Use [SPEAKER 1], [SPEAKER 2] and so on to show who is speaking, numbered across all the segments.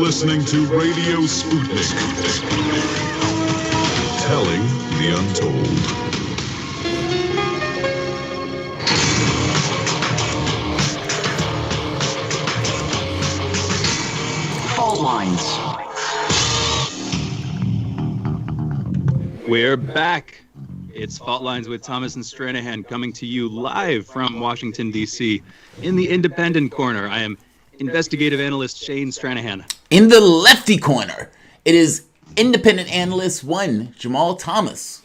[SPEAKER 1] listening to Radio Sputnik, telling the untold.
[SPEAKER 2] Fault lines.
[SPEAKER 3] We're back. It's Fault Lines with Thomas and Stranahan coming to you live from Washington, D.C. In the independent corner, I am investigative analyst Shane Stranahan.
[SPEAKER 4] In the lefty corner, it is independent analyst one, Jamal Thomas.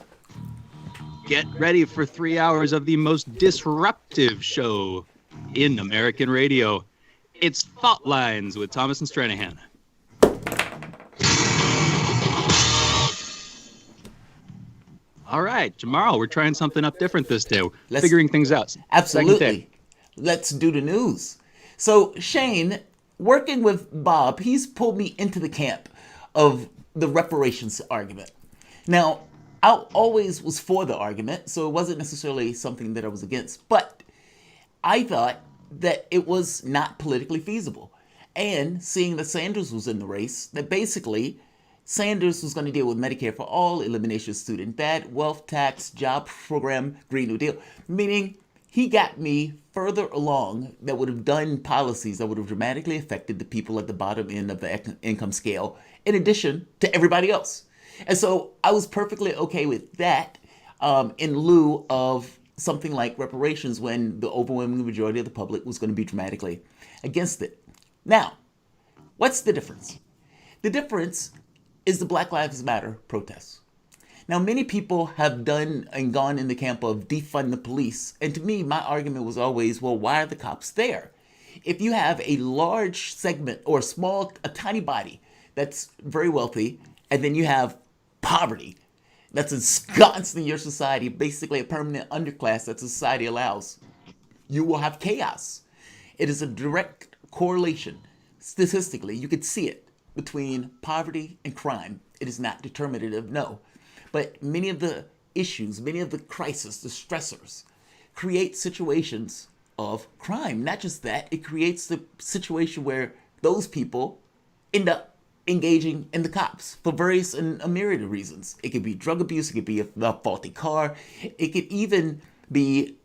[SPEAKER 3] Get ready for 3 hours of the most disruptive show in American radio. It's Fault Lines with Thomas and Stranahan. All right, Jamal, we're trying something up different this day. Figuring things out.
[SPEAKER 4] Absolutely. Let's do the news. So, Shane, working with Bob, he's pulled me into the camp of the reparations argument. Now, I always was for the argument, so it wasn't necessarily something that I was against, but I thought that it was not politically feasible. And seeing that Sanders was in the race, that basically Sanders was going to deal with Medicare for all, elimination of student debt, wealth tax, job program, Green New Deal, meaning he got me further along that would have done policies that would have dramatically affected the people at the bottom end of the income scale, in addition to everybody else. And so I was perfectly okay with that in lieu of something like reparations when the overwhelming majority of the public was going to be dramatically against it. Now, what's the difference? The difference is the Black Lives Matter protests. Now, many people have done and gone in the camp of defund the police. And to me, my argument was always, well, why are the cops there? If you have a large segment or a tiny body that's very wealthy, and then you have poverty that's ensconced in your society, basically a permanent underclass that society allows, you will have chaos. It is a direct correlation. Statistically, you could see it between poverty and crime. It is not determinative, no. But many of the issues, many of the crises, the stressors, create situations of crime. Not just that, it creates the situation where those people end up engaging in the cops for various and a myriad of reasons. It could be drug abuse, it could be a faulty car, it could even be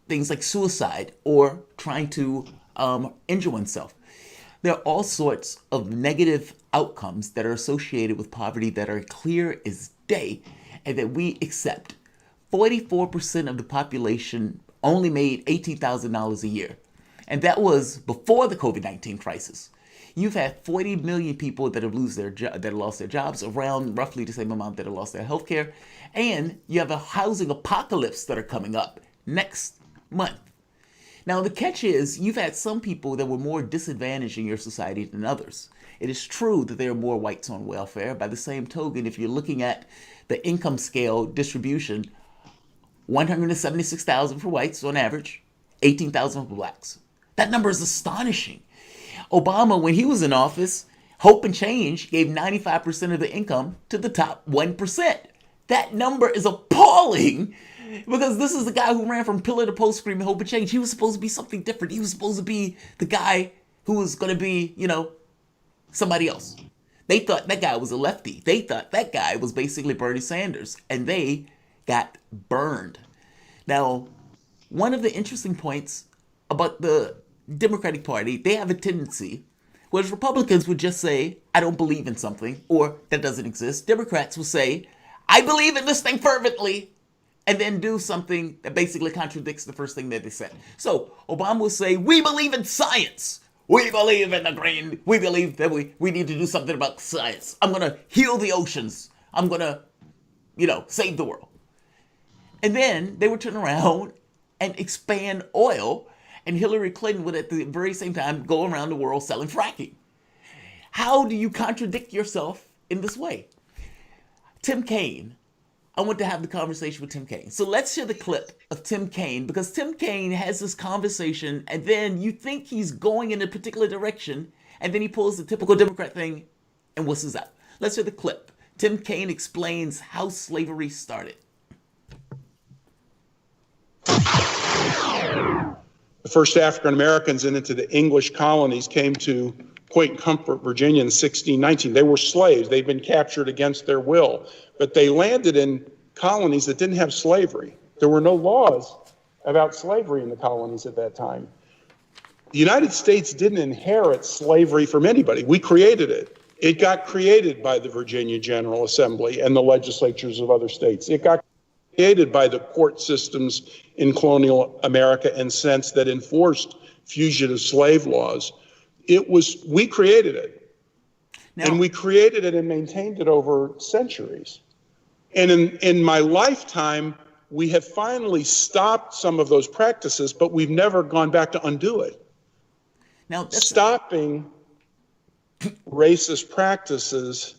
[SPEAKER 4] things like suicide or trying to injure oneself. There are all sorts of negative outcomes that are associated with poverty that are clear as day and that we accept. 44% of the population only made $18,000 a year. And that was before the COVID-19 crisis. You've had 40 million people that have lost their jobs, around roughly the same amount that have lost their health care. And you have a housing apocalypse that are coming up next month. Now, the catch is you've had some people that were more disadvantaged in your society than others. It is true that there are more whites on welfare. By the same token, if you're looking at the income scale distribution, 176,000 for whites on average, 18,000 for blacks. That number is astonishing. Obama, when he was in office, Hope and Change gave 95% of the income to the top 1%. That number is appalling. Because this is the guy who ran from pillar to post screaming hope and change. He was supposed to be something different. He was supposed to be the guy who was going to be, somebody else. They thought that guy was a lefty. They thought that guy was basically Bernie Sanders. And they got burned. Now, one of the interesting points about the Democratic Party, they have a tendency, whereas Republicans would just say, I don't believe in something, or that doesn't exist. Democrats will say, I believe in this thing fervently, and then do something that basically contradicts the first thing that they said. So Obama will say, we believe in science. We believe in the green. We believe that we need to do something about science. I'm going to heal the oceans. I'm going to, save the world. And then they would turn around and expand oil, and Hillary Clinton would at the very same time go around the world selling fracking. How do you contradict yourself in this way? Tim Kaine. I want to have the conversation with Tim Kaine. So let's hear the clip of Tim Kaine, because Tim Kaine has this conversation, and then you think he's going in a particular direction, and then he pulls the typical Democrat thing and whistles out. Let's hear the clip. Tim Kaine explains how slavery started.
[SPEAKER 5] The first African Americans into the English colonies came to Point Comfort, Virginia in 1619. They were slaves. They'd been captured against their will, but they landed in colonies that didn't have slavery. There were no laws about slavery in the colonies at that time. The United States didn't inherit slavery from anybody. We created it. It got created by the Virginia General Assembly and the legislatures of other states. It got created by the court systems in colonial America and since that enforced fugitive slave laws. We created it. Now, and we created it and maintained it over centuries. And in my lifetime, we have finally stopped some of those practices, but we've never gone back to undo it.
[SPEAKER 4] Now,
[SPEAKER 5] stopping racist practices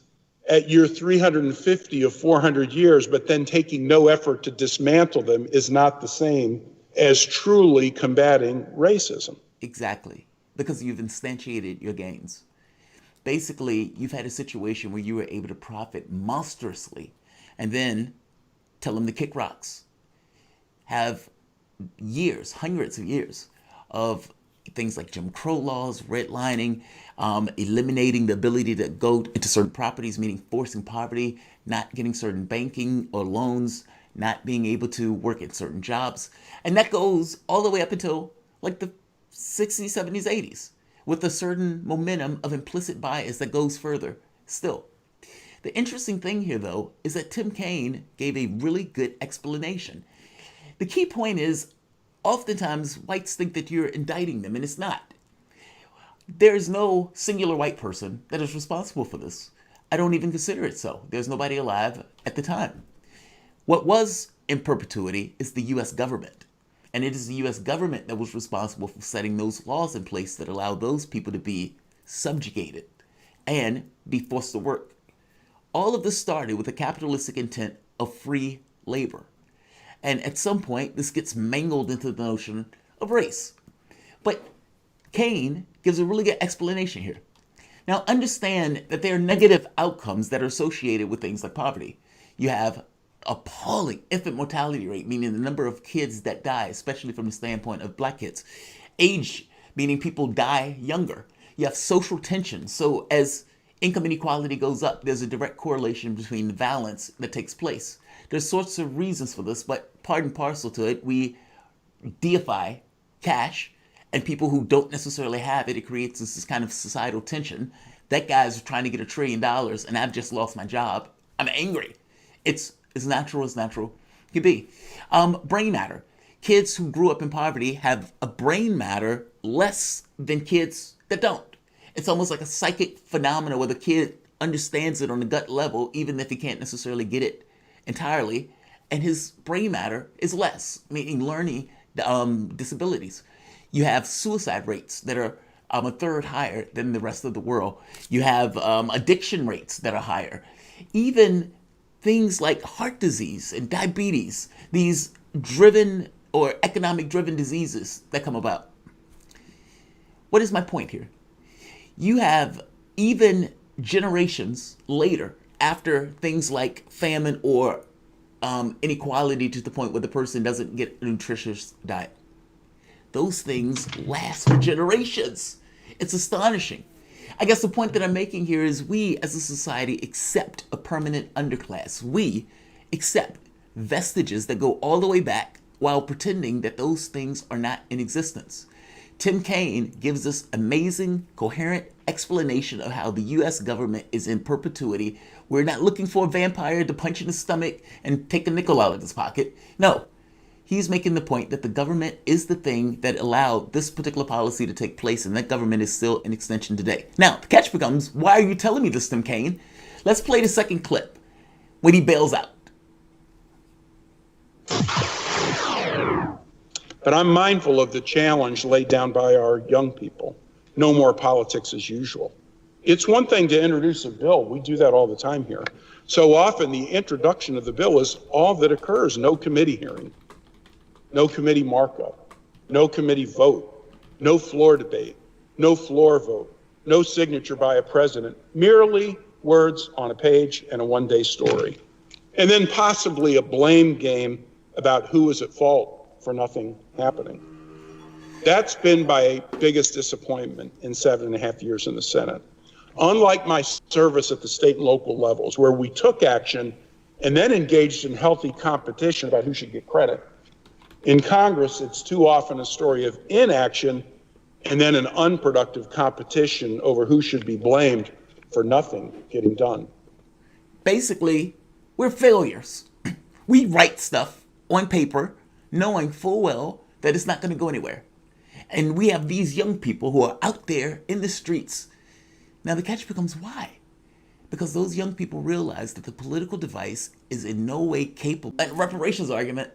[SPEAKER 5] at year 350 of 400 years, but then taking no effort to dismantle them is not the same as truly combating racism.
[SPEAKER 4] Exactly, because you've instantiated your gains. Basically, you've had a situation where you were able to profit monstrously and then tell them to kick rocks. Have years, hundreds of years of things like Jim Crow laws, redlining, eliminating the ability to go into certain properties, meaning forcing poverty, not getting certain banking or loans, not being able to work at certain jobs. And that goes all the way up until like the 60s, 70s, 80s, with a certain momentum of implicit bias that goes further still. The interesting thing here, though, is that Tim Kaine gave a really good explanation. The key point is, oftentimes whites think that you're indicting them, and it's not. There's no singular white person that is responsible for this. I don't even consider it so. There's nobody alive at the time. What was in perpetuity is the U.S. government. And it is the U.S. government that was responsible for setting those laws in place that allow those people to be subjugated and be forced to work. All of this started with a capitalistic intent of free labor. And at some point, this gets mangled into the notion of race. But Kaine gives a really good explanation here. Now, understand that there are negative outcomes that are associated with things like poverty. You have appalling infant mortality rate, meaning the number of kids that die, especially from the standpoint of black kids. Age, meaning people die younger. You have social tension. So as income inequality goes up, there's a direct correlation between the violence that takes place. There's sorts of reasons for this, but part and parcel to it, we deify cash, and people who don't necessarily have it, it creates this kind of societal tension. That guy's trying to get $1 trillion and I've just lost my job. I'm angry. It's as natural can be. Brain matter. Kids who grew up in poverty have a brain matter less than kids that don't. It's almost like a psychic phenomena where the kid understands it on the gut level, even if he can't necessarily get it entirely, and his brain matter is less, meaning learning disabilities. You have suicide rates that are a third higher than the rest of the world. You have addiction rates that are higher. Even things like heart disease and diabetes, these driven or economic driven diseases that come about. What is my point here? You have even generations later, after things like famine or inequality to the point where the person doesn't get a nutritious diet. Those things last for generations. It's astonishing. I guess the point that I'm making here is we as a society accept a permanent underclass. We accept vestiges that go all the way back while pretending that those things are not in existence. Tim Kaine gives us amazing, coherent explanation of how the U.S. government is in perpetuity. We're not looking for a vampire to punch in the stomach and take a nickel out of his pocket. No, he's making the point that the government is the thing that allowed this particular policy to take place, and that government is still an extension today. Now, the catch becomes, why are you telling me this, Tim Kaine? Let's play the second clip when he bails out.
[SPEAKER 5] But I'm mindful of the challenge laid down by our young people. No more politics as usual. It's one thing to introduce a bill. We do that all the time here. So often the introduction of the bill is all that occurs. No committee hearing, no committee markup, no committee vote, no floor debate, no floor vote, no signature by a president, merely words on a page and a one-day story. And then possibly a blame game about who is at fault for nothing happening. That's been my biggest disappointment in 7.5 years in the Senate. Unlike my service at the state and local levels, where we took action and then engaged in healthy competition about who should get credit, in Congress, it's too often a story of inaction and then an unproductive competition over who should be blamed for nothing getting done.
[SPEAKER 4] Basically, we're failures. We write stuff on paper knowing full well that it's not going to go anywhere. And we have these young people who are out there in the streets. Now the catch becomes why? Because those young people realize that the political device is in no way capable. Like reparations argument,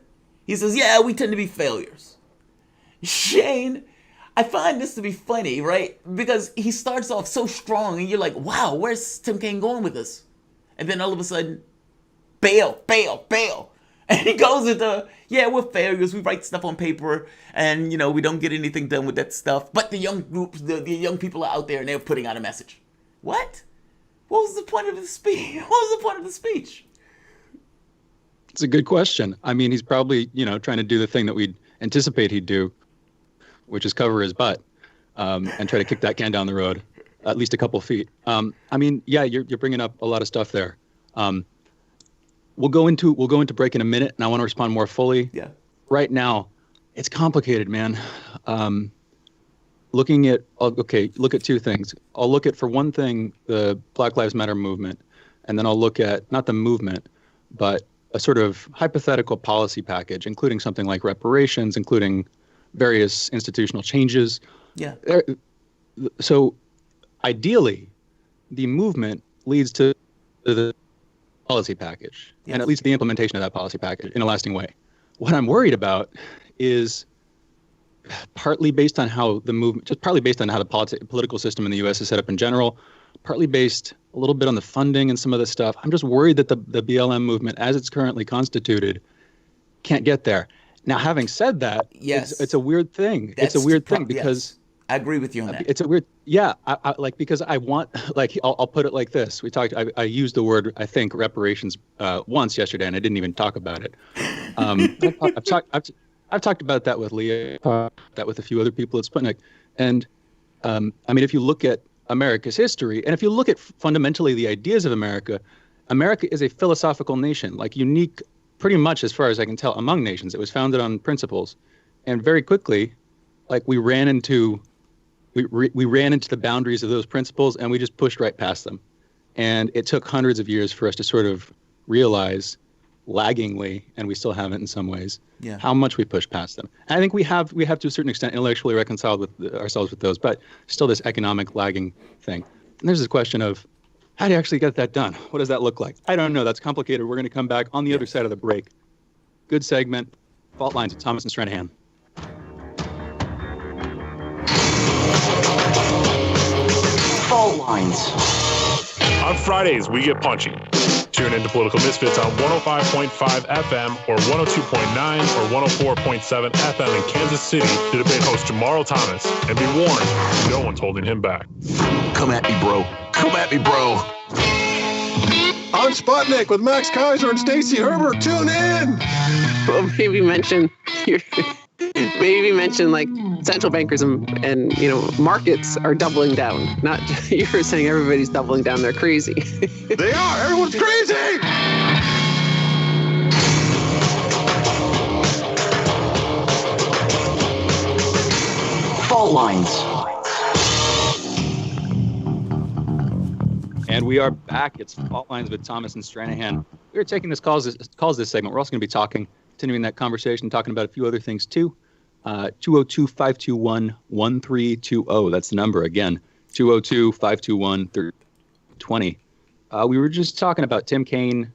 [SPEAKER 4] he says, yeah, we tend to be failures. Shane, I find this to be funny, right? Because he starts off so strong and you're like, wow, where's Tim Kaine going with this? And then all of a sudden, bail. And he goes into, yeah, we're failures. We write stuff on paper and, we don't get anything done with that stuff. But the young groups, the young people are out there and they're putting out a message. What? What was the point of the speech? What was the point of the speech?
[SPEAKER 3] It's a good question. I mean, he's probably, trying to do the thing that we'd anticipate he'd do, which is cover his butt and try to kick that can down the road at least a couple feet. You're bringing up a lot of stuff there. We'll go into break in a minute, and I want to respond more fully.
[SPEAKER 4] Yeah.
[SPEAKER 3] Right now, it's complicated, man. Look at two things. I'll look at, for one thing, the Black Lives Matter movement, and then I'll look at not the movement, but a sort of hypothetical policy package, including something like reparations, including various institutional changes.
[SPEAKER 4] Yeah.
[SPEAKER 3] So, ideally, the movement leads to the policy package,
[SPEAKER 4] yes,
[SPEAKER 3] and at least the implementation of that policy package in a lasting way. What I'm worried about is partly based on how the political system in the U.S. is set up in general, partly based a little bit on the funding and some of the stuff. I'm just worried that the BLM movement, as it's currently constituted, can't get there. Now, having said that,
[SPEAKER 4] yes,
[SPEAKER 3] it's a weird thing. It's a weird thing because
[SPEAKER 4] I agree with you on that.
[SPEAKER 3] It's a weird, because I want, I'll put it like this. I used the word, I think, reparations once yesterday, and I didn't even talk about it. I've talked about that with Leah, that with a few other people at Sputnik. And if you look at America's history, and if you look at fundamentally the ideas of America, America is a philosophical nation, unique pretty much as far as I can tell among nations. It was founded on principles. And very quickly, we ran into the boundaries of those principles, and we just pushed right past them. And it took hundreds of years for us to sort of realize, laggingly, and we still haven't in some ways, how much we pushed past them. And I think we have to a certain extent intellectually reconciled with ourselves with those, but still this economic lagging thing. And there's this question of, how do you actually get that done? What does that look like? I don't know. That's complicated. We're going to come back on the other side of the break. Good segment. Fault Lines with Thomas and Stranahan.
[SPEAKER 2] Fault Lines.
[SPEAKER 6] On Fridays, we get punchy. Tune into Political Misfits on 105.5 FM or 102.9 or 104.7 FM in Kansas City to debate host Jamarl Thomas. And be warned, no one's holding him back.
[SPEAKER 7] Come at me, bro. Come at me, bro.
[SPEAKER 8] On Sputnik with Max Kaiser and Stacey Herbert. Tune in.
[SPEAKER 9] Well, maybe mention central bankers and markets are doubling down. Not you were saying everybody's doubling down. They're crazy.
[SPEAKER 8] They are. Everyone's crazy.
[SPEAKER 2] Fault Lines.
[SPEAKER 3] And we are back. It's Fault Lines with Thomas and Stranahan. We are taking this calls this segment. We're also going to be continuing that conversation, talking about a few other things too. 202-521-1320. That's the number again. 202-521-1320. We were just talking about Tim Kaine,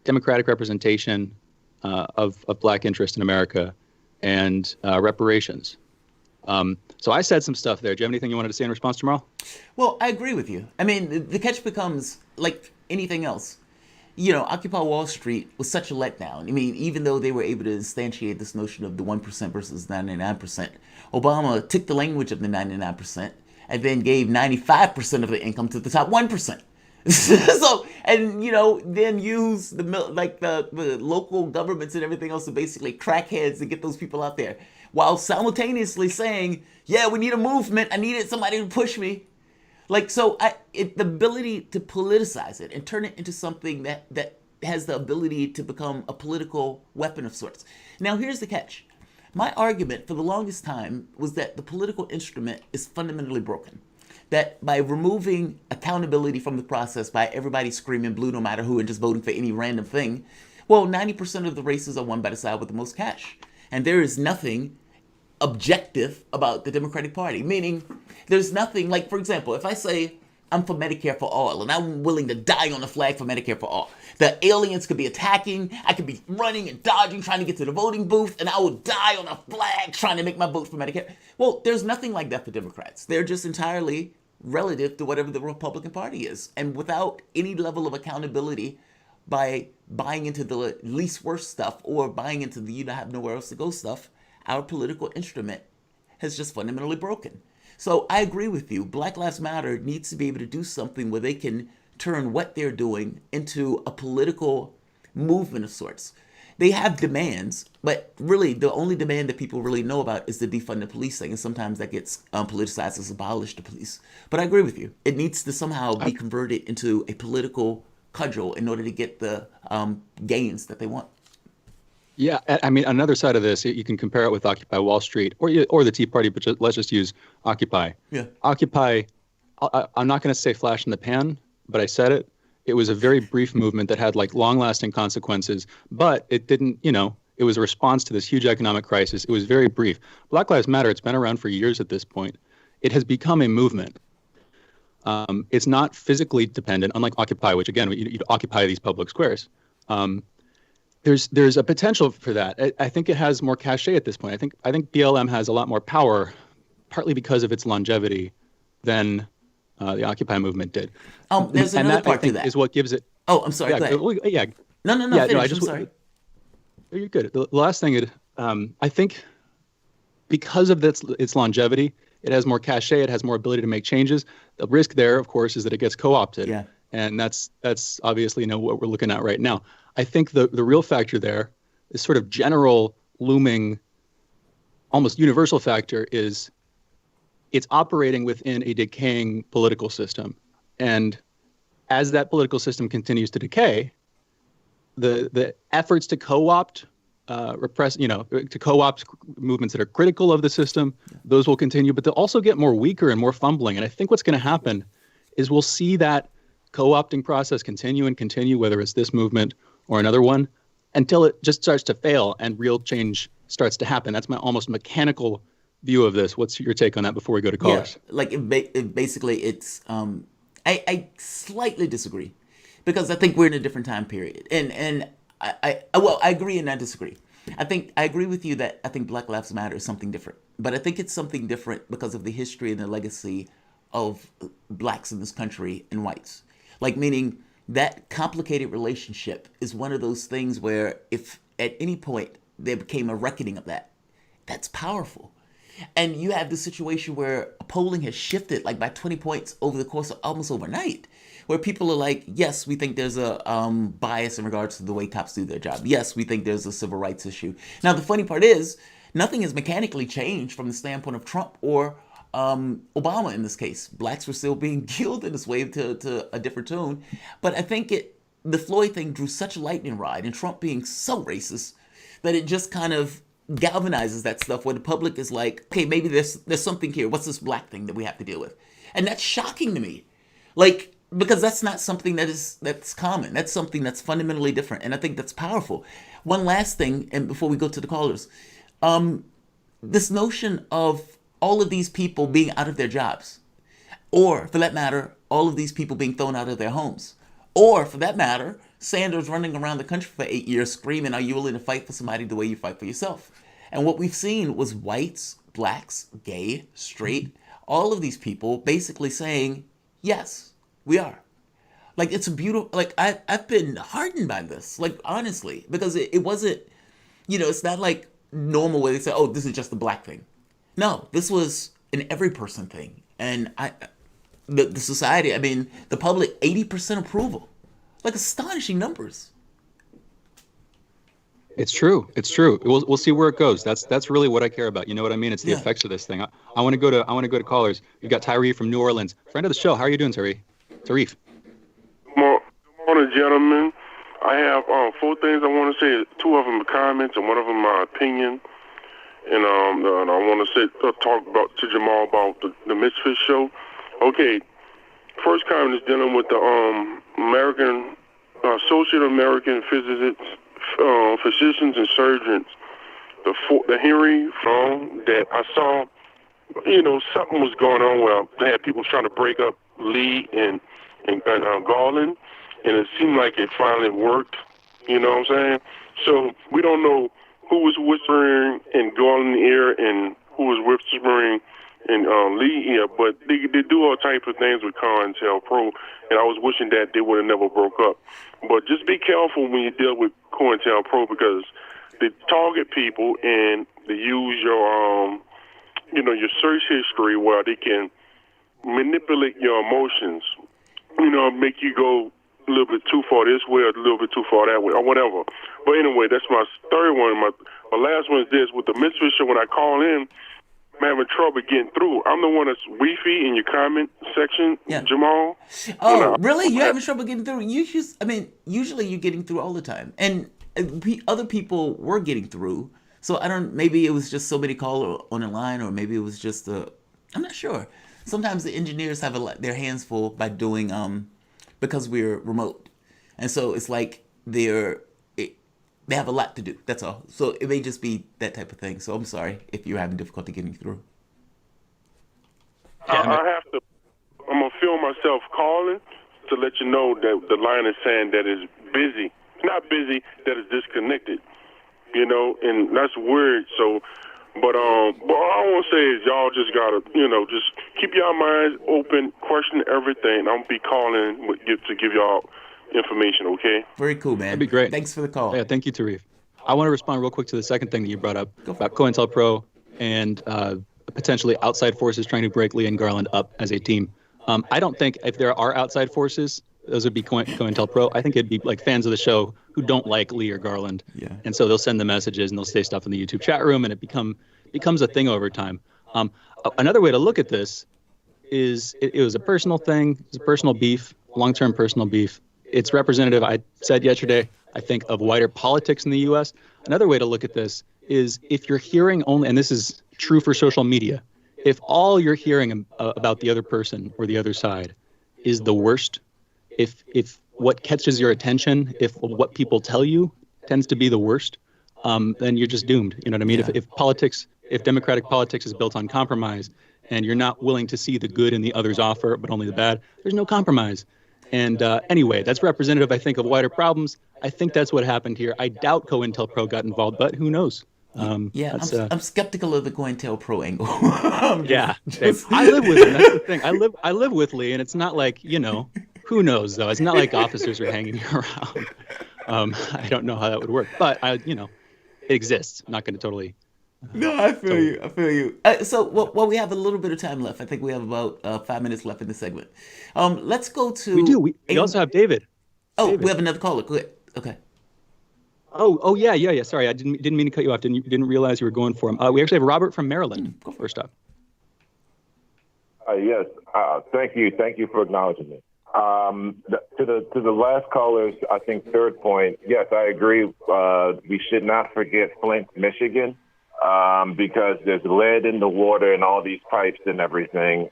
[SPEAKER 3] democratic representation of black interest in America, and reparations. So I said some stuff there. Do you have anything you wanted to say in response, Jamarl?
[SPEAKER 4] Well, I agree with you. I mean, the catch becomes like anything else. Occupy Wall Street was such a letdown. I mean, even though they were able to instantiate this notion of the 1% versus 99%, Obama took the language of the 99% and then gave 95% of the income to the top 1%. So, and then use the local governments and everything else to basically crack heads to get those people out there, while simultaneously saying, "Yeah, we need a movement. I needed somebody to push me." The ability to politicize it and turn it into something that has the ability to become a political weapon of sorts. Now, here's the catch. My argument for the longest time was that the political instrument is fundamentally broken. That by removing accountability from the process, by everybody screaming blue no matter who and just voting for any random thing, well, 90% of the races are won by the side with the most cash. And there is nothing objective about the Democratic Party. Meaning, there's nothing, like, for example, if I say I'm for Medicare for all and I'm willing to die on the flag for Medicare for all, the aliens could be attacking, I could be running and dodging, trying to get to the voting booth, and I will die on a flag trying to make my vote for Medicare. Well, there's nothing like that for Democrats. They're just entirely relative to whatever the Republican Party is. And without any level of accountability, by buying into the least worst stuff or buying into the you have nowhere else to go stuff, our political instrument has just fundamentally broken. So I agree with you. Black Lives Matter needs to be able to do something where they can turn what they're doing into a political movement of sorts. They have demands, but really the only demand that people really know about is the defund the police thing, and sometimes that gets politicized as abolish the police. But I agree with you. It needs to somehow be converted into a political cudgel in order to get the gains that they want.
[SPEAKER 3] Yeah, I mean, another side of this, you can compare it with Occupy Wall Street or the Tea Party, but let's just use Occupy.
[SPEAKER 4] Yeah.
[SPEAKER 3] Occupy, I'm not going to say flash in the pan, but I said it. It was a very brief movement that had like long-lasting consequences, but it didn't, it was a response to this huge economic crisis. It was very brief. Black Lives Matter, it's been around for years at this point. It has become a movement. It's not physically dependent, unlike Occupy, which again, you occupy these public squares. There's a potential for that. I think it has more cachet at this point. I think BLM has a lot more power, partly because of its longevity, than the Occupy movement did.
[SPEAKER 4] There's another part to that.
[SPEAKER 3] Is what gives it.
[SPEAKER 4] Oh, I'm sorry.
[SPEAKER 3] Yeah. Yeah.
[SPEAKER 4] No.
[SPEAKER 3] Yeah,
[SPEAKER 4] finish. I'm sorry.
[SPEAKER 3] You're good. The last thing, I think, because of its longevity, it has more cachet. It has more ability to make changes. The risk there, of course, is that it gets co-opted.
[SPEAKER 4] Yeah.
[SPEAKER 3] And that's obviously what we're looking at right now. I think the real factor there, this sort of general looming, almost universal factor, is it's operating within a decaying political system. And as that political system continues to decay, the efforts to co-opt, to co-opt movements that are critical of the system, those will continue, but they'll also get more weaker and more fumbling. And I think what's going to happen is we'll see that co-opting process continue, whether it's this movement or another one, until it just starts to fail and real change starts to happen. That's my almost mechanical view of this. What's your take on that before we go to callers?
[SPEAKER 4] Yeah, like basically it's I slightly disagree, because I think we're in a different time period, and I agree and I disagree. I agree with you that I think Black Lives Matter is something different, but I think it's something different because of the history and the legacy of blacks in this country and whites. Like, meaning that complicated relationship is one of those things where if at any point there became a reckoning of that, that's powerful. And you have this situation where polling has shifted like by 20 points over the course of almost overnight, where people are like, yes, we think there's a bias in regards to the way cops do their job. Yes, we think there's a civil rights issue. Now, the funny part is nothing has mechanically changed from the standpoint of Trump or Obama in this case. Blacks were still being killed in this wave to a different tune. But I think the Floyd thing drew such a lightning rod, and Trump being so racist, that it just kind of galvanizes that stuff where the public is like, okay, maybe there's something here. What's this black thing that we have to deal with? And that's shocking to me. Like, because that's not something that's common. That's something that's fundamentally different. And I think that's powerful. One last thing, and before we go to the callers, this notion of all of these people being out of their jobs, or for that matter, all of these people being thrown out of their homes, or for that matter, Sanders running around the country for 8 years screaming, are you willing to fight for somebody the way you fight for yourself? And what we've seen was whites, blacks, gay, straight, all of these people basically saying, yes, we are. Like, it's a beautiful, like, I've been hardened by this, like, honestly, because it wasn't, it's not like normal where they say, oh, this is just a black thing. No, this was an every person thing. And the society. I mean, the public, 80% approval, like astonishing numbers.
[SPEAKER 3] It's true. It's true. We'll see where it goes. That's really what I care about. You know what I mean? It's the
[SPEAKER 4] Yeah.
[SPEAKER 3] effects of this thing. I want to go to callers. We've got Tyree from New Orleans, friend of the show. How are you doing, Tyree? Tarif.
[SPEAKER 10] Good morning, gentlemen. I have 4 things I want to say. 2 of them are comments and 1 of them my opinion. And I want to talk about to Jamal about the Misfit show. Okay, first comment is dealing with the American Associate American Physicians and Surgeons. The hearing from that I saw, something was going on where they had people trying to break up Lee and Garland, and it seemed like it finally worked. You know what I'm saying? So we don't know who was whispering in Garland's ear and who was whispering in Lee ear, but they do all types of things with COINTELPRO, and I was wishing that they would have never broke up. But just be careful when you deal with COINTELPRO, because they target people and they use your your search history where they can manipulate your emotions, make you go a little bit too far this way or a little bit too far that way or whatever. But anyway, that's my third one. My last one is this. With the Misfit show, when I call in, I'm having trouble getting through. I'm the one that's Wi-Fi in your comment section, Jamal.
[SPEAKER 4] Oh, really? You're having trouble getting through? Usually you're getting through all the time. And other people were getting through. So maybe it was just so many callers on the line, or maybe it was just I'm not sure. Sometimes the engineers have their hands full by doing, because we're remote. And so it's like they have a lot to do. That's all. So it may just be that type of thing. So I'm sorry if you're having difficulty getting through.
[SPEAKER 10] I'm going to feel myself calling to let you know that the line is saying that it's busy. Not busy, that it's disconnected. And that's weird. So, but all I want to say is y'all just got to, just keep your minds open, question everything. I'm going to be calling to give y'all information, okay?
[SPEAKER 4] Very cool, man.
[SPEAKER 3] That'd be great.
[SPEAKER 4] Thanks for the call.
[SPEAKER 3] Yeah, thank you, Tarif. I want to respond real quick to the second thing that you brought up about COINTELPRO and potentially outside forces trying to break Lee and Garland up as a team. I don't think if there are outside forces, those would be COINTELPRO. I think it'd be like fans of the show who don't like Lee or Garland.
[SPEAKER 4] Yeah.
[SPEAKER 3] And so they'll send the messages and they'll say stuff in the YouTube chat room, and it becomes a thing over time. Another way to look at this is it was a personal thing. It's a personal beef, long-term personal beef. It's representative, I said yesterday, I think, of wider politics in the U.S. Another way to look at this is if you're hearing only, and this is true for social media, if all you're hearing about the other person or the other side is the worst, if what catches your attention, if what people tell you tends to be the worst, then you're just doomed. You know what I mean? Yeah. If democratic politics is built on compromise and you're not willing to see the good in the other's offer, but only the bad, there's no compromise. And anyway, that's representative, I think, of wider problems. I think that's what happened here. I doubt COINTELPRO got involved, but who knows?
[SPEAKER 4] I'm skeptical of the COINTELPRO angle.
[SPEAKER 3] I live with him. That's the thing. I live with Lee, and it's not like, who knows, though? It's not like officers are hanging around. I don't know how that would work, but it exists. I'm not going to totally.
[SPEAKER 4] No, I feel you. So, we have a little bit of time left. I think we have about 5 minutes left in the segment. Let's go to.
[SPEAKER 3] We do. We also have David.
[SPEAKER 4] We have another caller. Go ahead. Okay.
[SPEAKER 3] Oh yeah. Sorry, I didn't mean to cut you off. Didn't realize you were going for him. We actually have Robert from Maryland. Go first up.
[SPEAKER 11] Yes. Thank you for acknowledging me. To the last caller's, I think, third point. Yes, I agree. We should not forget Flint, Michigan. Because there's lead in the water and all these pipes and everything,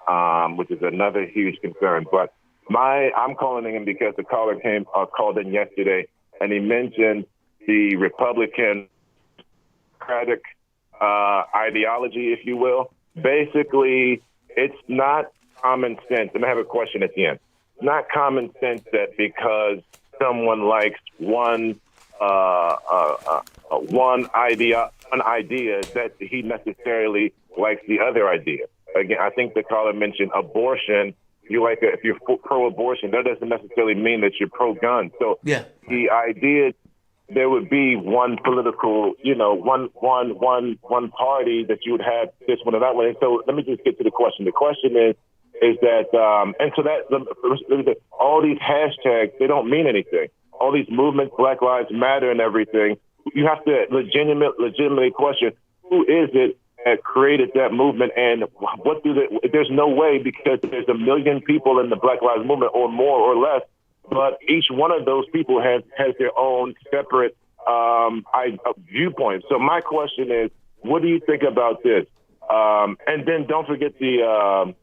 [SPEAKER 11] which is another huge concern. But I'm calling in because the caller called in yesterday, and he mentioned the Republican Democratic ideology, if you will. Basically, it's not common sense, and I have a question at the end. It's not common sense that because someone likes one idea that he necessarily likes the other idea. Again, I think the caller mentioned abortion. If you're pro-abortion, that doesn't necessarily mean that you're pro-gun. So the idea there would be one political, one party that you would have this one or that one. And so let me just get to the question. The question is is that, and so that all these hashtags, they don't mean anything. All these movements, Black Lives Matter and everything, you have to legitimately question, who is it that created that movement, and what there's no way, because there's 1 million people in the Black Lives Movement, or more or less, but each one of those people has their own separate viewpoint. So my question is, what do you think about this? And then don't forget the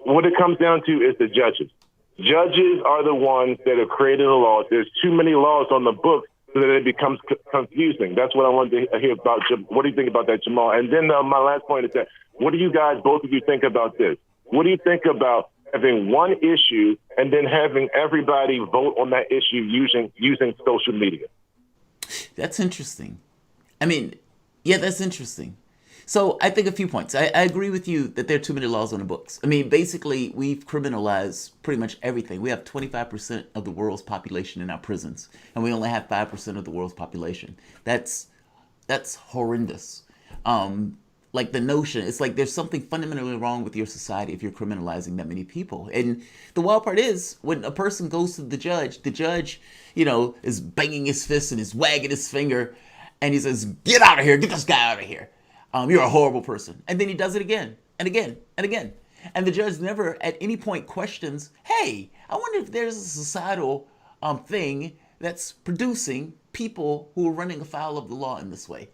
[SPEAKER 11] what it comes down to is the judges. Judges are the ones that have created the laws. There's too many laws on the books so that it becomes confusing. That's what I wanted to hear about. What do you think about that, Jamal? And then my last point is that, what do you guys, both of you, think about this? What do you think about having one issue and then having everybody vote on that issue using social media?
[SPEAKER 4] That's interesting. I mean, yeah, that's interesting. So I think a few points. I agree with you that there are too many laws on the books. I mean, basically, we've criminalized pretty much everything. We have 25% of the world's population in our prisons, and we only have 5% of the world's population. That's horrendous. Like the notion, it's like there's something fundamentally wrong with your society if you're criminalizing that many people. And the wild part is, when a person goes to the judge, is banging his fist and is wagging his finger, and he says, "Get out of here, get this guy out of here. You're a horrible person." And then he does it again and again and again. And the judge never at any point questions, hey, I wonder if there's a societal thing that's producing people who are running afoul of the law in this way.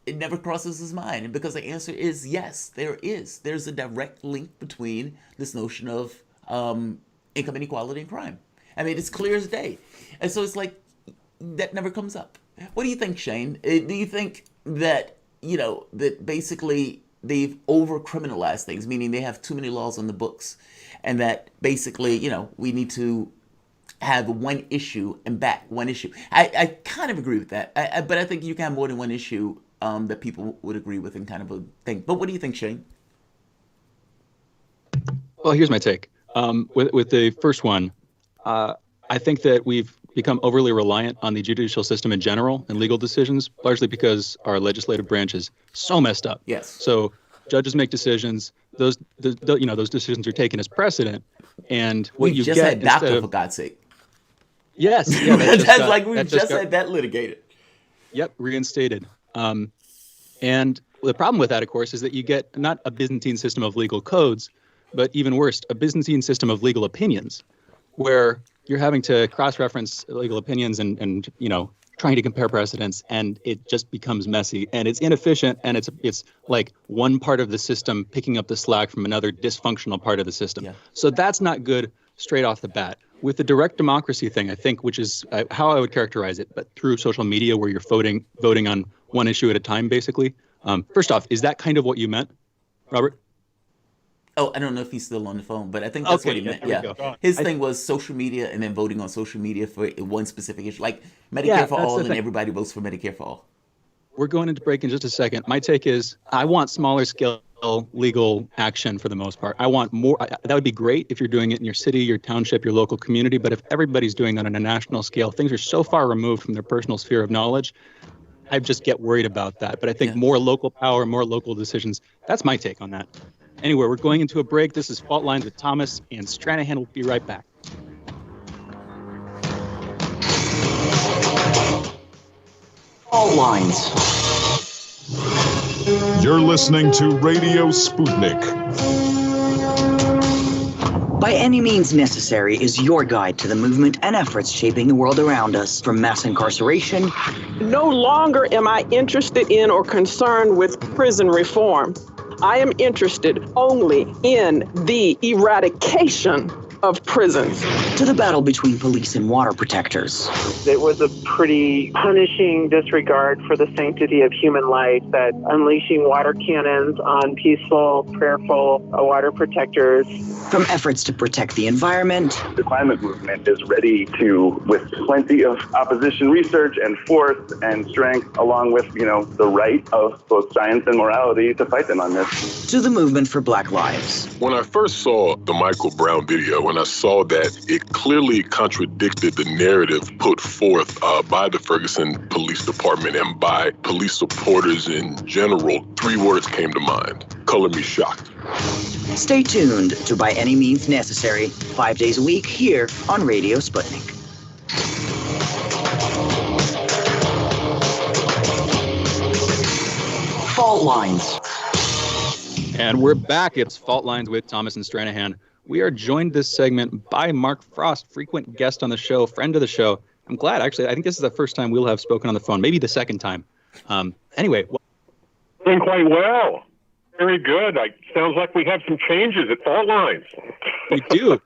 [SPEAKER 4] It never crosses his mind. And because the answer is yes, there is. There's a direct link between this notion of income inequality and crime. I mean, it's clear as day. And so it's like, that never comes up. What do you think, Shane? Do you think that that basically they've over-criminalized things, meaning they have too many laws on the books, and that basically, we need to have one issue and back one issue? I kind of agree with that, but I think you can have more than one issue that people would agree with and kind of a thing. But what do you think, Shane?
[SPEAKER 3] Well, here's my take. With the first one, I think that we've become overly reliant on the judicial system in general and legal decisions, largely because our legislative branch is so messed up.
[SPEAKER 4] Yes.
[SPEAKER 3] So judges make decisions; those decisions are taken as precedent, and what you
[SPEAKER 4] just
[SPEAKER 3] get
[SPEAKER 4] had DACA, for God's sake.
[SPEAKER 3] Yes, yeah,
[SPEAKER 4] we've just had that litigated.
[SPEAKER 3] Yep, reinstated. And the problem with that, of course, is that you get not a Byzantine system of legal codes, but even worse, a Byzantine system of legal opinions, where you're having to cross-reference legal opinions and trying to compare precedents, and it just becomes messy and it's inefficient, and it's like one part of the system picking up the slack from another dysfunctional part of the system. Yeah. So that's not good straight off the bat. With the direct democracy thing, I think, which is how I would characterize it, but through social media where you're voting on one issue at a time, basically. First off, is that kind of what you meant, Robert?
[SPEAKER 4] Oh, I don't know if he's still on the phone, but I think that's what he meant. Yeah. His thing was social media and then voting on social media for one specific issue, like Medicare for all, and everybody votes for Medicare for all.
[SPEAKER 3] We're going into break in just a second. My take is I want smaller scale legal action for the most part. I want more. That would be great if you're doing it in your city, your township, your local community. But if everybody's doing that on a national scale, things are so far removed from their personal sphere of knowledge. I just get worried about that. But I think more local power, more local decisions. That's my take on that. Anyway, we're going into a break. This is Fault Lines with Thomas and Stranahan. We'll be right back.
[SPEAKER 2] Fault Lines.
[SPEAKER 1] You're listening to Radio Sputnik.
[SPEAKER 2] By Any Means Necessary is your guide to the movement and efforts shaping the world around us, from mass incarceration.
[SPEAKER 12] No longer am I interested in or concerned with prison reform. I am interested only in the eradication of prisons.
[SPEAKER 2] To the battle between police and water protectors.
[SPEAKER 13] It was a pretty punishing disregard for the sanctity of human life, that unleashing water cannons on peaceful, prayerful water protectors.
[SPEAKER 2] From efforts to protect the environment.
[SPEAKER 14] The climate movement is ready to, with plenty of opposition research and force and strength, along with, the right of both science and morality, to fight them on this.
[SPEAKER 2] To the movement for Black Lives.
[SPEAKER 15] When I first saw the Michael Brown video, when I saw that it clearly contradicted the narrative put forth by the Ferguson Police Department and by police supporters in general, 3 words came to mind: color me shocked.
[SPEAKER 2] Stay tuned to By Any Means Necessary, 5 days a week here on Radio Sputnik. Fault Lines.
[SPEAKER 3] And we're back. It's Fault Lines with Thomas and Stranahan. We are joined this segment by Mark Frost, frequent guest on the show, friend of the show. I'm glad, actually. I think this is the first time we'll have spoken on the phone, maybe the second time. Anyway.
[SPEAKER 10] Doing quite well. Very good. Sounds like we have some changes at Fault Lines.
[SPEAKER 3] We do.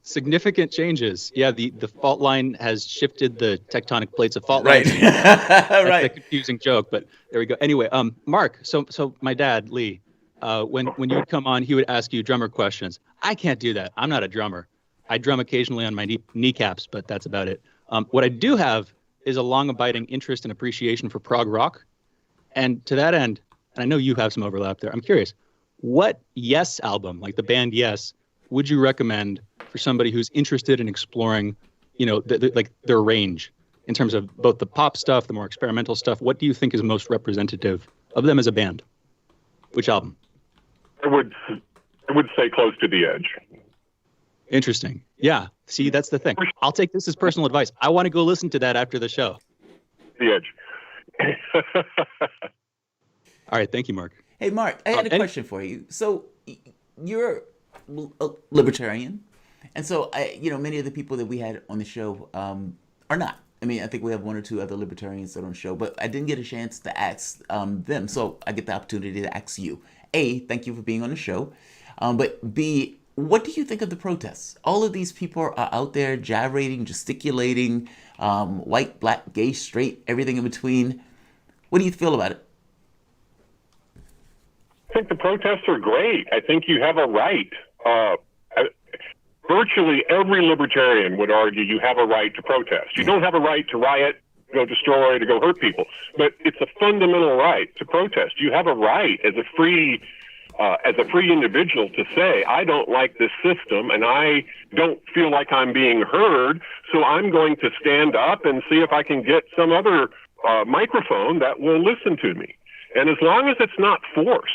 [SPEAKER 3] Significant changes. Yeah, the fault line has shifted the tectonic plates of fault lines. That's a confusing joke, but there we go. Anyway, Mark, so my dad, Lee, when you would come on, he would ask you drummer questions. I can't do that. I'm not a drummer. I drum occasionally on my kneecaps, but that's about it. What I do have is a long-abiding interest and appreciation for prog rock. And to that end, and I know you have some overlap there, I'm curious, what Yes album, like the band Yes, would you recommend for somebody who's interested in exploring, their range in terms of both the pop stuff, the more experimental stuff? What do you think is most representative of them as a band? Which album?
[SPEAKER 10] I would say Close to the Edge.
[SPEAKER 3] Interesting. Yeah. See, that's the thing. I'll take this as personal advice. I want to go listen to that after the show.
[SPEAKER 10] The Edge.
[SPEAKER 3] All right. Thank you, Mark.
[SPEAKER 4] Hey, Mark, I had a question for you. So you're a libertarian. And so, many of the people that we had on the show are not. I mean, I think we have one or two other libertarians that are on the show, but I didn't get a chance to ask them. So I get the opportunity to ask you. A, thank you for being on the show. But B, what do you think of the protests? All of these people are out there gyrating, gesticulating, white, black, gay, straight, everything in between. What do you feel about it?
[SPEAKER 10] I think the protests are great. I think you have a right. Virtually every libertarian would argue you have a right to protest. You don't have a right to riot, to go destroy, to go hurt people, but it's a fundamental right to protest. You have a right as a free individual to say, I don't like this system and I don't feel like I'm being heard, so I'm going to stand up and see if I can get some other microphone that will listen to me. And as long as it's not force,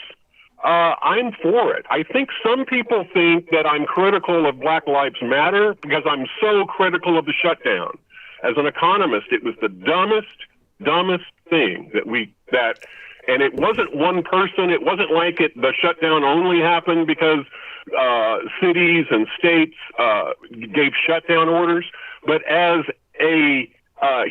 [SPEAKER 10] I'm for it. I think some people think that I'm critical of Black Lives Matter because I'm so critical of the shutdown. As an economist, it was the dumbest thing and it wasn't one person. It wasn't like the shutdown only happened because cities and states gave shutdown orders, but as a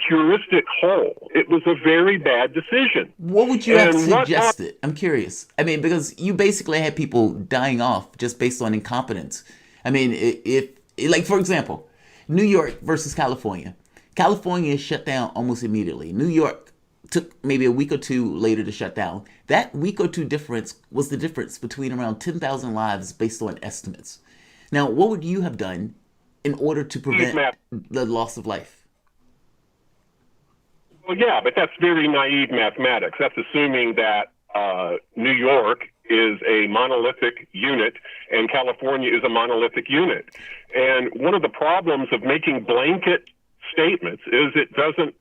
[SPEAKER 10] heuristic whole, it was a very bad decision.
[SPEAKER 4] What would you have suggested? I'm curious. I mean, because you basically had people dying off just based on incompetence. I mean, for example, New York versus California. California shut down almost immediately. New York took maybe a week or two later to shut down. That week or two difference was the difference between around 10,000 lives based on estimates. Now, what would you have done in order to prevent the loss of life?
[SPEAKER 10] Well, yeah, but that's very naive mathematics. That's assuming that New York is a monolithic unit and California is a monolithic unit. And one of the problems of making blanket statements is it doesn't.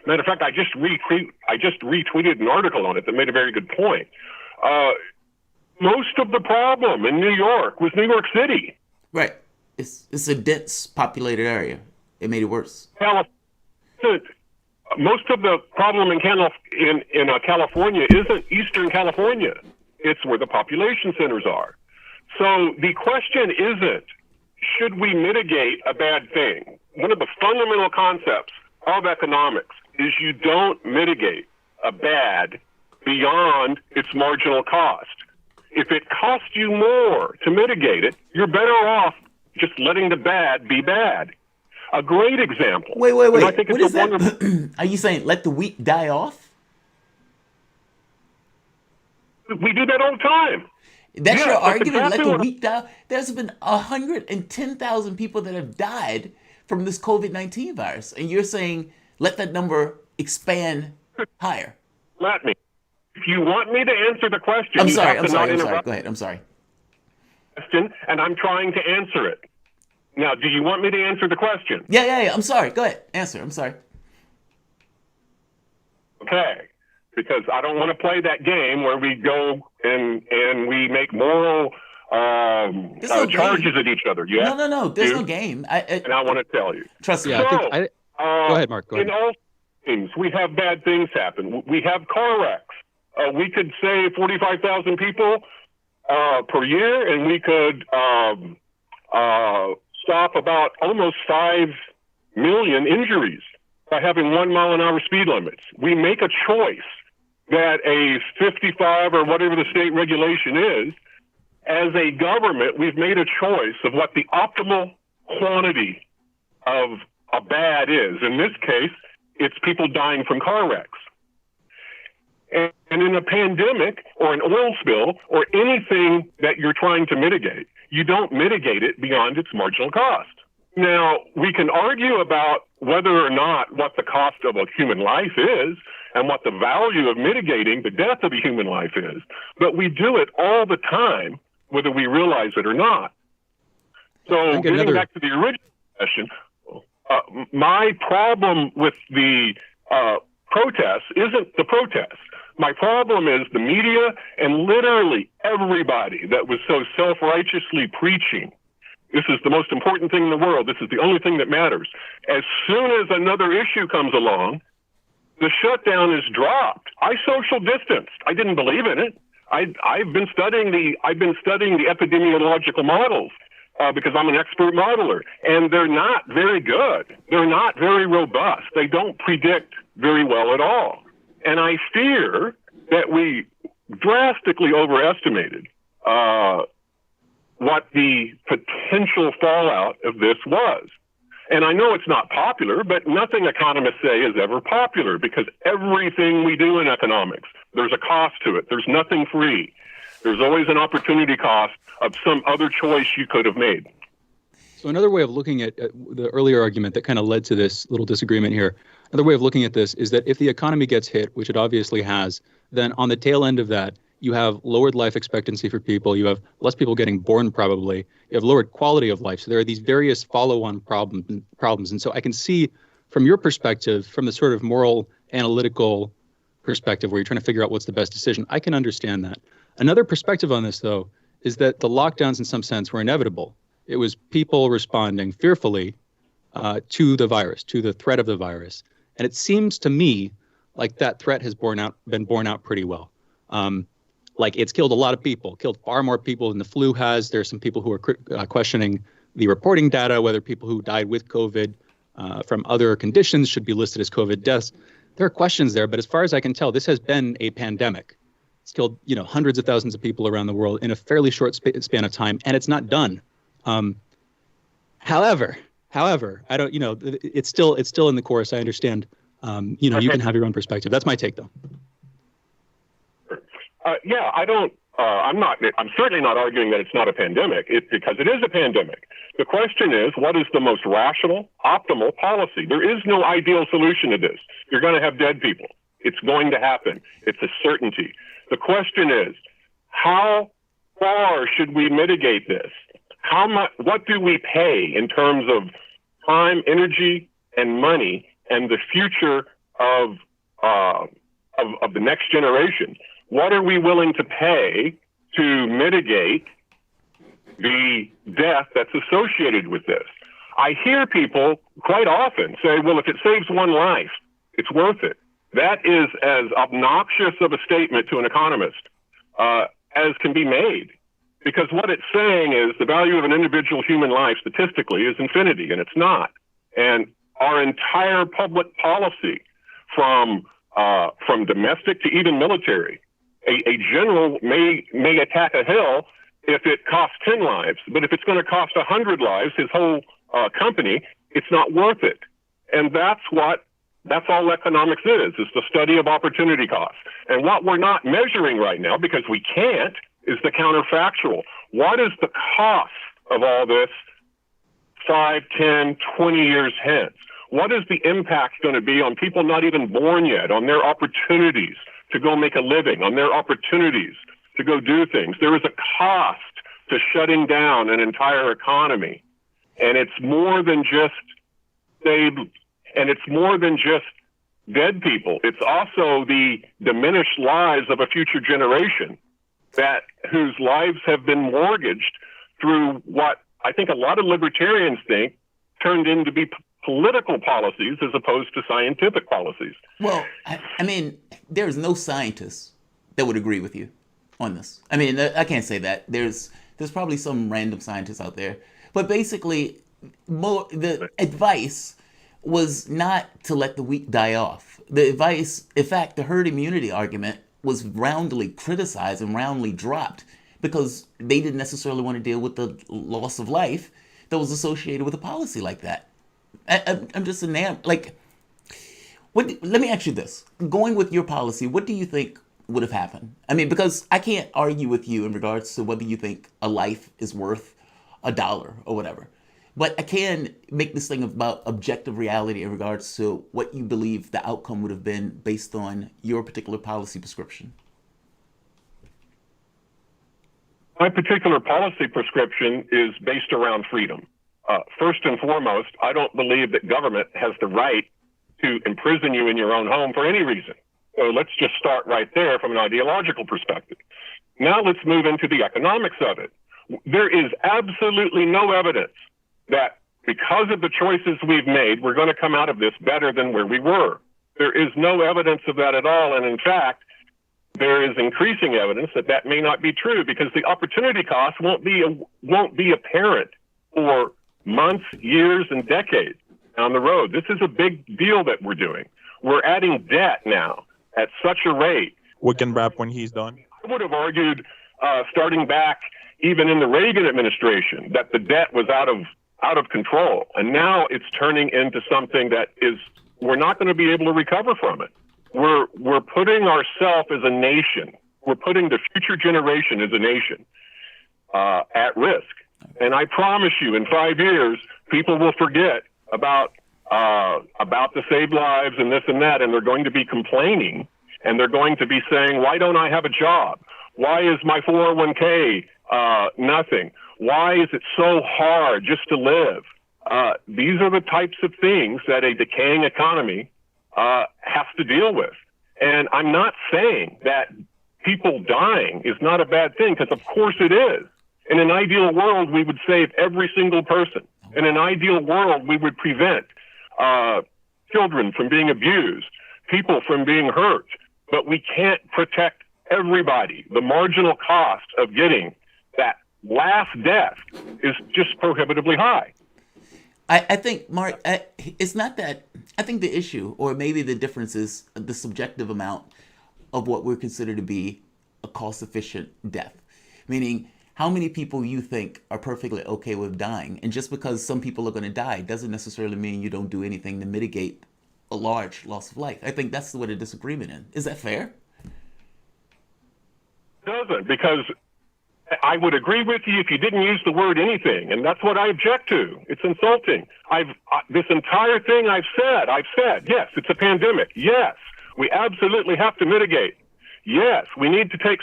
[SPEAKER 10] Matter of fact, I just retweeted an article on it that made a very good point. Most of the problem in New York was New York City.
[SPEAKER 4] Right. It's a dense populated area. It made it worse.
[SPEAKER 10] Most of the problem in California isn't Eastern California. It's where the population centers are. So the question isn't, should we mitigate a bad thing? One of the fundamental concepts of economics is you don't mitigate a bad beyond its marginal cost. If it costs you more to mitigate it, you're better off just letting the bad be bad. A great example.
[SPEAKER 4] Wait. What is that? Are you saying let the weak die off?
[SPEAKER 10] We do that all the time.
[SPEAKER 4] That's your argument? Exactly, let the weak die? There's been 110,000 people that have died from this COVID-19 virus. And you're saying let that number expand higher.
[SPEAKER 10] Let me. If you want me to answer the question,
[SPEAKER 4] I'm sorry. Go ahead. I'm sorry.
[SPEAKER 10] And I'm trying to answer it. Now, do you want me to answer the question?
[SPEAKER 4] Yeah. I'm sorry. Go ahead. Answer. I'm sorry.
[SPEAKER 10] Okay. Because I don't want to play that game where we go and we make moral
[SPEAKER 4] no
[SPEAKER 10] charges
[SPEAKER 4] game.
[SPEAKER 10] at each other. Yeah.
[SPEAKER 4] No. There's no game.
[SPEAKER 10] And I want to tell you.
[SPEAKER 4] Trust me.
[SPEAKER 3] Yeah, go ahead, Mark. Go ahead.
[SPEAKER 10] In all things, we have bad things happen. We have car wrecks. We could save 45,000 people per year, and we could stop about almost 5 million injuries by having 1 mile an hour speed limits. We make a choice that a 55 or whatever the state regulation is. As a government, we've made a choice of what the optimal quantity of a bad is. In this case, it's people dying from car wrecks. And in a pandemic or an oil spill or anything that you're trying to mitigate, you don't mitigate it beyond its marginal cost. Now, we can argue about whether or not what the cost of a human life is and what the value of mitigating the death of a human life is, but we do it all the time, whether we realize it or not. So getting back to the original question, my problem with the protests isn't the protests. My problem is the media and literally everybody that was so self-righteously preaching, this is the most important thing in the world, this is the only thing that matters. As soon as another issue comes along, the shutdown is dropped. I social distanced. I didn't believe in it. I've been studying the epidemiological models because I'm an expert modeler, and they're not very good. They're not very robust. They don't predict very well at all. And I fear that we drastically overestimated what the potential fallout of this was. And I know it's not popular, but nothing economists say is ever popular because everything we do in economics, there's a cost to it. There's nothing free. There's always an opportunity cost of some other choice you could have made.
[SPEAKER 3] So another way of looking at the earlier argument that kind of led to this little disagreement here, another way of looking at this is that if the economy gets hit, which it obviously has, then on the tail end of that, you have lowered life expectancy for people. You have less people getting born, probably. You have lowered quality of life. So there are these various follow-on problems. And so I can see from your perspective, from the sort of moral, analytical perspective where you're trying to figure out what's the best decision, I can understand that. Another perspective on this, though, is that the lockdowns in some sense were inevitable. It was people responding fearfully to the virus, to the threat of the virus. And it seems to me like that threat has been borne out pretty well. Like it's killed a lot of people, killed far more people than the flu has. There's some people who are questioning the reporting data, whether people who died with COVID from other conditions should be listed as COVID deaths. There are questions there, but as far as I can tell, this has been a pandemic. It's killed, hundreds of thousands of people around the world in a fairly short span of time, and it's not done. However, I don't, it's still in the course. I understand. You can have your own perspective. That's my take, though.
[SPEAKER 10] I'm certainly not arguing that it's not a pandemic, because it is a pandemic. The question is, what is the most rational, optimal policy? There is no ideal solution to this. You're going to have dead people. It's going to happen. It's a certainty. The question is, how far should we mitigate this? How much? What do we pay in terms of time, energy, and money, and the future of the next generation? What are we willing to pay to mitigate the death that's associated with this? I hear people quite often say, well, if it saves one life, it's worth it. That is as obnoxious of a statement to an economist as can be made. Because what it's saying is the value of an individual human life statistically is infinity, and it's not. And our entire public policy, from domestic to even military, a general may attack a hill if it costs 10 lives, but if it's going to cost 100 lives, his whole company, it's not worth it. And that's all economics is the study of opportunity costs. And what we're not measuring right now, because we can't, is the counterfactual. What is the cost of all this 5, 10, 20 years hence? What is the impact going to be on people not even born yet, on their opportunities to go make a living, on their opportunities to go do things? There is a cost to shutting down an entire economy. And it's more than just dead people. It's also the diminished lives of a future generation. whose lives have been mortgaged through what I think a lot of libertarians think turned into be political policies as opposed to scientific policies.
[SPEAKER 4] Well, I mean, there's no scientist that would agree with you on this. I mean, I can't say that. There's probably some random scientists out there. But basically, the advice was not to let the weak die off. The advice, in fact, the herd immunity argument was roundly criticized and roundly dropped because they didn't necessarily want to deal with the loss of life that was associated with a policy like that. I'm just enamored. Like, let me ask you this. Going with your policy, what do you think would have happened? I mean, because I can't argue with you in regards to whether you think a life is worth $1 or whatever. But I can make this thing about objective reality in regards to what you believe the outcome would have been based on your particular policy prescription.
[SPEAKER 10] My particular policy prescription is based around freedom. First and foremost, I don't believe that government has the right to imprison you in your own home for any reason. So let's just start right there from an ideological perspective. Now let's move into the economics of it. There is absolutely no evidence that because of the choices we've made, we're going to come out of this better than where we were. There is no evidence of that at all. And in fact, there is increasing evidence that that may not be true because the opportunity cost won't be apparent for months, years, and decades down the road. This is a big deal that we're doing. We're adding debt now at such a rate.
[SPEAKER 16] We can wrap when he's done.
[SPEAKER 10] I would have argued, starting back even in the Reagan administration, that the debt was out of control. And now it's turning into something that is, we're not going to be able to recover from it. We're putting ourselves as a nation, we're putting the future generation as a nation at risk. And I promise you, in 5 years, people will forget about the saved lives and this and that, and they're going to be complaining, and they're going to be saying, why don't I have a job? Why is my 401k nothing? Why is it so hard just to live? These are the types of things that a decaying economy has to deal with. And I'm not saying that people dying is not a bad thing, because of course it is. In an ideal world, we would save every single person. In an ideal world, we would prevent children from being abused, people from being hurt. But we can't protect everybody. The marginal cost of getting that last death is just prohibitively high.
[SPEAKER 4] I think, Mark, it's not that. I think the issue, or maybe the difference, is the subjective amount of what we consider to be a cost-efficient death. Meaning, how many people you think are perfectly okay with dying. And just because some people are going to die doesn't necessarily mean you don't do anything to mitigate a large loss of life. I think that's what a disagreement is. Is that fair?
[SPEAKER 10] It doesn't, because I would agree with you if you didn't use the word anything, and that's what I object to. It's insulting. This entire thing I've said, yes, it's a pandemic. Yes, we absolutely have to mitigate. Yes, we need to take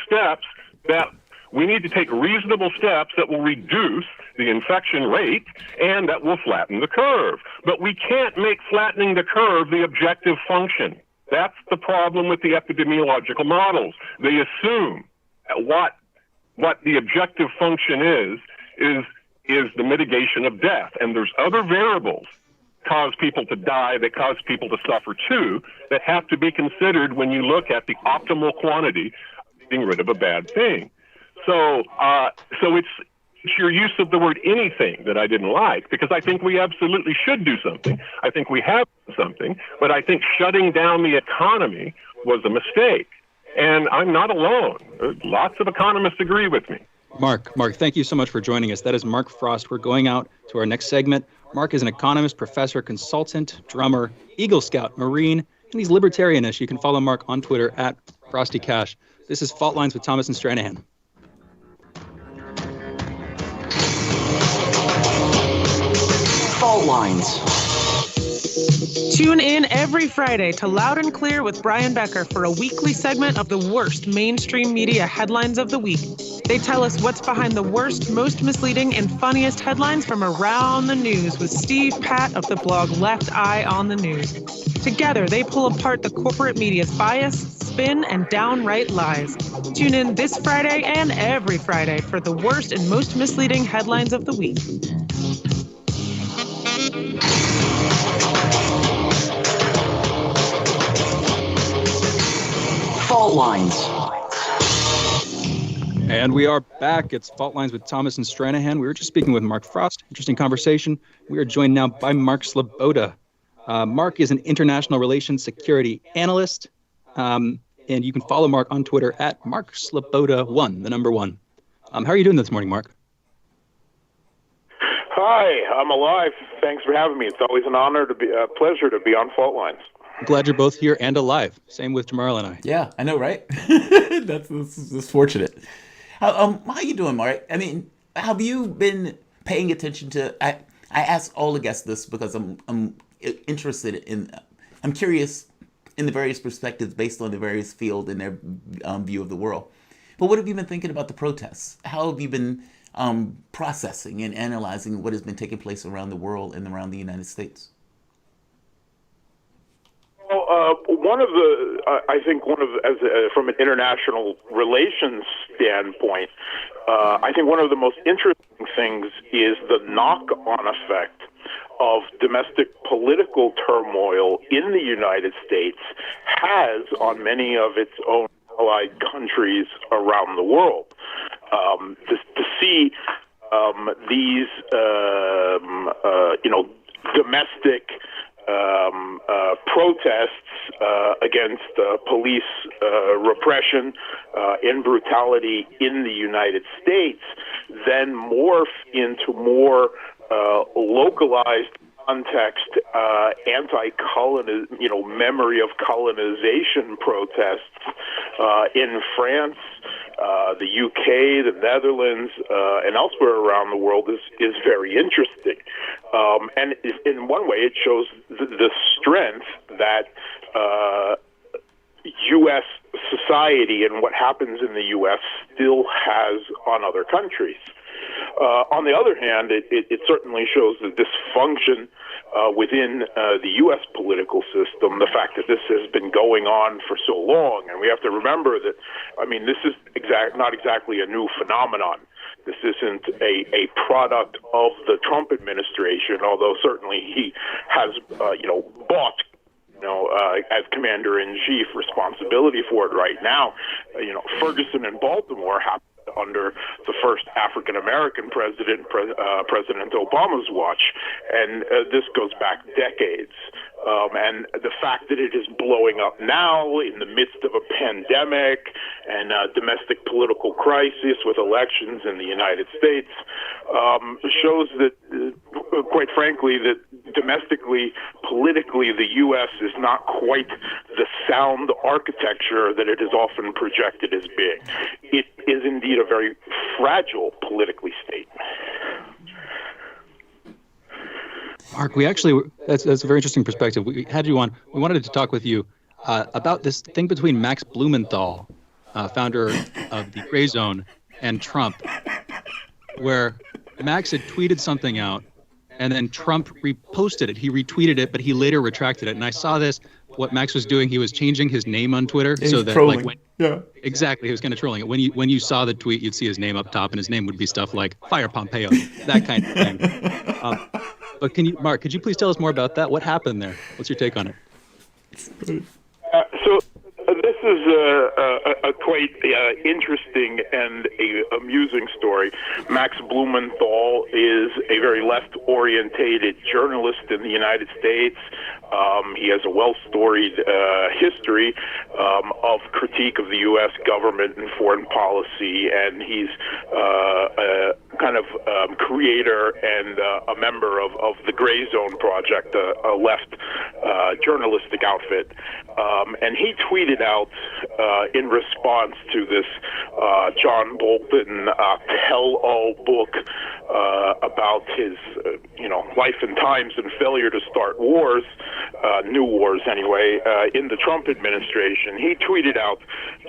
[SPEAKER 10] reasonable steps that will reduce the infection rate and that will flatten the curve. But we can't make flattening the curve the objective function. That's the problem with the epidemiological models. They assume what the objective function is the mitigation of death. And there's other variables cause people to die, that cause people to suffer too, that have to be considered when you look at the optimal quantity of getting rid of a bad thing. So it's your use of the word anything that I didn't like, because I think we absolutely should do something. I think we have done something, but I think shutting down the economy was a mistake. And I'm not alone. Lots of economists agree with me.
[SPEAKER 3] Mark, thank you so much for joining us. That is Mark Frost. We're going out to our next segment. Mark is an economist, professor, consultant, drummer, Eagle Scout, Marine, and he's libertarianish. You can follow Mark on Twitter at FrostyCash. This is Fault Lines with Thomas and Stranahan.
[SPEAKER 2] Fault Lines.
[SPEAKER 17] Tune in every Friday to Loud and Clear with Brian Becker for a weekly segment of the worst mainstream media headlines of the week. They tell us what's behind the worst, most misleading, and funniest headlines from around the news with Steve Patt of the blog Left Eye on the News. Together, they pull apart the corporate media's bias, spin, and downright lies. Tune in this Friday and every Friday for the worst and most misleading headlines of the week.
[SPEAKER 2] Fault Lines.
[SPEAKER 3] And we are back. It's Fault Lines with Thomas and Stranahan. We were just speaking with Mark Frost. Interesting conversation. We are joined now by Mark Sloboda. Mark is an international relations security analyst. And you can follow Mark on Twitter at Mark Sloboda1, the number 1. How are you doing this morning, Mark?
[SPEAKER 16] Hi, I'm alive. Thanks for having me. It's always an honor a pleasure to be on Fault Lines.
[SPEAKER 3] I'm glad you're both here and alive. Same with Jamarl and I.
[SPEAKER 4] Yeah, I know, right? That's fortunate. How you doing, Mark? I mean, have you been paying attention to? I ask all the guests this because I'm interested in. I'm curious in the various perspectives based on the various field and their view of the world. But what have you been thinking about the protests? How have you been processing and analyzing what has been taking place around the world and around the United States?
[SPEAKER 16] Well, from an international relations standpoint, I think one of the most interesting things is the knock-on effect of domestic political turmoil in the United States has on many of its own allied countries around the world. To see these, domestic protests against police repression and brutality in the United States then morph into more localized context, memory of colonization protests in France, the UK, the Netherlands, and elsewhere around the world is very interesting. And in one way, it shows the strength that U.S. society and what happens in the U.S. still has on other countries. On the other hand, it certainly shows the dysfunction within the U.S. political system, the fact that this has been going on for so long. And we have to remember that, this is not exactly a new phenomenon. This isn't a product of the Trump administration, although certainly he has, bought as commander-in-chief responsibility for it right now. Ferguson and Baltimore happened under the first African-American president, President Obama's watch, and this goes back decades. And the fact that it is blowing up now in the midst of a pandemic and a domestic political crisis with elections in the United States shows that, quite frankly, that domestically, politically, the U.S. is not quite the sound architecture that it is often projected as being. It is indeed a very fragile politically state.
[SPEAKER 3] Mark, that's a very interesting perspective. We had you on. We wanted to talk with you about this thing between Max Blumenthal, founder of the Gray Zone, and Trump, where Max had tweeted something out, and then Trump reposted it. He retweeted it, but he later retracted it. And I saw this. What Max was doing, he was changing his name on Twitter so that trolling. Exactly, he was kind of trolling it. When you saw the tweet, you'd see his name up top, and his name would be stuff like Fire Pompeo, that kind of thing. But Mark, could you please tell us more about that? What happened there? What's your take on it?
[SPEAKER 16] This is a quite interesting and amusing story. Max Blumenthal is a very left-orientated journalist in the United States. He has a well-storied history of critique of the U.S. government and foreign policy, and he's a kind of creator and a member of the Gray Zone Project, a left journalistic outfit. And he tweeted out in response to this John Bolton tell-all book about his life and times and failure to start wars, new wars anyway, in the Trump administration. He tweeted out,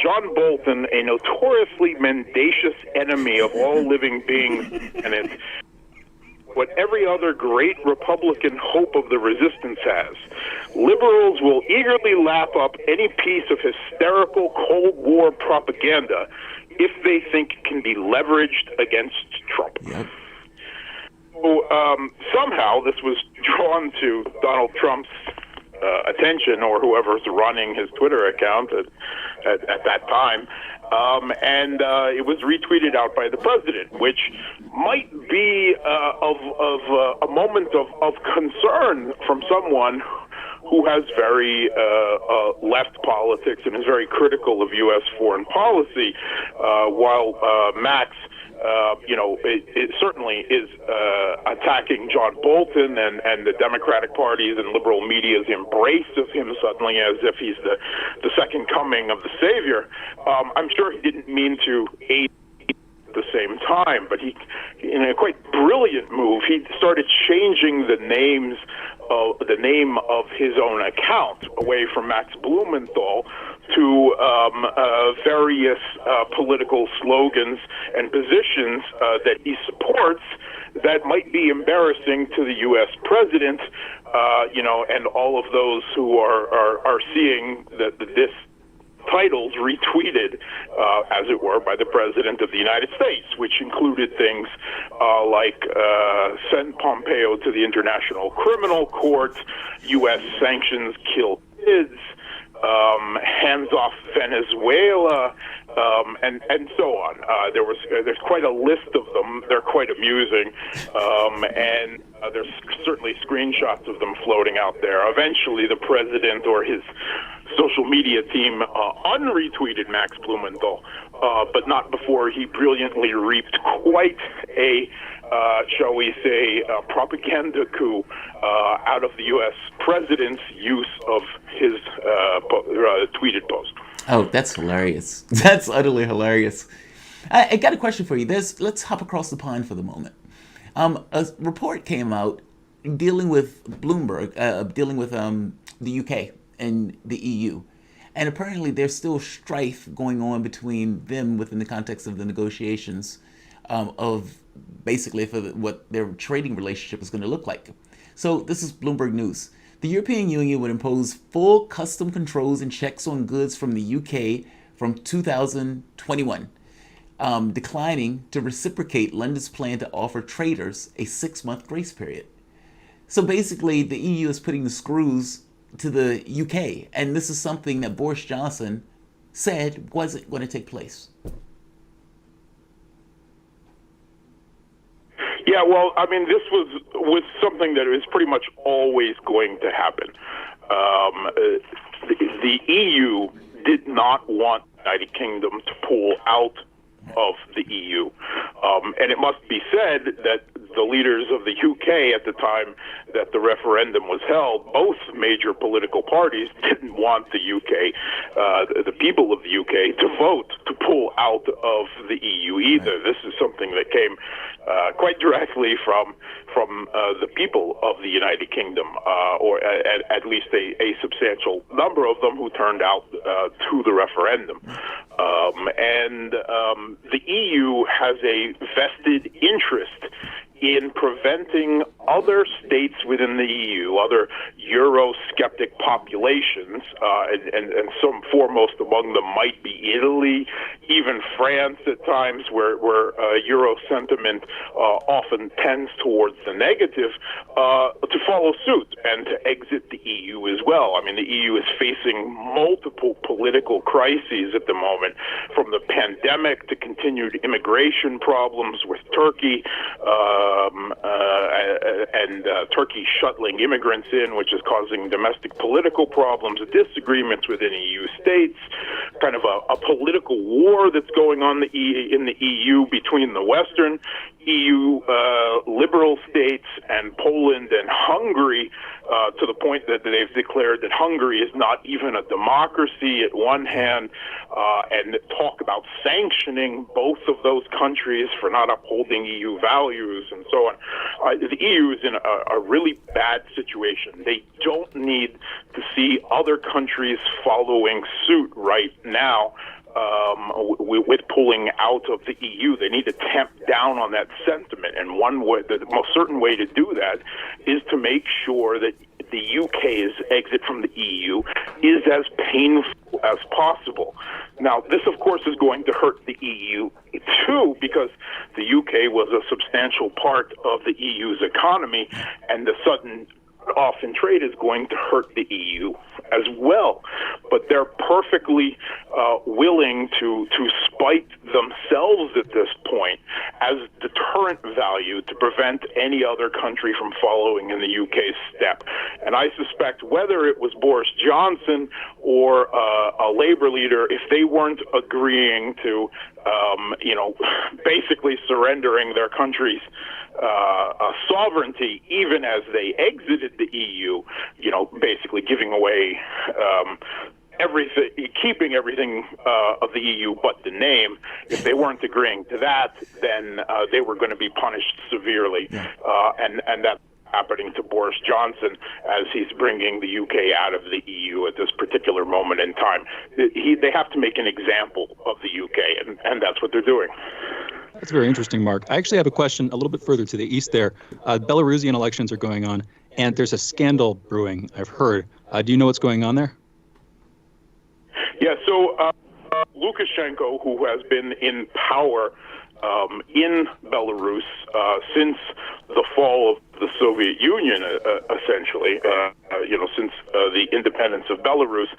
[SPEAKER 16] John Bolton, a notoriously mendacious enemy of all living beings, and it what every other great Republican hope of the resistance has. Liberals will eagerly lap up any piece of hysterical Cold War propaganda if they think it can be leveraged against Trump.
[SPEAKER 4] Yep.
[SPEAKER 16] So somehow this was drawn to Donald Trump's attention, or whoever's running his Twitter account at that time, and it was retweeted out by the president, which might be of a moment of concern from someone who has very left politics and is very critical of U.S. foreign policy, while Max, it certainly is attacking John Bolton and the Democratic Party's and liberal media's embrace of him suddenly as if he's the second coming of the savior. I'm sure he didn't mean to aid at the same time, but he, in a quite brilliant move, he started changing the name of his own account away from Max Blumenthal to various political slogans and positions that he supports that might be embarrassing to the U.S. president, and all of those who are seeing this titles retweeted, as it were, by the President of the United States, which included things like send Pompeo to the International Criminal Court, U.S. sanctions kill kids, hands off Venezuela, and so on. There's quite a list of them. They're quite amusing, and there's certainly screenshots of them floating out there. Eventually, the president or his social media team unretweeted Max Blumenthal, but not before he brilliantly reaped quite a, shall we say, propaganda coup out of the U.S. president's use of his tweeted post.
[SPEAKER 4] Oh, that's hilarious. That's utterly hilarious. I got a question for you. Let's hop across the pond for the moment. A report came out dealing with Bloomberg, dealing with the UK and the EU. And apparently there's still strife going on between them within the context of the negotiations of basically what their trading relationship is going to look like. So this is Bloomberg News. The European Union would impose full custom controls and checks on goods from the UK from 2021, declining to reciprocate London's plan to offer traders a 6-month grace period. So basically the EU is putting the screws to the UK, and this is something that Boris Johnson said wasn't going to take place.
[SPEAKER 16] Yeah, well, I mean, this was something that is pretty much always going to happen. The EU did not want the United Kingdom to pull out of the EU. And it must be said that the leaders of the UK at the time that the referendum was held, both major political parties didn't want the UK, the people of the UK, to vote to pull out of the EU either. Right. This is something that came quite directly from the people of the United Kingdom, or at least a substantial number of them who turned out to the referendum. And the EU has a vested interest in preventing other states within the EU, other Eurosceptic populations, and some foremost among them might be Italy, even France at times, where Euro sentiment often tends towards the negative, to follow suit and to exit the EU as well. I mean, the EU is facing multiple political crises at the moment, from the pandemic to continued immigration problems with Turkey, and Turkey shuttling immigrants in, which is causing domestic political problems, disagreements within EU states, kind of a political war that's going on in the EU between the Western EU liberal states and Poland and Hungary, to the point that they've declared that Hungary is not even a democracy at one hand, and talk about sanctioning both of those countries for not upholding EU values and so on. The EU is in a really bad situation. They don't need to see other countries following suit right now with pulling out of the EU. They need to tamp down on that sentiment, and one way, the most certain way to do that is to make sure that the UK's exit from the EU is as painful as possible. Now, this, of course, is going to hurt the EU, too, because the UK was a substantial part of the EU's economy, and the sudden off in trade is going to hurt the EU as well. But they're perfectly willing to spite themselves at this point as deterrent value to prevent any other country from following in the UK's step. And I suspect whether it was Boris Johnson or a Labour leader, if they weren't agreeing to, basically surrendering their country's sovereignty, even as they exited the EU, basically giving away everything, keeping everything of the EU but the name. If they weren't agreeing to that, then they were going to be punished severely, and that's happening to Boris Johnson as he's bringing the UK out of the EU at this particular moment in time. They have to make an example of the UK, and that's what they're doing.
[SPEAKER 3] That's very interesting, Mark. I actually have a question a little bit further to the east there. Belarusian elections are going on, and there's a scandal brewing, I've heard. Do you know what's going on there?
[SPEAKER 16] Yeah, so Lukashenko, who has been in power in Belarus since the fall of the Soviet Union, essentially, since the independence of Belarus,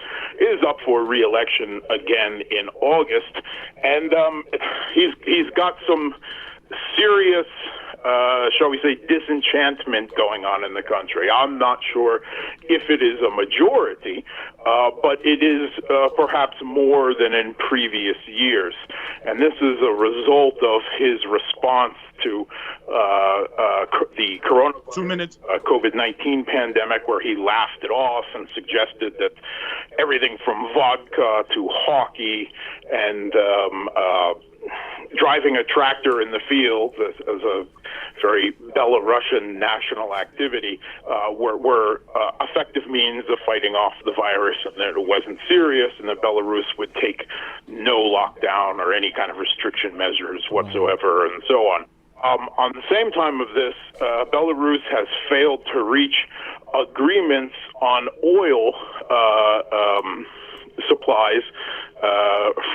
[SPEAKER 16] is up for re-election again in August, and he's got some serious, shall we say, disenchantment going on in the country. I'm not sure if it is a majority, but it is perhaps more than in previous years. And this is a result of his response to the COVID-19 pandemic, where he laughed it off and suggested that everything from vodka to hockey and driving a tractor in the field as a very Belarusian national activity were effective means of fighting off the virus, and that it wasn't serious, and that Belarus would take no lockdown or any kind of restriction measures whatsoever, and so on. On the same time of this, Belarus has failed to reach agreements on oil supplies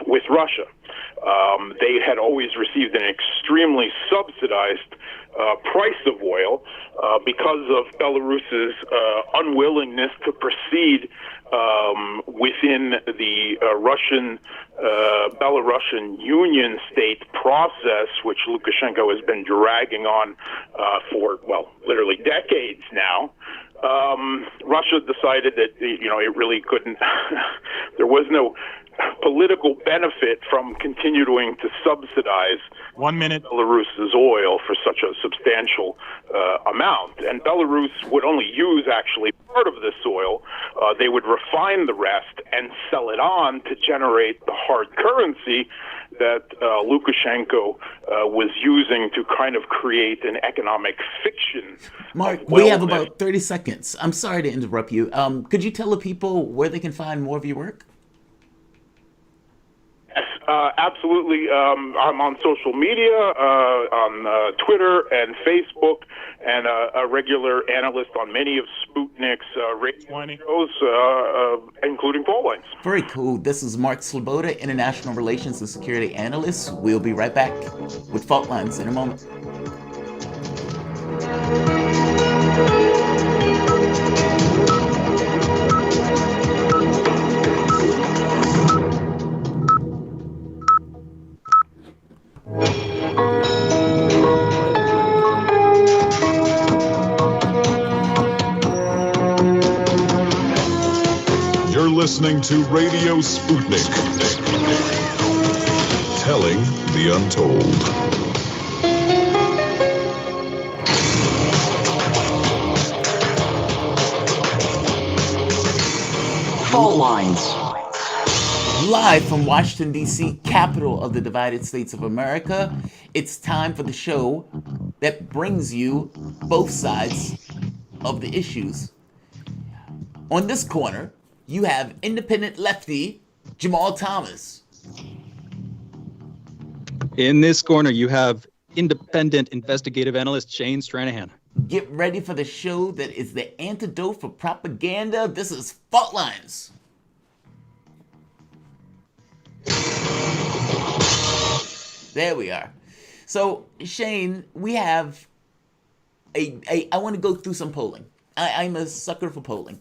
[SPEAKER 16] with Russia. They had always received an extremely subsidized price of oil because of Belarus's unwillingness to proceed within the Belarusian Union state process, which Lukashenko has been dragging on for, literally decades now. Russia decided that, it really couldn't, there was no political benefit from continuing to subsidize Belarus's oil for such a substantial amount. And Belarus would only use actually part of this oil. They would refine the rest and sell it on to generate the hard currency that Lukashenko was using to kind of create an economic fiction.
[SPEAKER 4] Mark, we have about 30 seconds. I'm sorry to interrupt you. Could you tell the people where they can find more of your work?
[SPEAKER 16] Absolutely. I'm on social media, on Twitter and Facebook, and a regular analyst on many of Sputnik's radio shows, including Poll Lines.
[SPEAKER 4] Very cool. This is Mark Sloboda, International Relations and Security Analyst. We'll be right back with Fault Lines in a moment.
[SPEAKER 1] You're listening to Radio Sputnik. Telling the untold.
[SPEAKER 2] Fault Lines.
[SPEAKER 4] Live from Washington, D.C., capital of the divided states of America, it's time for the show that brings you both sides of the issues. On this corner, you have independent lefty Jamal Thomas.
[SPEAKER 3] In this corner, you have independent investigative analyst Shane Stranahan.
[SPEAKER 4] Get ready for the show that is the antidote for propaganda. This is Fault Lines. There we are. So, Shane, we have I want to go through some polling. I'm a sucker for polling.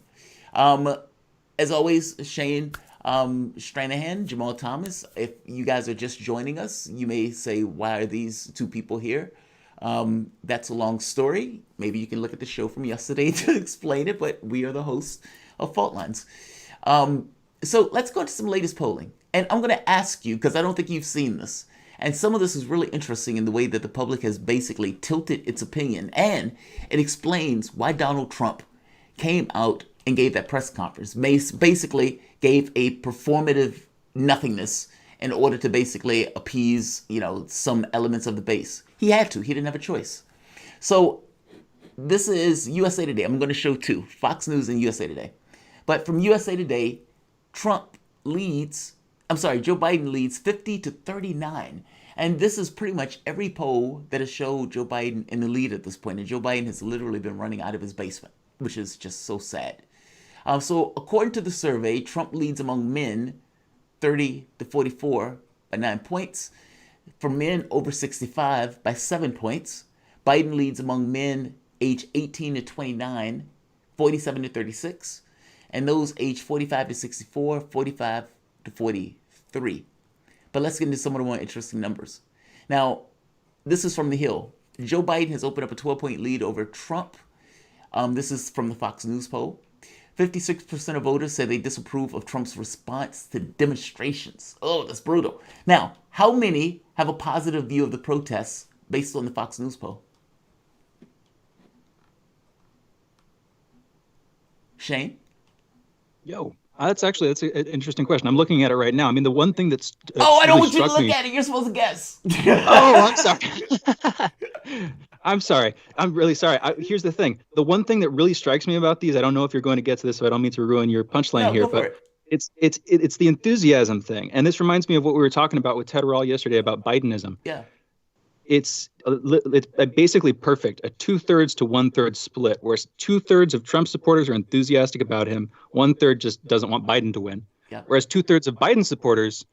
[SPEAKER 4] As always, Shane Stranahan, Jamal Thomas, if you guys are just joining us, you may say, why are these two people here? That's a long story. Maybe you can look at the show from yesterday to explain it, but we are the hosts of Fault Lines. So let's go into some latest polling. And I'm going to ask you, because I don't think you've seen this, and some of this is really interesting in the way that the public has basically tilted its opinion, and it explains why Donald Trump came out and gave that press conference, basically gave a performative nothingness in order to basically appease, some elements of the base. He had to. He didn't have a choice. So this is USA Today. I'm going to show two, Fox News and USA Today. But from USA Today, Joe Biden leads 50-39. And this is pretty much every poll that has showed Joe Biden in the lead at this point. And Joe Biden has literally been running out of his basement, which is just so sad. So according to the survey, Trump leads among men 30-44 by 9 points. For men over 65 by 7 points. Biden leads among men age 18-29, 47-36. And those age 45-64, 45-43. But let's get into some of the more interesting numbers. Now, this is from The Hill. Joe Biden has opened up a 12-point lead over Trump. This is from the Fox News poll. 56% of voters say they disapprove of Trump's response to demonstrations. Oh, that's brutal. Now, how many have a positive view of the protests based on the Fox News poll? Shane?
[SPEAKER 3] That's an interesting question. I'm looking at it right now. I mean, the one thing that's
[SPEAKER 4] I don't want you to look at it. You're supposed to guess.
[SPEAKER 3] I'm sorry. I'm sorry. I'm really sorry. Here's the thing. The one thing that really strikes me about these, I don't know if you're going to get to this, so I don't mean to ruin your punchline here, but it's the enthusiasm thing. And this reminds me of what we were talking about with Ted Rall yesterday about Bidenism.
[SPEAKER 4] Yeah.
[SPEAKER 3] It's basically perfect, a 2/3 to 1/3 split, where 2/3 of Trump supporters are enthusiastic about him, 1/3 just doesn't want Biden to win.
[SPEAKER 4] Yeah.
[SPEAKER 3] Whereas 2/3 of Biden supporters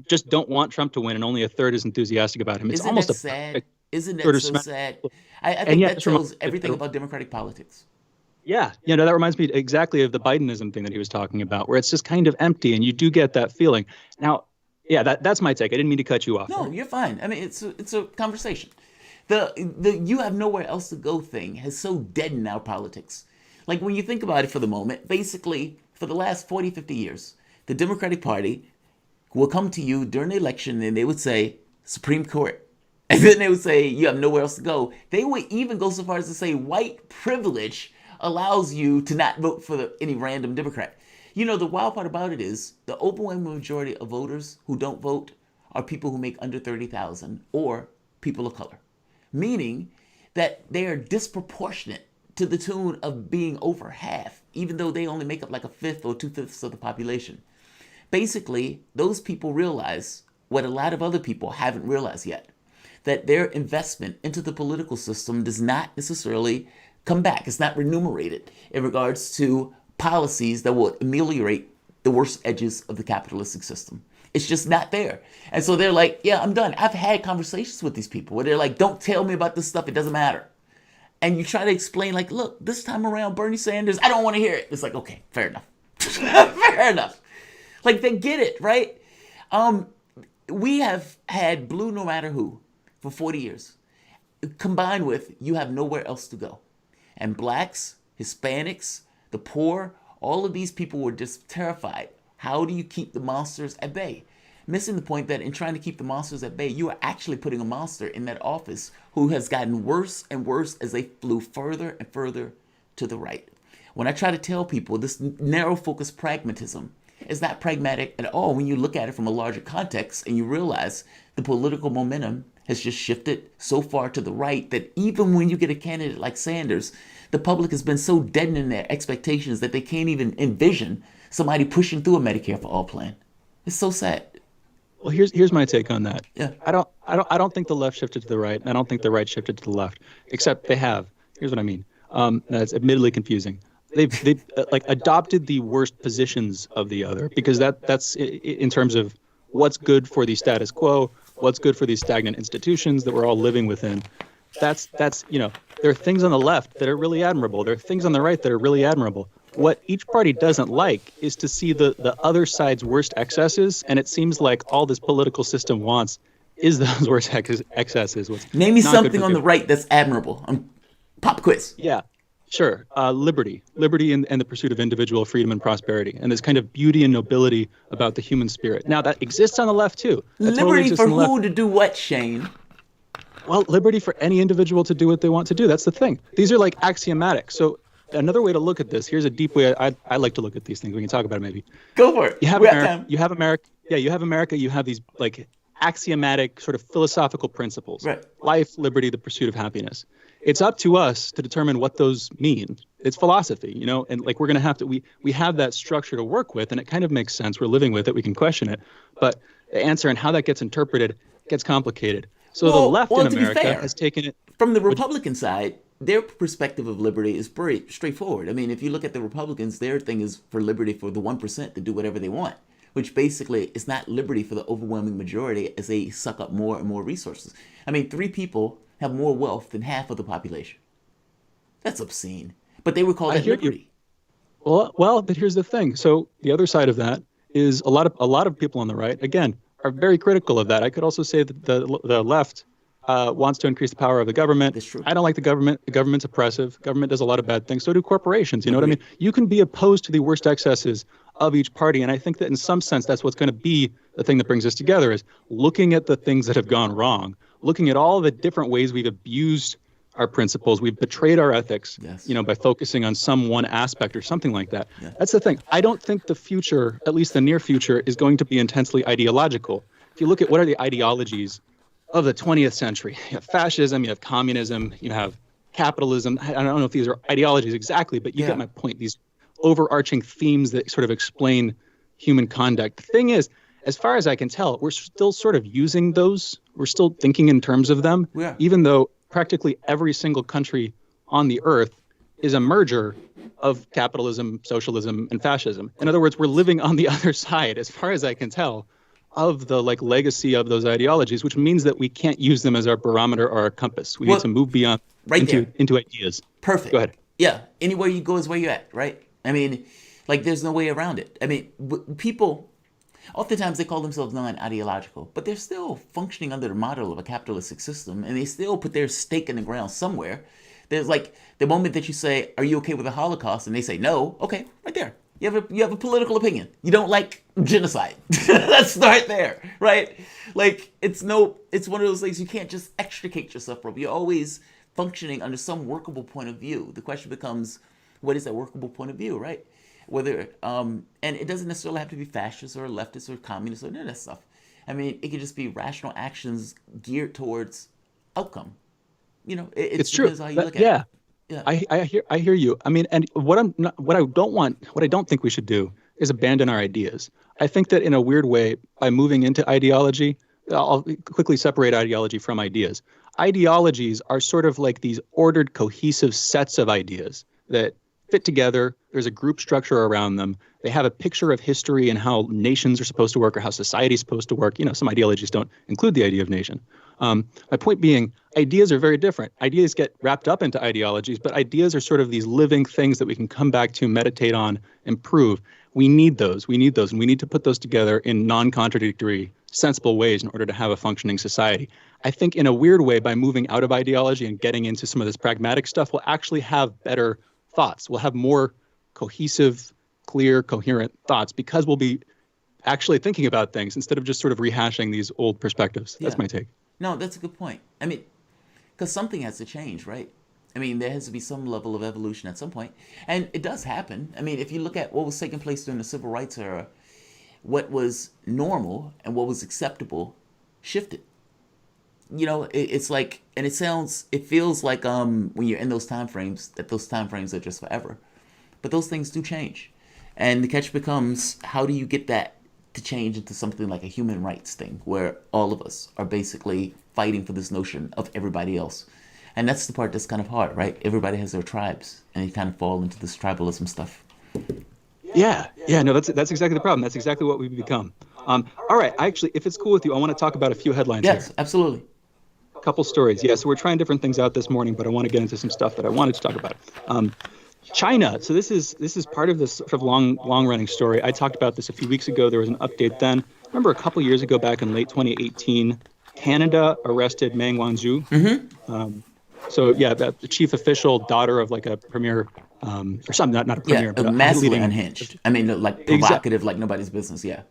[SPEAKER 3] just don't want Trump to win, and only 1/3 is enthusiastic about him. It's
[SPEAKER 4] Isn't
[SPEAKER 3] almost
[SPEAKER 4] that sad? Isn't that so sad? I think that shows everything about democratic politics.
[SPEAKER 3] Yeah, that reminds me exactly of the Bidenism thing that he was talking about, where it's just kind of empty, and you do get that feeling. Now, yeah, that's my take. I didn't mean to cut you off.
[SPEAKER 4] No, you're fine. I mean, it's a conversation. The you have nowhere else to go thing has so deadened our politics. Like, when you think about it for the moment, basically, for the last 40, 50 years, the Democratic Party will come to you during the election and they would say, Supreme Court. And then they would say, you have nowhere else to go. They would even go so far as to say white privilege allows you to not vote for any random Democrat. The wild part about it is the overwhelming majority of voters who don't vote are people who make under 30,000 or people of color, meaning that they are disproportionate to the tune of being over half, even though they only make up like 1/5 or 2/5 of the population. Basically, those people realize what a lot of other people haven't realized yet, that their investment into the political system does not necessarily come back. It's not remunerated in regards to policies that will ameliorate the worst edges of the capitalistic system. It's just not there. And so they're like, yeah, I'm done. I've had conversations with these people where they're like, don't tell me about this stuff. It doesn't matter. And you try to explain, like, look, this time around, Bernie Sanders, I don't want to hear it. It's like, okay, fair enough. Fair enough. Like, they get it, right? We have had blue no matter who for 40 years, combined with you have nowhere else to go. And blacks, Hispanics, the poor, all of these people were just terrified. How do you keep the monsters at bay? Missing the point that in trying to keep the monsters at bay, you are actually putting a monster in that office who has gotten worse and worse as they flew further and further to the right. When I try to tell people this narrow focused pragmatism is not pragmatic at all when you look at it from a larger context and you realize the political momentum has just shifted so far to the right that even when you get a candidate like Sanders, the public has been so deadened in their expectations that they can't even envision somebody pushing through a Medicare for All plan. It's so sad.
[SPEAKER 3] Well, here's my take on that.
[SPEAKER 4] Yeah.
[SPEAKER 3] I don't think the left shifted to the right, and I don't think the right shifted to the left. Except they have. Here's what I mean. That's admittedly confusing. They've like adopted the worst positions of the other, because that's in terms of what's good for the status quo, what's good for these stagnant institutions that we're all living within. That's there are things on the left that are really admirable. There are things on the right that are really admirable. What each party doesn't like is to see the other side's worst excesses, and it seems like all this political system wants is those worst excesses.
[SPEAKER 4] Name me something on the right that's admirable. Pop quiz.
[SPEAKER 3] Yeah, sure. Liberty and the pursuit of individual freedom and prosperity, and this kind of beauty and nobility about the human spirit. Now that exists on the left too. That
[SPEAKER 4] Liberty for who to do what, Shane?
[SPEAKER 3] Well, liberty for any individual to do what they want to do. That's the thing. These are like axiomatic. So another way to look at this, here's a deep way I like to look at these things. We can talk about it maybe.
[SPEAKER 4] Go for it.
[SPEAKER 3] You have America. You have America. Yeah, you have America. You have these like axiomatic sort of philosophical principles.
[SPEAKER 4] Right.
[SPEAKER 3] Life, liberty, the pursuit of happiness. It's up to us to determine what those mean. It's philosophy, and like we're going to have to, we have that structure to work with, and it kind of makes sense. We're living with it. We can question it. But the answer and how that gets interpreted gets complicated. So the left in America has taken it.
[SPEAKER 4] From the Republican side, their perspective of liberty is pretty straightforward. I mean, if you look at the Republicans, their thing is for liberty for the 1% to do whatever they want, which basically is not liberty for the overwhelming majority as they suck up more and more resources. I mean, 3 people have more wealth than half of the population. That's obscene. But they would call that liberty.
[SPEAKER 3] Well, but here's the thing. So the other side of that is a lot of people on the right, again, are very critical of that. I could also say that the left wants to increase the power of the government.
[SPEAKER 4] That's true.
[SPEAKER 3] I don't like the government. The government's oppressive. Government does a lot of bad things. So do corporations. You know what I mean? You can be opposed to the worst excesses of each party. And I think that in some sense, that's what's going to be the thing that brings us together, is looking at the things that have gone wrong, looking at all the different ways we've abused our principles, we've betrayed our ethics, by focusing on some one aspect or something like that.
[SPEAKER 4] Yeah.
[SPEAKER 3] That's the thing. I don't think the future, at least the near future, is going to be intensely ideological. If you look at what are the ideologies of the 20th century, you have fascism, you have communism, you have capitalism. I don't know if these are ideologies exactly, but you get my point. These overarching themes that sort of explain human conduct. The thing is, as far as I can tell, we're still sort of using those. We're still thinking in terms of them, even though practically every single country on the earth is a merger of capitalism, socialism, and fascism. In other words, we're living on the other side, as far as I can tell, of the legacy of those ideologies, which means that we can't use them as our barometer or our compass. We need to move beyond into ideas.
[SPEAKER 4] Perfect.
[SPEAKER 3] Go ahead.
[SPEAKER 4] Yeah, anywhere you go is where you're at, right? I mean, there's no way around it. I mean, people, oftentimes they call themselves non-ideological, but they're still functioning under the model of a capitalistic system, and they still put their stake in the ground somewhere. There's the moment that you say, are you okay with the Holocaust? And they say, no. Okay, right there. You have a political opinion. You don't like genocide. Let's start there, right? It's one of those things you can't just extricate yourself from. You're always functioning under some workable point of view. The question becomes, what is that workable point of view, right? Whether and it doesn't necessarily have to be fascist or leftist or communist or none of that stuff. I mean, it could just be rational actions geared towards outcome. It's
[SPEAKER 3] true.
[SPEAKER 4] How you look at it.
[SPEAKER 3] Yeah, I hear you. I mean, and what I don't think we should do is abandon our ideas. I think that in a weird way, by moving into ideology, I'll quickly separate ideology from ideas. Ideologies are sort of like these ordered, cohesive sets of ideas that fit together. There's a group structure around them. They have a picture of history and how nations are supposed to work or how society is supposed to work. Some ideologies don't include the idea of nation. My point being, ideas are very different. Ideas get wrapped up into ideologies, but ideas are sort of these living things that we can come back to, meditate on, improve. We need those, and we need to put those together in non-contradictory, sensible ways in order to have a functioning society. I think in a weird way, by moving out of ideology and getting into some of this pragmatic stuff, we'll actually have better thoughts. We'll have more cohesive, clear, coherent thoughts because we'll be actually thinking about things instead of just sort of rehashing these old perspectives. That's my take.
[SPEAKER 4] No, that's a good point. I mean, because something has to change, right? I mean, there has to be some level of evolution at some point. And it does happen. I mean, if you look at what was taking place during the Civil Rights era, what was normal and what was acceptable shifted. It's like, and it feels like when you're in those time frames, that those time frames are just forever. But those things do change. And the catch becomes, how do you get that to change into something like a human rights thing where all of us are basically fighting for this notion of everybody else. And that's the part that's kind of hard, right? Everybody has their tribes, and you kind of fall into this tribalism stuff.
[SPEAKER 3] Yeah, no, that's exactly the problem. That's exactly what we've become. All right, actually, if it's cool with you, I want to talk about a few headlines here.
[SPEAKER 4] Yes, absolutely.
[SPEAKER 3] A couple stories. Yeah, so we're trying different things out this morning, but I want to get into some stuff that I wanted to talk about. China. So this is part of this sort of long-running story. I talked about this a few weeks ago. There was an update then. Remember a couple years ago, back in late 2018, Canada arrested Meng Wanzhou.
[SPEAKER 4] Mm-hmm.
[SPEAKER 3] So yeah, the chief official, daughter of like a premier, or something, not a premier, but
[SPEAKER 4] massively unhinged. I mean, like provocative, like nobody's business. Yeah.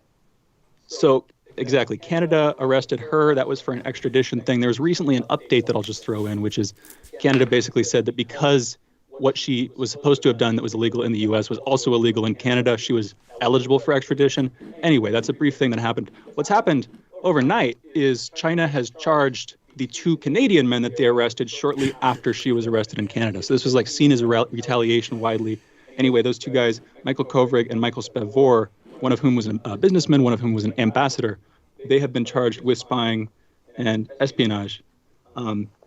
[SPEAKER 3] So exactly, Canada arrested her. That was for an extradition thing. There was recently an update that I'll just throw in, which is Canada basically said that because what she was supposed to have done that was illegal in the U.S. was also illegal in Canada, she was eligible for extradition. Anyway, that's a brief thing that happened. What's happened overnight is China has charged the 2 Canadian men that they arrested shortly after she was arrested in Canada. So this was like seen as a retaliation widely. Anyway, those 2 guys, Michael Kovrig and Michael Spavor, one of whom was a businessman, one of whom was an ambassador, they have been charged with spying and espionage.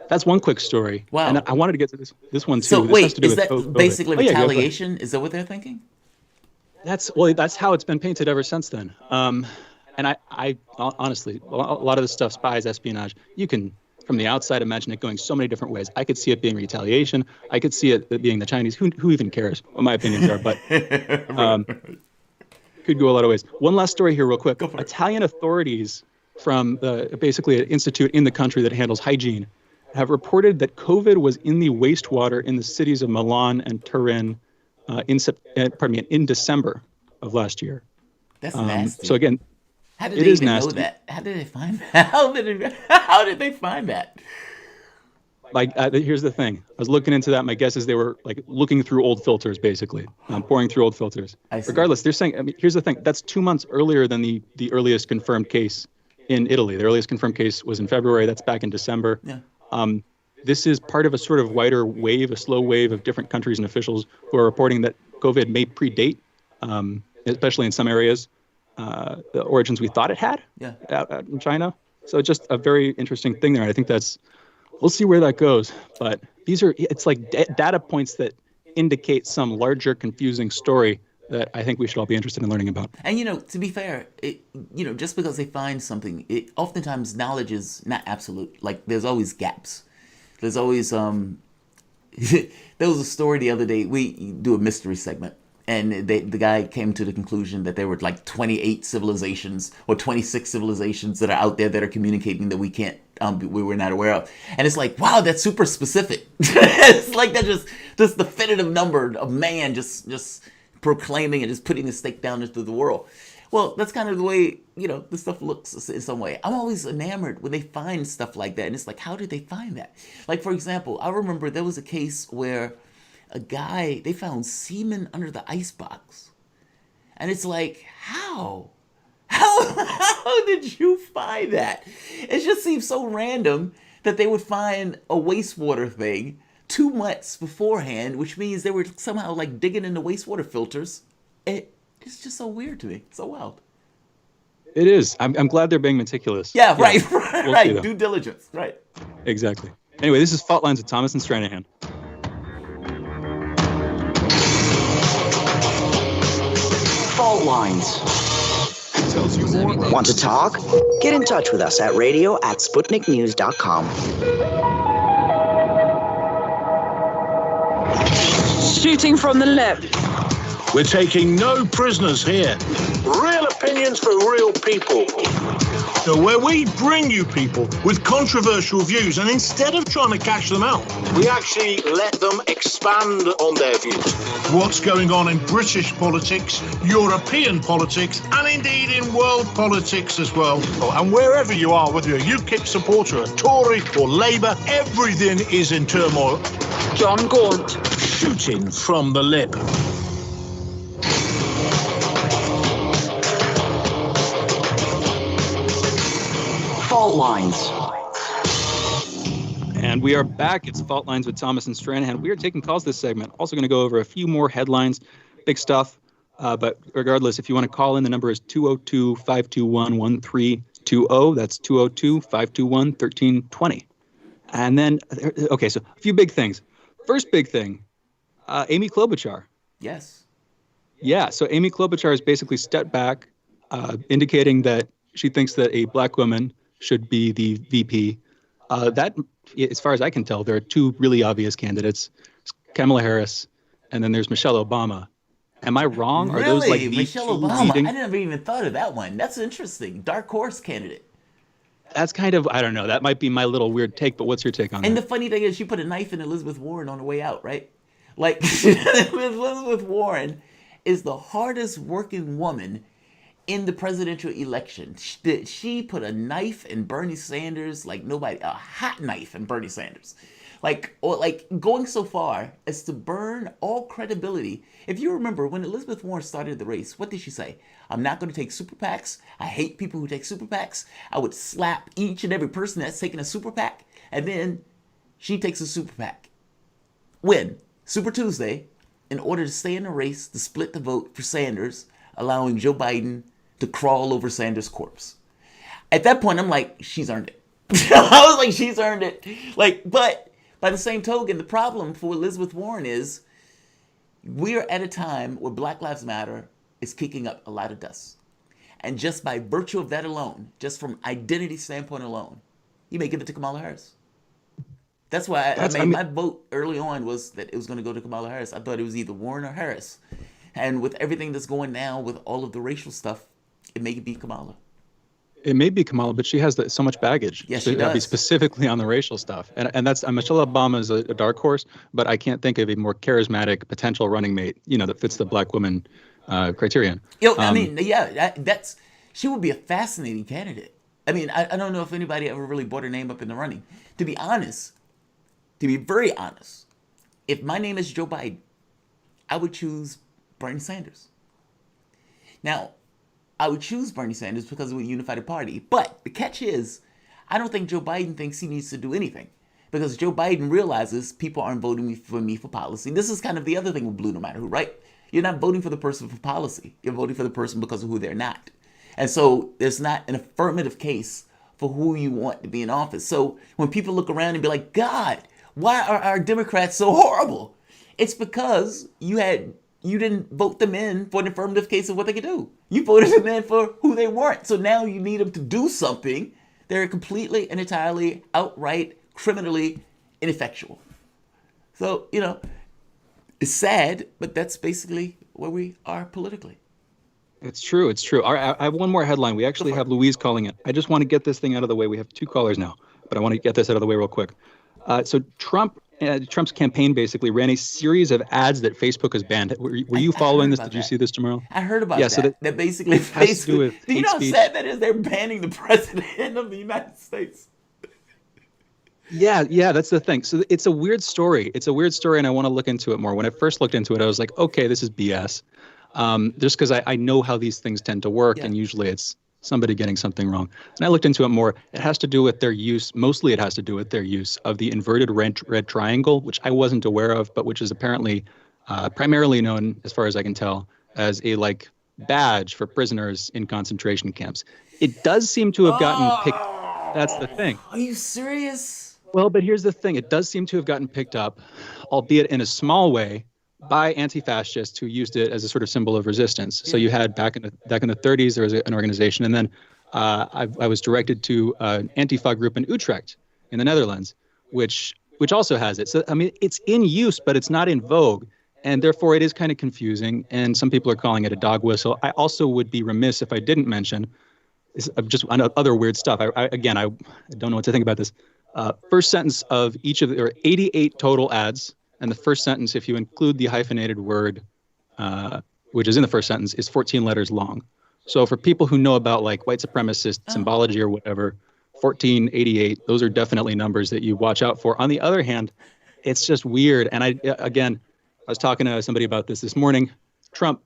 [SPEAKER 3] That's one quick story.
[SPEAKER 4] Wow.
[SPEAKER 3] And I wanted to get to this one too.
[SPEAKER 4] So
[SPEAKER 3] this
[SPEAKER 4] wait, is that basically retaliation? Is that what they're thinking?
[SPEAKER 3] That's how it's been painted ever since then. And I honestly, a lot of this stuff, spies, espionage, you can, from the outside, imagine it going so many different ways. I could see it being retaliation. I could see it being the Chinese. Who even cares what my opinions are? But could go a lot of ways. One last story here real quick. Italian authorities from basically an institute in the country that handles hygiene have reported that COVID was in the wastewater in the cities of Milan and Turin in December of last year.
[SPEAKER 4] That's nasty.
[SPEAKER 3] So again,
[SPEAKER 4] how did they even know that? How did they find that? How did they find that?
[SPEAKER 3] Like, here's the thing. I was looking into that. My guess is they were like looking through old filters, basically, pouring through old filters. Regardless, they're saying, I mean, here's the thing. That's 2 months earlier than the earliest confirmed case in Italy. The earliest confirmed case was in February. That's back in December.
[SPEAKER 4] Yeah.
[SPEAKER 3] This is part of a sort of wider wave, a slow wave of different countries and officials who are reporting that COVID may predate, especially in some areas, the origins we thought it had out in China. So just a very interesting thing there. I think we'll see where that goes. But it's like data points that indicate some larger confusing story that I think we should all be interested in learning about.
[SPEAKER 4] And, to be fair, just because they find something, oftentimes knowledge is not absolute. Like, there's always gaps. There's always, there was a story the other day, we do a mystery segment, and the guy came to the conclusion that there were like 28 civilizations or 26 civilizations that are out there that are communicating that we can't, we were not aware of. And it's like, wow, that's super specific. It's like that just this definitive number of man just proclaiming and just putting the stake down into the world. Well, that's kind of the way, the stuff looks in some way. I'm always enamored when they find stuff like that. And it's like, how did they find that? Like, for example, I remember there was a case where they found semen under the icebox. And it's like, how? How did you find that? It just seems so random that they would find a wastewater thing 2 months beforehand, which means they were somehow like digging in the wastewater filters. It's just so weird to me. So wild.
[SPEAKER 3] It is. I'm glad they're being meticulous.
[SPEAKER 4] Yeah, right. Right. Due diligence. Right.
[SPEAKER 3] Exactly. Anyway, this is Fault Lines with Thomas and Stranahan.
[SPEAKER 2] Fault Lines.
[SPEAKER 1] Tells you more.
[SPEAKER 2] Want to talk? Get in touch with us at radio@sputniknews.com.
[SPEAKER 12] Shooting from the left.
[SPEAKER 18] We're taking no prisoners here. Real opinions for real people. So where we bring you people with controversial views, and instead of trying to cash them out, we actually let them expand on their views. What's going on in British politics, European politics, and indeed in world politics as well. And wherever you are, whether you're a UKIP supporter, a Tory, or Labour, everything is in turmoil.
[SPEAKER 12] John Gaunt.
[SPEAKER 18] Shooting from the lip.
[SPEAKER 2] Fault Lines.
[SPEAKER 3] And we are back. It's Fault Lines with Thomas and Stranahan. We are taking calls this segment. Also going to go over a few more headlines, big stuff. But regardless, if you want to call in, the number is 202-521-1320. That's 202-521-1320. And then, okay, so a few big things. First big thing, Amy Klobuchar.
[SPEAKER 4] Yes.
[SPEAKER 3] Yeah, so Amy Klobuchar has basically stepped back, indicating that she thinks that a black woman should be the VP. That, as far as I can tell, there are two really obvious candidates, Kamala Harris, and then there's Michelle Obama. Am I wrong?
[SPEAKER 4] Really?
[SPEAKER 3] Are those like the
[SPEAKER 4] Michelle
[SPEAKER 3] two
[SPEAKER 4] Obama?
[SPEAKER 3] leading?
[SPEAKER 4] I never even thought of that one. That's interesting. Dark horse candidate.
[SPEAKER 3] That's kind of, I don't know, that might be my little weird take, but what's your take on
[SPEAKER 4] And
[SPEAKER 3] that?
[SPEAKER 4] the funny thing is, she put a knife in Elizabeth Warren on the way out, right? Like, Elizabeth Warren is the hardest working woman in the presidential election. She put a knife in Bernie Sanders like nobody, a hot knife in Bernie Sanders. Like going so far as to burn all credibility. If you remember, when Elizabeth Warren started the race, what did she say? I'm not going to take super PACs. I hate people who take super PACs. I would slap each and every person that's taking a super PAC. And then she takes a super PAC. When? Super Tuesday, in order to stay in the race, to split the vote for Sanders, allowing Joe Biden to crawl over Sanders' corpse. At that point, I'm like, she's earned it. I was like, she's earned it. Like, but by the same token, the problem for Elizabeth Warren is we're at a time where Black Lives Matter is kicking up a lot of dust. And just by virtue of that alone, just from identity standpoint alone, you may give it to Kamala Harris. That's why my vote early on was that it was going to go to Kamala Harris. I thought it was either Warren or Harris. And with everything that's going now with all of the racial stuff, it may be Kamala.
[SPEAKER 3] It may be Kamala, but she has so much baggage.
[SPEAKER 4] Yes, she does.
[SPEAKER 3] Specifically on the racial stuff. And that's Michelle Obama is a dark horse, but I can't think of a more charismatic potential running mate, that fits the black woman criterion.
[SPEAKER 4] She would be a fascinating candidate. I mean, I don't know if anybody ever really brought her name up in the running. To be honest, to be very honest, if my name is Joe Biden, I would choose Bernie Sanders. Now, I would choose Bernie Sanders because we unify the party. But the catch is, I don't think Joe Biden thinks he needs to do anything. Because Joe Biden realizes people aren't voting for me for policy. This is kind of the other thing with Blue No Matter Who, right? You're not voting for the person for policy. You're voting for the person because of who they're not. And so there's not an affirmative case for who you want to be in office. So when people look around and be like, God, why are our Democrats so horrible? It's because you didn't vote them in for an affirmative case of what they could do. You voted them in for who they weren't. So now you need them to do something. They're completely and entirely outright criminally ineffectual. So, it's sad, but that's basically where we are politically.
[SPEAKER 3] It's true. It's true. I have one more headline. We actually have Louise calling it. I just want to get this thing out of the way. We have two callers now, but I want to get this out of the way real quick. So Trump's campaign basically ran a series of ads that Facebook has banned. Were you following this? Did you see this, Jamal?
[SPEAKER 4] I heard about that. So that basically Facebook. Do you know how sad that is? They're banning the president of the United States.
[SPEAKER 3] Yeah, that's the thing. So it's a weird story. And I want to look into it more. When I first looked into it, I was like, okay, this is BS. Just because I know how these things tend to work, and usually it's somebody getting something wrong. And I looked into it more. It has to do with their use. Mostly it has to do with their use of the inverted red triangle, which I wasn't aware of, but which is apparently primarily known, as far as I can tell, as a badge for prisoners in concentration camps. It does seem to have gotten picked. That's the thing.
[SPEAKER 4] Are you serious?
[SPEAKER 3] Well, but here's the thing. It does seem to have gotten picked up, albeit in a small way, by anti-fascists who used it as a sort of symbol of resistance. So you had back in the 30s, there was an organization, and then I was directed to an Antifa group in Utrecht in the Netherlands, which also has it. So, I mean, it's in use, but it's not in vogue. And therefore, it is kind of confusing. And some people are calling it a dog whistle. I also would be remiss if I didn't mention just other weird stuff. I don't know what to think about this. First sentence of each of there are 88 total ads. And the first sentence, if you include the hyphenated word, which is in the first sentence, is 14 letters long. So for people who know about white supremacist symbology or whatever, 1488, those are definitely numbers that you watch out for. On the other hand, it's just weird. And I was talking to somebody about this morning. Trump,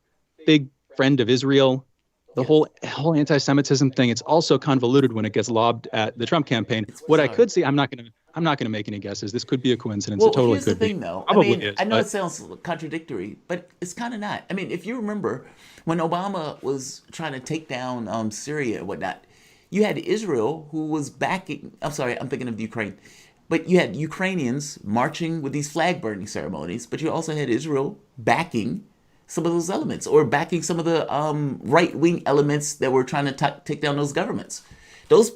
[SPEAKER 3] big friend of Israel. The whole anti-Semitism thing, it's also convoluted when it gets lobbed at the Trump campaign. What I could see, I'm not going I'm not going to make any guesses. This could be a coincidence.
[SPEAKER 4] Well,
[SPEAKER 3] it totally
[SPEAKER 4] here's the
[SPEAKER 3] could be.
[SPEAKER 4] thing, though.
[SPEAKER 3] Probably
[SPEAKER 4] I mean,
[SPEAKER 3] is.
[SPEAKER 4] I know
[SPEAKER 3] but
[SPEAKER 4] it sounds contradictory, but it's kind of not. I mean, if you remember when Obama was trying to take down Syria and whatnot, you had Israel who was backing. I'm sorry, I'm thinking of Ukraine. But you had Ukrainians marching with these flag burning ceremonies, but you also had Israel backing some of those elements or backing some of the right wing elements that were trying to take down those governments. Those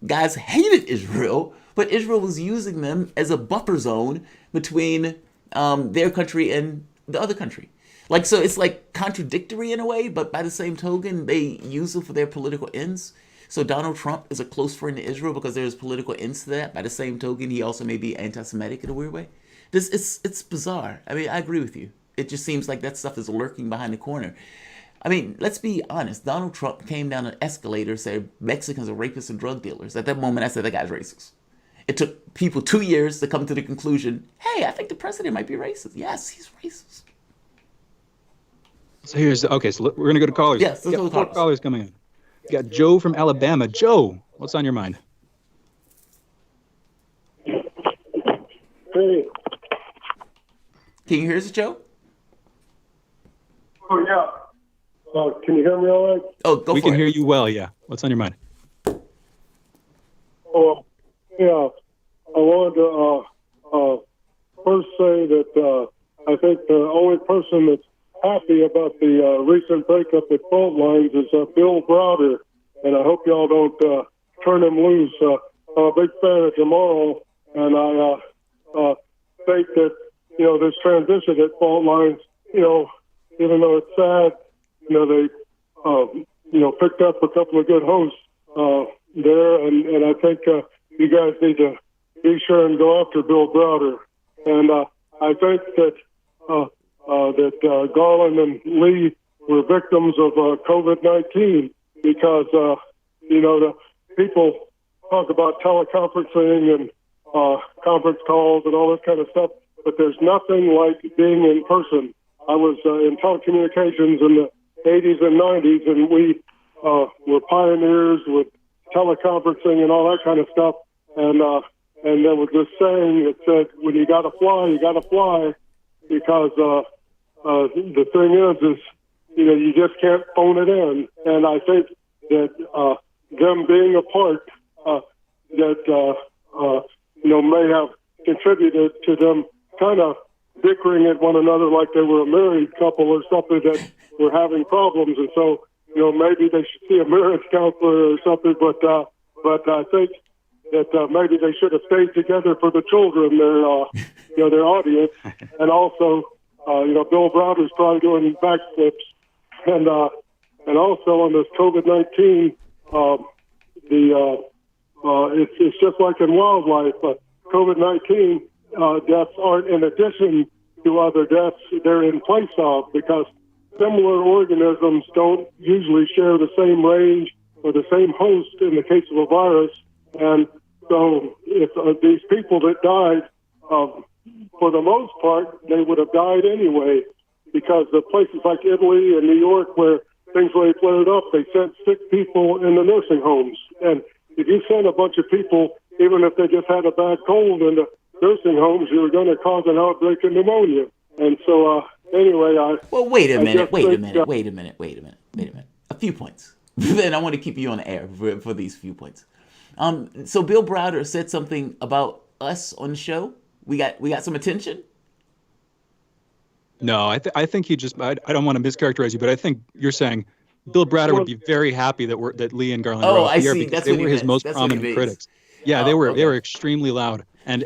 [SPEAKER 4] guys hated Israel, but Israel was using them as a buffer zone between their country and the other country. Like, so it's like contradictory in a way, but by the same token, they use them for their political ends. So Donald Trump is a close friend to Israel because there's political ends to that. By the same token, he also may be anti-Semitic in a weird way. It's bizarre. I mean, I agree with you. It just seems like that stuff is lurking behind the corner. I mean, let's be honest. Donald Trump came down an escalator and said Mexicans are rapists and drug dealers. At that moment, I said that guy's racist. It took people 2 years to come to the conclusion, hey, I think the president might be racist. Yes, he's racist.
[SPEAKER 3] So we're going to go to callers.
[SPEAKER 4] Yes, let's go to
[SPEAKER 3] 4 callers coming in. We got Joe from Alabama. Joe, what's on your mind?
[SPEAKER 8] Hey.
[SPEAKER 4] Can you hear us, Joe?
[SPEAKER 8] Oh, yeah. Can you hear me all right?
[SPEAKER 4] Oh, go for it.
[SPEAKER 3] We can hear you well, yeah. What's on your mind?
[SPEAKER 8] Oh, yeah. I wanted to first say that I think the only person that's happy about the recent breakup at Fault Lines is Bill Browder, and I hope y'all don't turn him loose. I'm a big fan of Jamal, and I think that, this transition at Fault Lines, even though it's sad, they, picked up a couple of good hosts there, and I think you guys need to be sure and go after Bill Browder. And I think that Garland and Lee were victims of COVID-19 because, the people talk about teleconferencing and conference calls and all this kind of stuff, but there's nothing like being in person. I was in telecommunications in the 80s and 90s, and we were pioneers with teleconferencing and all that kind of stuff. And there was this saying that said, when you got to fly, you got to fly, because the thing is you just can't phone it in. And I think that them being apart, may have contributed to them kind of bickering at one another like they were a married couple or something, that were having problems. And so, maybe they should see a marriage counselor or something. But I think that maybe they should have stayed together for the children, their audience, and also, Bill Browder's probably doing backflips, and also on this COVID-19, it's just like in wildlife. COVID-19 deaths aren't in addition to other deaths; they're in place of, because similar organisms don't usually share the same range or the same host in the case of a virus. And so if these people that died, for the most part, they would have died anyway, because the places like Italy and New York where things really flared up, they sent sick people in the nursing homes. And if you send a bunch of people, even if they just had a bad cold in the nursing homes, you're going to cause an outbreak of pneumonia. And so, anyway,
[SPEAKER 4] wait a minute. A few points. And I want to keep you on the air for these few points. So Bill Browder said something about us on the show. We got some attention.
[SPEAKER 3] No, I think he just. I don't want to mischaracterize you, but I think you're saying Bill Browder would be very happy that Lee and Garland were off the air because they were his most prominent critics. Yeah, they were extremely loud. And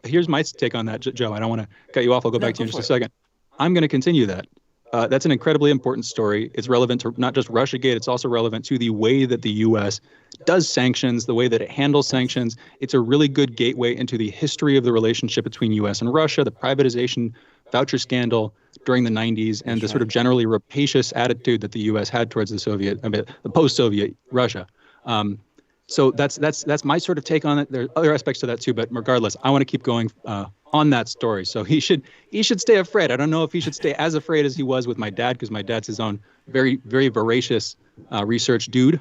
[SPEAKER 3] here's my take on that, Joe. I don't want to cut you off. I'll go back to you in just a second. I'm going to continue that. That's an incredibly important story. It's relevant to not just Russiagate, it's also relevant to the way that the U.S. does sanctions, the way that it handles sanctions. It's a really good gateway into the history of the relationship between U.S. and Russia, the privatization voucher scandal during the 90s, and the sort of generally rapacious attitude that the U.S. had towards the post-Soviet Russia. So that's my sort of take on it. There are other aspects to that too, but regardless, I want to keep going on that story. So he should stay afraid. I don't know if he should stay as afraid as he was with my dad, because my dad's his own very, very voracious research dude.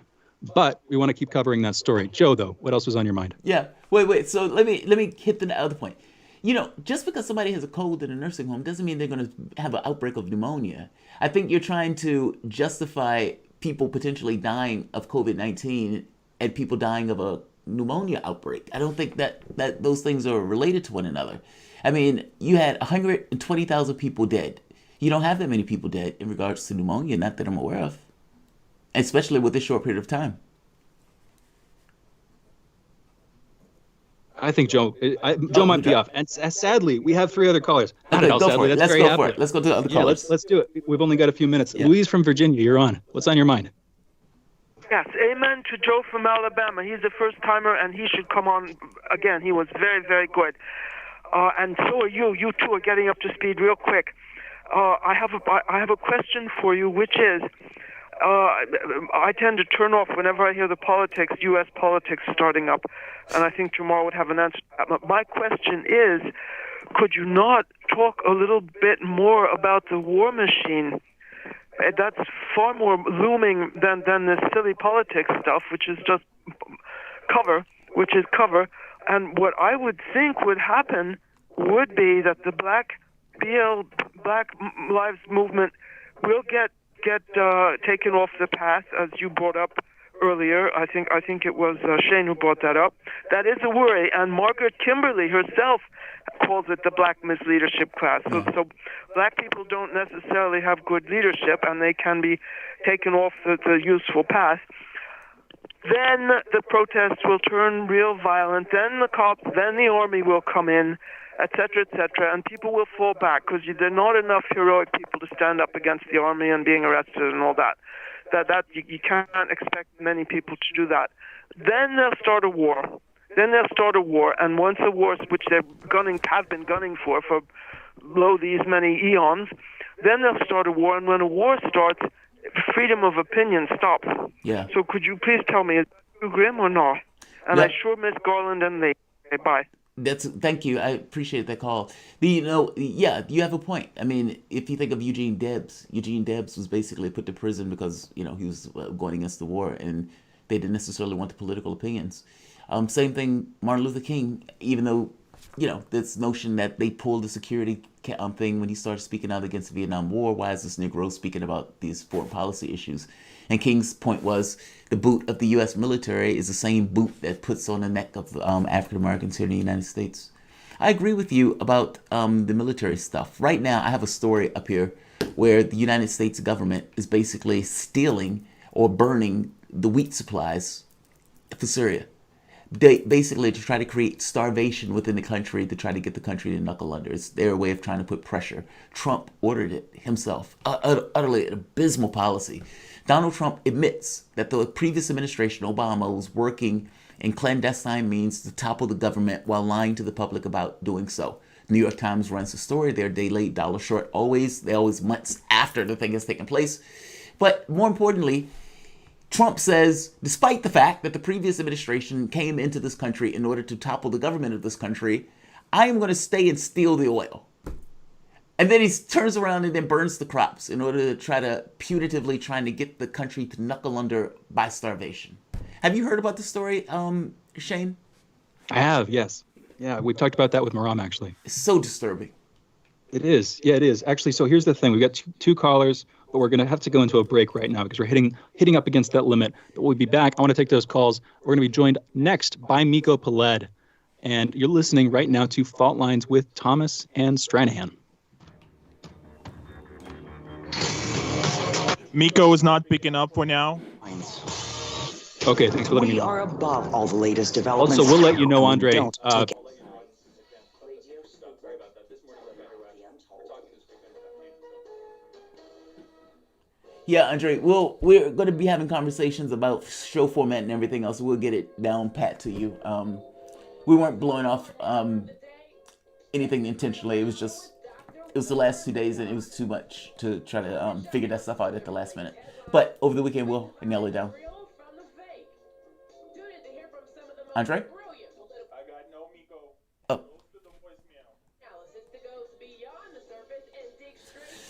[SPEAKER 3] But we want to keep covering that story. Joe, though, what else was on your mind?
[SPEAKER 4] Yeah. Wait. So let me hit the other point. Just because somebody has a cold in a nursing home doesn't mean they're going to have an outbreak of pneumonia. I think you're trying to justify people potentially dying of COVID-19 and people dying of a pneumonia outbreak. I don't think that those things are related to one another. I mean, you had 120,000 people dead. You don't have that many people dead in regards to pneumonia, not that I'm aware of, especially with this short period of time.
[SPEAKER 3] I think Joe might be off. And sadly, we have 3 other callers. Not at all sadly. That's very happy.
[SPEAKER 4] Let's go to the other callers.
[SPEAKER 3] Let's do it. We've only got a few minutes. Yeah. Louise from Virginia, you're on. What's on your mind?
[SPEAKER 19] Yes, amen to Joe from Alabama. He's a first-timer, and he should come on again. He was very, very good. And so are you. You two are getting up to speed real quick. I have a question for you, which is, I tend to turn off whenever I hear the politics, U.S. politics starting up, and I think Jamal would have an answer to that. My question is, could you not talk a little bit more about the war machine? That's far more looming than this silly politics stuff, which is just cover. And what I would think would happen would be that the Black Lives Movement will get taken off the path, as you brought up earlier. I think it was Shane who brought that up. That is a worry, and Margaret Kimberly herself calls it the black misleadership class. So black people don't necessarily have good leadership, and they can be taken off the useful path. Then the protests will turn real violent. Then the cops, then the army will come in, etc., and people will fall back because there are not enough heroic people to stand up against the army and being arrested and all that. That you can't expect many people to do that. Then they'll start a war. And once a war, which have been gunning for these many eons, then they'll start a war. And when a war starts, freedom of opinion stops.
[SPEAKER 4] Yeah.
[SPEAKER 19] So could you please tell me, is it too grim or not? And I sure miss Garland and Lee. Okay, bye.
[SPEAKER 4] Thank you. I appreciate that call. You have a point. I mean, if you think of Eugene Debs was basically put to prison because, he was going against the war, and they didn't necessarily want the political opinions. Same thing, Martin Luther King, even though, this notion that they pulled the security thing when he started speaking out against the Vietnam War. Why is this Negro speaking about these foreign policy issues? And King's point was the boot of the U.S. military is the same boot that puts on the neck of African Americans here in the United States. I agree with you about the military stuff. Right now, I have a story up here where the United States government is basically stealing or burning the wheat supplies for Syria. Basically to try to create starvation within the country, to try to get the country to knuckle under. It's their way of trying to put pressure. Trump ordered it himself. Utterly an abysmal policy. Donald Trump admits that the previous administration, Obama, was working in clandestine means to topple the government while lying to the public about doing so. New York Times runs the story. They're a day late, dollar short, always. They're always months after the thing has taken place. But more importantly, Trump says, despite the fact that the previous administration came into this country in order to topple the government of this country, I am going to stay and steal the oil. And then he turns around and then burns the crops in order to trying to get the country to knuckle under by starvation. Have you heard about the story, Shane?
[SPEAKER 3] I have, yes. Yeah, we talked about that with Maram, actually.
[SPEAKER 4] It's so disturbing.
[SPEAKER 3] It is. Yeah, it is. Actually, so here's the thing. We've got two callers, but we're going to have to go into a break right now because we're hitting up against that limit. But we'll be back. I want to take those calls. We're going to be joined next by Miko Peled. And you're listening right now to Fault Lines with Thomas and Stranahan.
[SPEAKER 20] Miko is not picking up for now.
[SPEAKER 3] Okay, thanks for letting me know.
[SPEAKER 2] We are above all the latest developments.
[SPEAKER 3] Also, we'll let you know, Andre.
[SPEAKER 4] Yeah, Andre, we're going to be having conversations about show format and everything else. We'll get it down pat to you. We weren't blowing off anything intentionally. It was the last 2 days, and it was too much to try to figure that stuff out at the last minute. But over the weekend, we'll nail it down. Andre? Oh.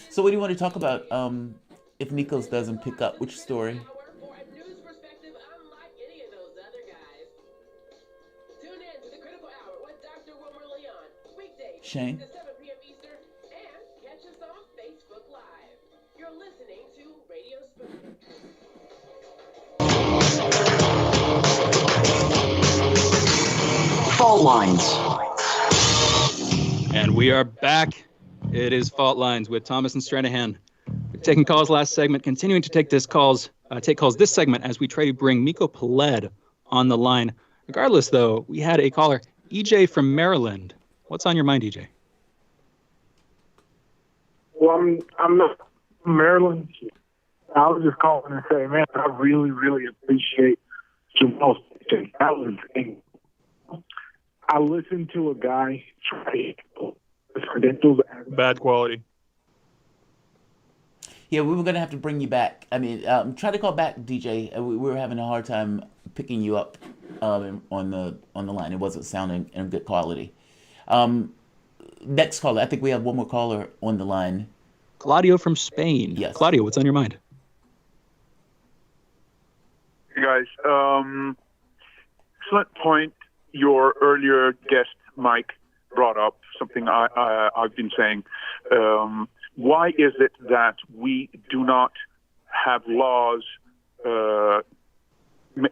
[SPEAKER 4] So what do you want to talk about if Nikos doesn't pick up? Which story? Shane?
[SPEAKER 2] Fault lines.
[SPEAKER 3] And we are back. It is Fault Lines with Thomas and Stranahan. We're taking calls last segment, continuing to take calls this segment as we try to bring Miko Peled on the line. Regardless, though, we had a caller, EJ from Maryland. What's on your mind, EJ?
[SPEAKER 21] Well, I'm not from Maryland. I was just calling to say, man, I really, really appreciate Jamal's thing. I listened to a guy try his credentials.
[SPEAKER 20] Bad quality.
[SPEAKER 4] Yeah, we were going to have to bring you back. I mean, try to call back, DJ. We were having a hard time picking you up on the line. It wasn't sounding in good quality. Next caller. I think we have one more caller on the line.
[SPEAKER 3] Claudio from Spain.
[SPEAKER 4] Yes.
[SPEAKER 3] Claudio, what's on your mind?
[SPEAKER 22] Hey, guys. Excellent point. Your earlier guest, Mike, brought up something I've been saying. Why is it that we do not have laws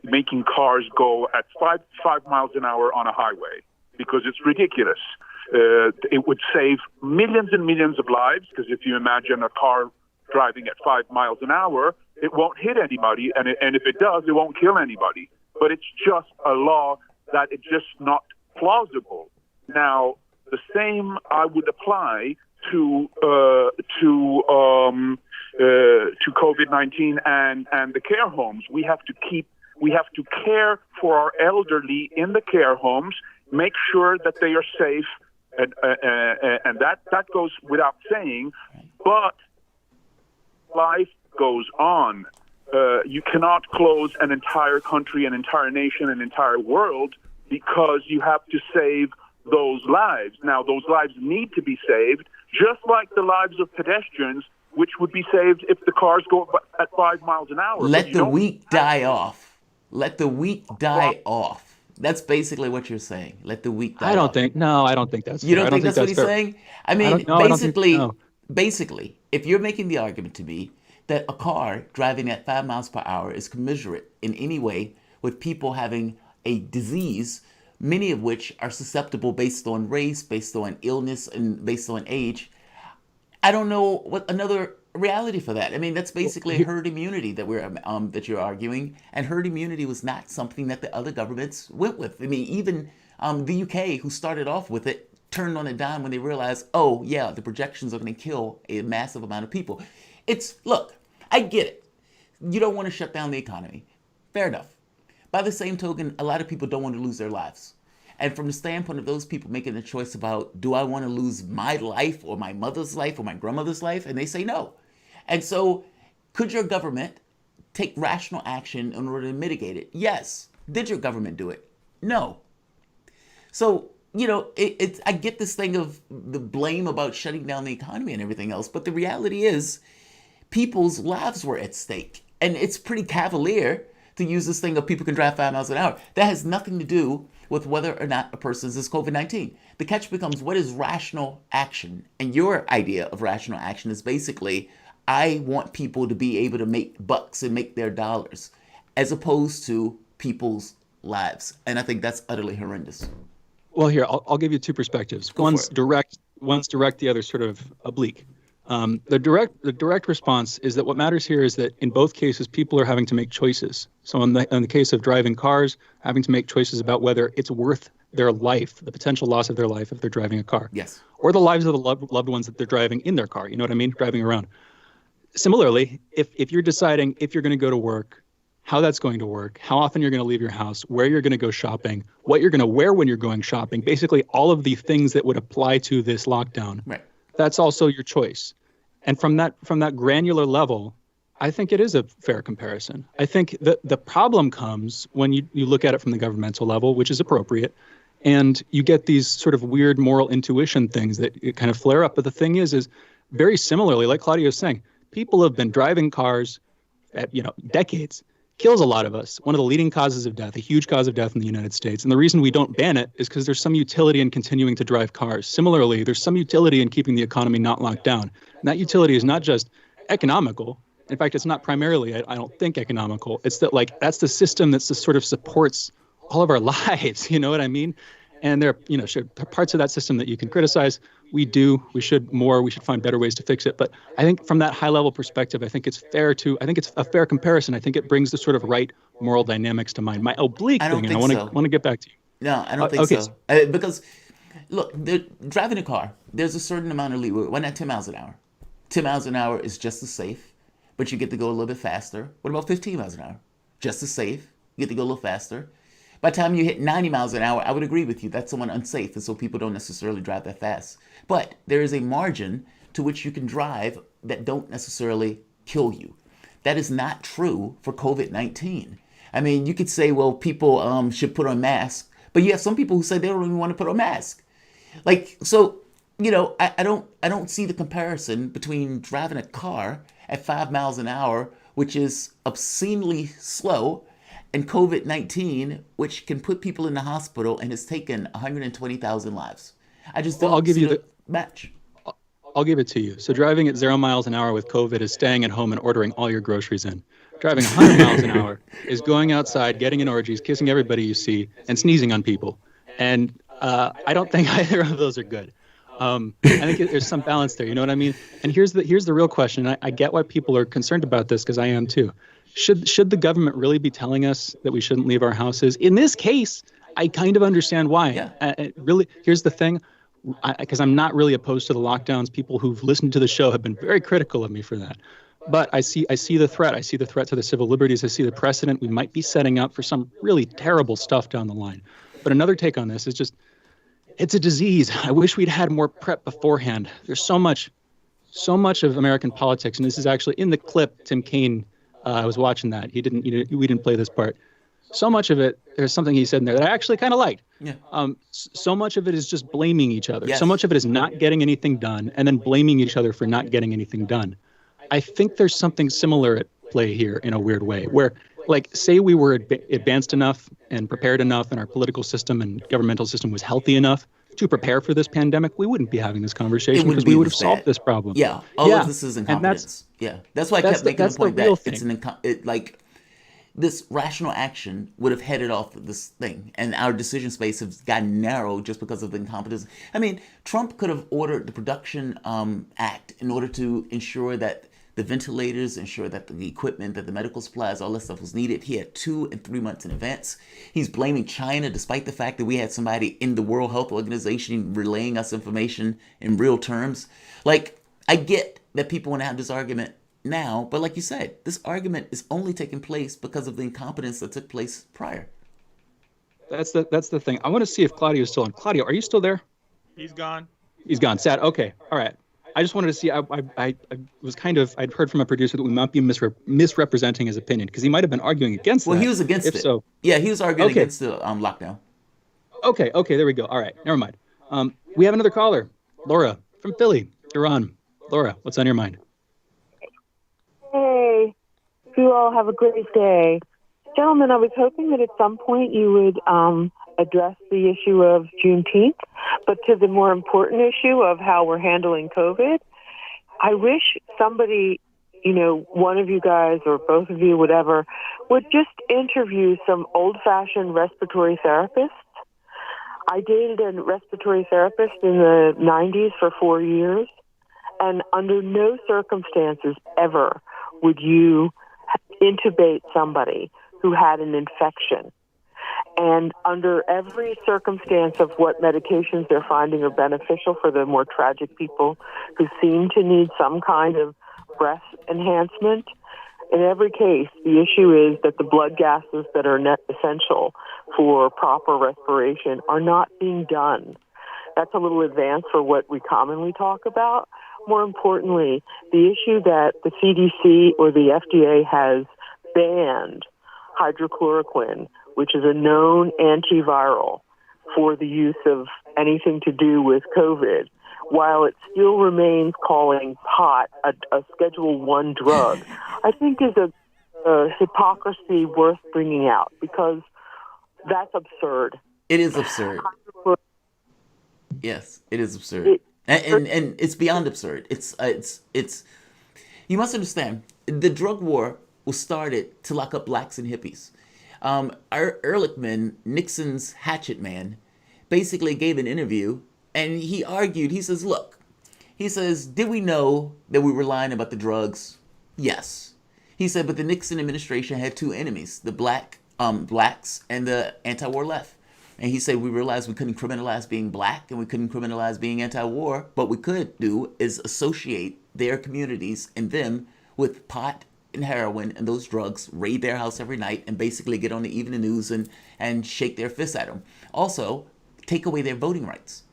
[SPEAKER 22] making cars go at five miles an hour on a highway? Because it's ridiculous. It would save millions and millions of lives, because if you imagine a car driving at 5 miles an hour, it won't hit anybody, and if it does, it won't kill anybody. But it's just a law that it's just not plausible. Now, the same I would apply to COVID-19 and the care homes. We have to care for our elderly in the care homes, make sure that they are safe, and that goes without saying. But life goes on. You cannot close an entire country, an entire nation, an entire world, because you have to save those lives. Now, those lives need to be saved, just like the lives of pedestrians, which would be saved if the cars go at 5 miles an hour.
[SPEAKER 4] Let the weak die off. Let the weak die off. That's basically what you're saying. Let the weak die off.
[SPEAKER 3] I don't think that's fair.
[SPEAKER 4] You don't think that's what he's saying? I mean, basically, if you're making the argument to me that a car driving at 5 miles per hour is commensurate in any way with people having a disease, many of which are susceptible based on race, based on illness, and based on age, I don't know what another reality for that. I mean, that's basically herd immunity that that you're arguing, and herd immunity was not something that the other governments went with. I mean, even the UK, who started off with it, turned on a dime when they realized, oh yeah, the projections are going to kill a massive amount of people. Look, I get it. You don't want to shut down the economy. Fair enough. By the same token, a lot of people don't want to lose their lives. And from the standpoint of those people making the choice about, do I want to lose my life or my mother's life or my grandmother's life? And they say no. And so could your government take rational action in order to mitigate it? Yes. Did your government do it? No. So, I get this thing of the blame about shutting down the economy and everything else, but the reality is people's lives were at stake. And it's pretty cavalier to use this thing of people can drive 5 miles an hour. That has nothing to do with whether or not a person is COVID-19. The catch becomes, what is rational action? And your idea of rational action is basically, I want people to be able to make bucks and make their dollars, as opposed to people's lives. And I think that's utterly horrendous.
[SPEAKER 3] Well, here, I'll give you two perspectives. One's direct, the other sort of oblique. The direct response is that what matters here is that in both cases, people are having to make choices. So in the case of driving cars, having to make choices about whether it's worth their life, the potential loss of their life if they're driving a car.
[SPEAKER 4] Yes.
[SPEAKER 3] Or the lives of the loved ones that they're driving in their car. You know what I mean? Driving around. Similarly, if you're deciding if you're going to go to work, how that's going to work, how often you're going to leave your house, where you're going to go shopping, what you're going to wear when you're going shopping, basically all of the things that would apply to this lockdown.
[SPEAKER 4] Right.
[SPEAKER 3] That's also your choice. And from that granular level, I think it is a fair comparison. I think that the problem comes when you look at it from the governmental level, which is appropriate, and you get these sort of weird moral intuition things that kind of flare up. But the thing is very similarly, like Claudio was saying, people have been driving cars at decades, kills a lot of us. One of the leading causes of death, a huge cause of death in the United States. And the reason we don't ban it is because there's some utility in continuing to drive cars. Similarly, there's some utility in keeping the economy not locked down. And that utility is not just economical. In fact, it's not primarily, I don't think, economical. It's that, like, that's the system that sort of supports all of our lives. You know what I mean? And there are parts of that system that you can criticize. We should find better ways to fix it. But I think from that high level perspective, I think it's a fair comparison. I think it brings the sort of right moral dynamics to mind. My oblique thing, and I want to get back to you.
[SPEAKER 4] No, I don't think so. Because, look, driving a car, there's a certain amount of leeway. Why not 10 miles an hour? 10 miles an hour is just as safe, but you get to go a little bit faster. What about 15 miles an hour? Just as safe. You get to go a little faster. By the time you hit 90 miles an hour, I would agree with you. That's somewhat unsafe, and so people don't necessarily drive that fast. But there is a margin to which you can drive that don't necessarily kill you. That is not true for COVID-19. I mean, you could say, well, people should put on masks, but you have some people who say they don't even want to put on masks. Like, so, I don't see the comparison between driving a car at 5 miles an hour, which is obscenely slow, and COVID-19, which can put people in the hospital and has taken 120,000 lives. I just don't see the match.
[SPEAKER 3] I'll give it to you. So driving at 0 miles an hour with COVID is staying at home and ordering all your groceries in. Driving 100 miles an hour is going outside, getting in orgies, kissing everybody you see, and sneezing on people. And I don't think either of those are good. I think there's some balance there. You know what I mean? And here's the real question. I get why people are concerned about this, because I am too. Should the government really be telling us that we shouldn't leave our houses? In this case, I kind of understand why. Yeah. Really, here's the thing, because I'm not really opposed to the lockdowns. People who've listened to the show have been very critical of me for that. But I see the threat. I see the threat to the civil liberties. I see the precedent we might be setting up for some really terrible stuff down the line. But another take on this is just, it's a disease. I wish we'd had more prep beforehand. There's so much of American politics, and this is actually in the clip, Tim Kaine. I was watching that. We didn't play this part. So much of it, there's something he said in there that I actually kind of liked.
[SPEAKER 4] Yeah.
[SPEAKER 3] So much of it is just blaming each other.
[SPEAKER 4] Yes.
[SPEAKER 3] So much of it is not getting anything done and then blaming each other for not getting anything done. I think there's something similar at play here in a weird way, where, like, say we were advanced enough and prepared enough, and our political system and governmental system was healthy enough to prepare for this pandemic, we wouldn't be having this conversation because we would have solved this problem.
[SPEAKER 4] Yeah, all of this is incompetence. That's why I kept making the point that it's this rational action would have headed off this thing, and our decision space has gotten narrow just because of the incompetence. I mean, Trump could have ordered the Production Act in order to ensure that the ventilators, ensure that the equipment, that the medical supplies, all that stuff was needed. He had 2 and 3 months in advance. He's blaming China, despite the fact that we had somebody in the World Health Organization relaying us information in real terms. Like, I get that people want to have this argument now, but like you said, this argument is only taking place because of the incompetence that took place prior.
[SPEAKER 3] That's the thing. I want to see if Claudio's still on. Claudio, are you still there?
[SPEAKER 20] He's gone.
[SPEAKER 3] He's gone. Sad. Okay. All right. I just wanted to see. I'd heard from a producer that we might be misrepresenting his opinion, because he might have been arguing against that.
[SPEAKER 4] Well, he was against it.
[SPEAKER 3] So,
[SPEAKER 4] yeah, he was arguing against the lockdown.
[SPEAKER 3] Okay, there we go. All right, never mind. We have another caller, Laura from Philly. You're on. Laura, what's on your mind?
[SPEAKER 5] Hey, you all have a great day. Gentlemen, I was hoping that at some point you would address the issue of Juneteenth, but to the more important issue of how we're handling COVID. I wish somebody, one of you guys or both of you, whatever, would just interview some old-fashioned respiratory therapists. I dated a respiratory therapist in the 90s for 4 years, and under no circumstances ever would you intubate somebody who had an infection. And under every circumstance of what medications they're finding are beneficial for the more tragic people who seem to need some kind of breath enhancement, in every case, the issue is that the blood gases that are essential for proper respiration are not being done. That's a little advanced for what we commonly talk about. More importantly, the issue that the CDC or the FDA has banned hydrochloroquine, which is a known antiviral for the use of anything to do with COVID, while it still remains calling pot a Schedule I drug, I think is a hypocrisy worth bringing out, because that's absurd.
[SPEAKER 4] It is absurd. Yes, it is absurd, and it's beyond absurd. It's. You must understand, the drug war was started to lock up blacks and hippies. Ehrlichman, Nixon's hatchet man, basically gave an interview, and he argued. He says, "Look," he says, "did we know that we were lying about the drugs? Yes." He said, "but the Nixon administration had two enemies: the blacks and the anti-war left." And he said, "We realized we couldn't criminalize being black and we couldn't criminalize being anti-war. What we could do is associate their communities and them with pot and heroin and those drugs, raid their house every night, and basically get on the evening news and shake their fists at them. Also, take away their voting rights."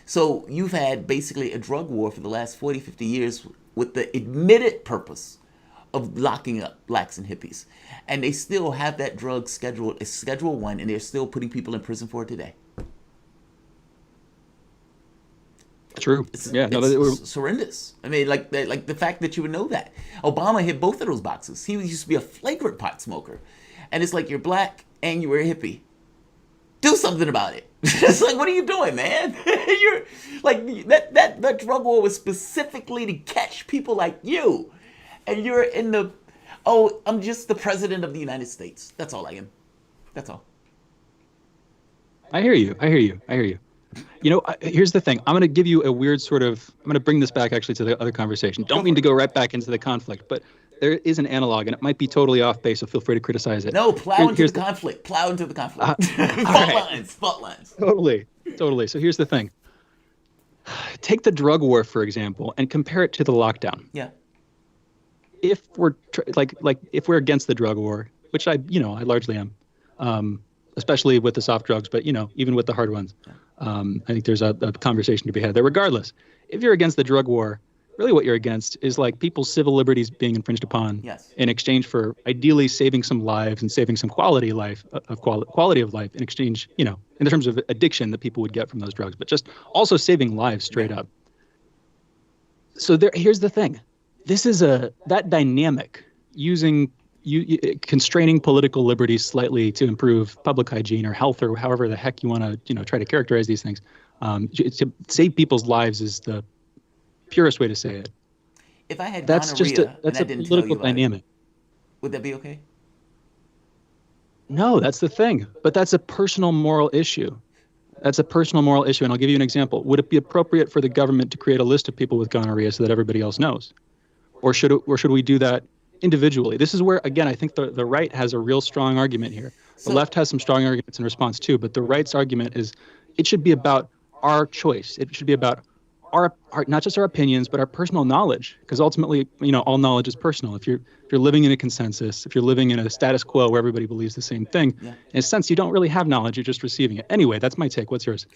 [SPEAKER 4] So you've had basically a drug war for the last 40, 50 years with the admitted purpose of locking up blacks and hippies. And they still have that drug scheduled as Schedule 1, and they're still putting people in prison for it today.
[SPEAKER 3] True.
[SPEAKER 4] It's horrendous. I mean, like the fact that you would know that. Obama hit both of those boxes. He used to be a flagrant pot smoker. And it's like, you're black and you were a hippie. Do something about it. It's like, what are you doing, man? You're like, that drug war was specifically to catch people like you. And you're in the, I'm just the president of the United States. That's all I am. That's all.
[SPEAKER 3] I hear you. You know, here's the thing. I'm going to give you a weird I'm going to bring this back actually to the other conversation. Don't mean to go right back into the conflict, but there is an analog, and it might be totally off base, so feel free to criticize it.
[SPEAKER 4] No, plow into the conflict. Fault lines.
[SPEAKER 3] Totally. So here's the thing. Take the drug war, for example, and compare it to the lockdown.
[SPEAKER 4] Yeah.
[SPEAKER 3] If we're if we're against the drug war, which I largely am, especially with the soft drugs, but even with the hard ones, I think there's a conversation to be had there. Regardless, if you're against the drug war, really what you're against is like people's civil liberties being infringed upon in exchange for ideally saving some lives and saving some quality of life in exchange, in terms of addiction that people would get from those drugs, but just also saving lives straight up. So here's the thing. This is that dynamic constraining political liberties slightly to improve public hygiene or health or however the heck you want to try to characterize these things. To save people's lives is the purest way to say it.
[SPEAKER 4] If I had
[SPEAKER 3] that's
[SPEAKER 4] gonorrhea
[SPEAKER 3] that's a political dynamic.
[SPEAKER 4] Would that be okay?
[SPEAKER 3] No, that's the thing. But that's a personal moral issue. And I'll give you an example. Would it be appropriate for the government to create a list of people with gonorrhea so that everybody else knows? Or should we do that individually? This is where, again, I think the right has a real strong argument here. The left has some strong arguments in response too, but the right's argument is it should be about our choice. It should be about our not just our opinions, but our personal knowledge, because ultimately, all knowledge is personal. If you're living in a consensus, if you're living in a status quo where everybody believes the same thing, in a sense, you don't really have knowledge. You're just receiving it. Anyway, that's my take. What's yours?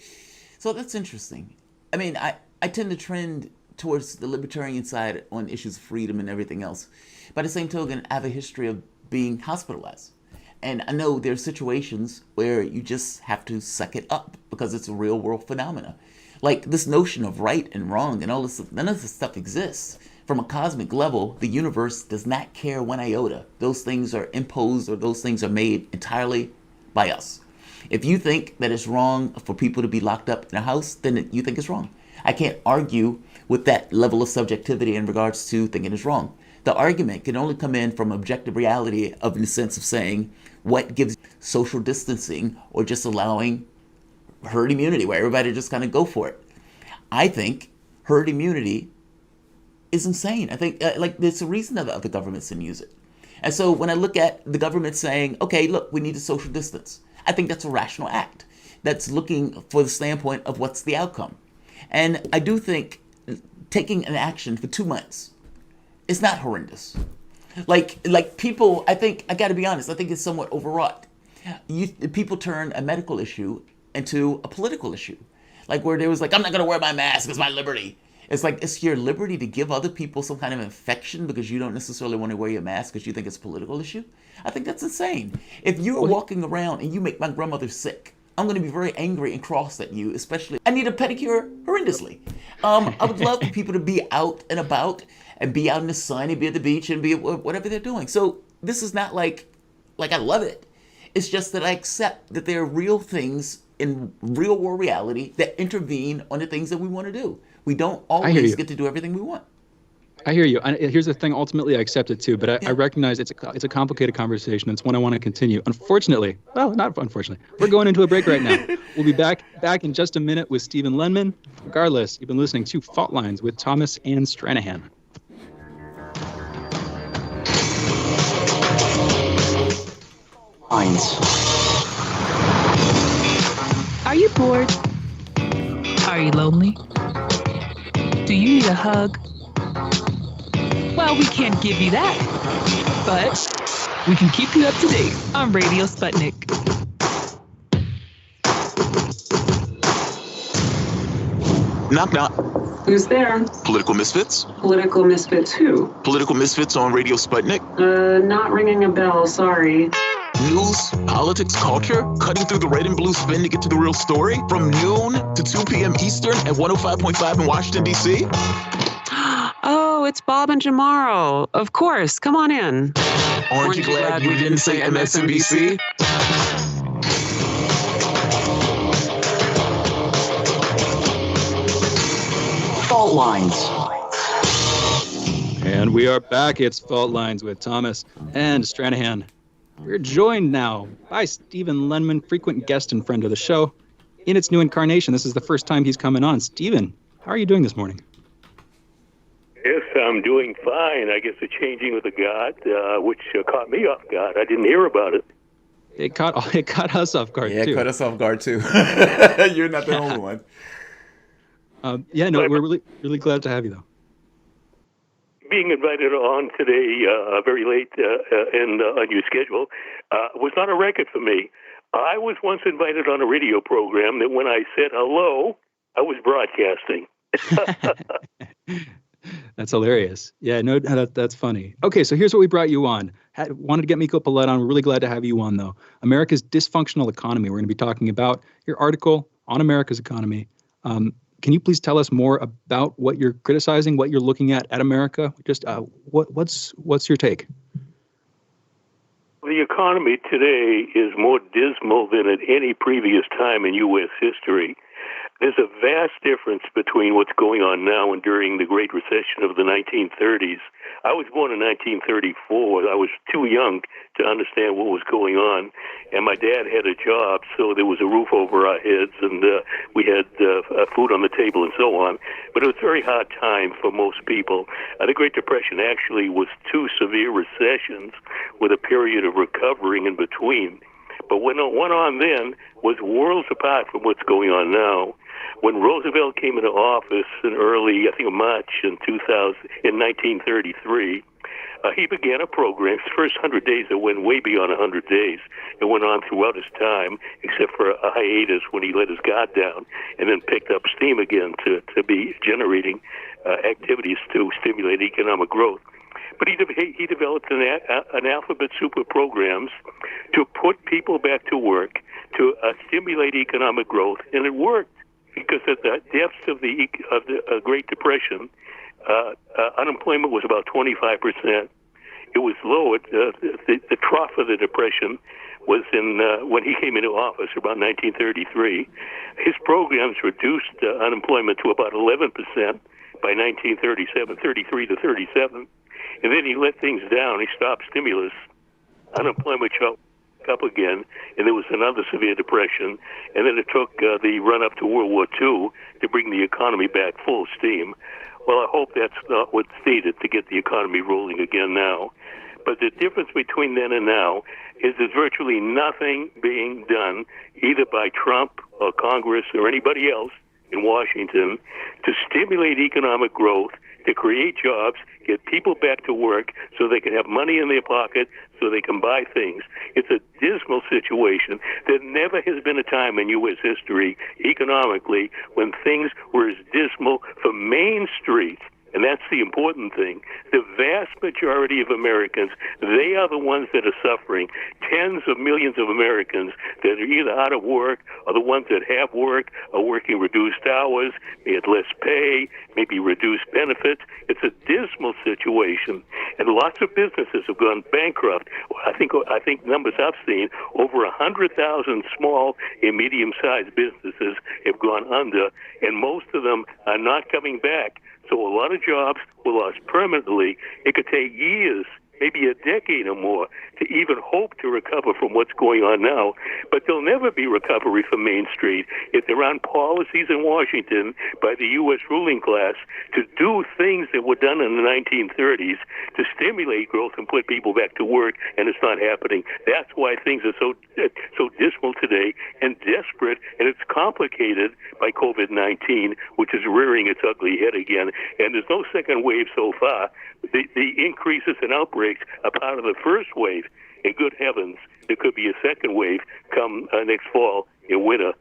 [SPEAKER 4] So that's interesting. I mean, I tend to trend towards the libertarian side on issues of freedom and everything else. By the same token, I have a history of being hospitalized. And I know there are situations where you just have to suck it up because it's a real world phenomena. Like this notion of right and wrong and all this, none of this stuff exists. From a cosmic level, the universe does not care one iota. Those things are imposed or those things are made entirely by us. If you think that it's wrong for people to be locked up in a house, then you think it's wrong. I can't argue with that level of subjectivity in regards to thinking it's wrong. The argument can only come in from objective reality in the sense of saying what gives social distancing or just allowing herd immunity where everybody just kind of go for it. I think herd immunity is insane. I think there's a reason that the governments didn't use it. And so when I look at the government saying, okay, look, we need a social distance, I think that's a rational act. That's looking for the standpoint of what's the outcome. And I do think taking an action for 2 months is not horrendous. Like people, I think, I gotta be honest, I think it's somewhat overwrought. People turn a medical issue into a political issue. Like where there was like, I'm not gonna wear my mask, it's my liberty. It's like, it's your liberty to give other people some kind of infection because you don't necessarily want to wear your mask because you think it's a political issue. I think that's insane. If you're walking around and you make my grandmother sick, I'm going to be very angry and cross at you, especially. I need a pedicure horrendously. I would love for people to be out and about and be out in the sun and be at the beach and be whatever they're doing. So this is not like I love it. It's just that I accept that there are real things in real world reality that intervene on the things that we want to do. We don't always get to do everything we want.
[SPEAKER 3] I hear you. And here's the thing. Ultimately, I accept it too. But I recognize it's a complicated conversation. It's one I want to continue. Unfortunately, well, not unfortunately, we're going into a break right now. We'll be back in just a minute with Stephen Lenman. Regardless, you've been listening to Fault Lines with Thomas and Stranahan.
[SPEAKER 2] Lines.
[SPEAKER 6] Are you bored? Are you lonely? Do you need a hug? Well, we can't give you that, but we can keep you up to date on Radio Sputnik.
[SPEAKER 7] Knock, knock.
[SPEAKER 12] Who's there?
[SPEAKER 7] Political Misfits?
[SPEAKER 12] Political misfits who?
[SPEAKER 7] Political Misfits on Radio Sputnik?
[SPEAKER 12] Not ringing a bell, sorry.
[SPEAKER 7] News, politics, culture, cutting through the red and blue spin to get to the real story? From noon to 2 p.m. Eastern at 105.5 in Washington, D.C.?
[SPEAKER 9] Oh, it's Bob and Jamaro. Of course, come on in.
[SPEAKER 7] Aren't you glad you didn't say MSNBC?
[SPEAKER 2] Fault Lines.
[SPEAKER 3] And we are back. It's Fault Lines with Thomas and Stranahan. We're joined now by Stephen Lenman, frequent guest and friend of the show. In its new incarnation, this is the first time he's coming on. Stephen, how are you doing this morning?
[SPEAKER 23] Yes, I'm doing fine. I guess the changing of the guard, which caught me off guard. I didn't hear about it.
[SPEAKER 3] It caught us off guard, too.
[SPEAKER 4] Yeah, it caught us off guard, too. You're not the only one.
[SPEAKER 3] We're really glad to have you, though.
[SPEAKER 23] Being invited on today, very late on your schedule, was not a record for me. I was once invited on a radio program that when I said hello, I was broadcasting.
[SPEAKER 3] That's hilarious. Yeah, no, that's funny. Okay, so here's what we brought you on. Wanted to get Miko Paulette on. We're really glad to have you on, though. America's dysfunctional economy. We're going to be talking about your article on America's economy. Can you please tell us more about what you're criticizing, what you're looking at America? Just what's your take?
[SPEAKER 23] The economy today is more dismal than at any previous time in U.S. history. There's a vast difference between what's going on now and during the Great Recession of the 1930s. I was born in 1934. I was too young to understand what was going on, and my dad had a job, so there was a roof over our heads, and we had food on the table and so on. But it was a very hard time for most people. The Great Depression actually was 2 severe recessions with a period of recovering in between. But what went on then was worlds apart from what's going on now. When Roosevelt came into office in early, I think, March in 1933, he began a program. His first 100 days, it went way beyond 100 days. It went on throughout his time, except for a hiatus when he let his guard down, and then picked up steam again to be generating activities to stimulate economic growth. But he developed an alphabet soup of programs to put people back to work, to stimulate economic growth, and it worked. Because at the depths of the Great Depression, unemployment was about 25%. It was low. The trough of the Depression was when he came into office, about 1933. His programs reduced unemployment to about 11% by 1937, 33 to 37. And then he let things down. He stopped stimulus. Unemployment shot up again, and there was another severe depression, and then it took the run-up to World War II to bring the economy back full steam. Well, I hope that's not what's needed to get the economy rolling again now. But the difference between then and now is there's virtually nothing being done, either by Trump or Congress or anybody else in Washington, to stimulate economic growth, to create jobs, get people back to work so they can have money in their pocket, so they can buy things. It's a dismal situation. There never has been a time in U.S. history, economically, when things were as dismal for Main Street. And that's the important thing. The vast majority of Americans, they are the ones that are suffering. Tens of millions of Americans that are either out of work or the ones that have work are working reduced hours, may have less pay, maybe reduced benefits. It's a dismal situation, and lots of businesses have gone bankrupt. I think numbers I've seen, over 100,000 small and medium-sized businesses have gone under, and most of them are not coming back. So a lot of jobs were lost permanently. It could take years, maybe a decade or more, to even hope to recover from what's going on now. But there'll never be recovery from Main Street if there aren't policies in Washington by the U.S. ruling class to do things that were done in the 1930s to stimulate growth and put people back to work, and it's not happening. That's why things are so dismal today and desperate, and it's complicated by COVID-19, which is rearing its ugly head again. And there's no second wave so far. The increases in outbreaks are part of the first wave. And good heavens, there could be a second wave come next fall and winter,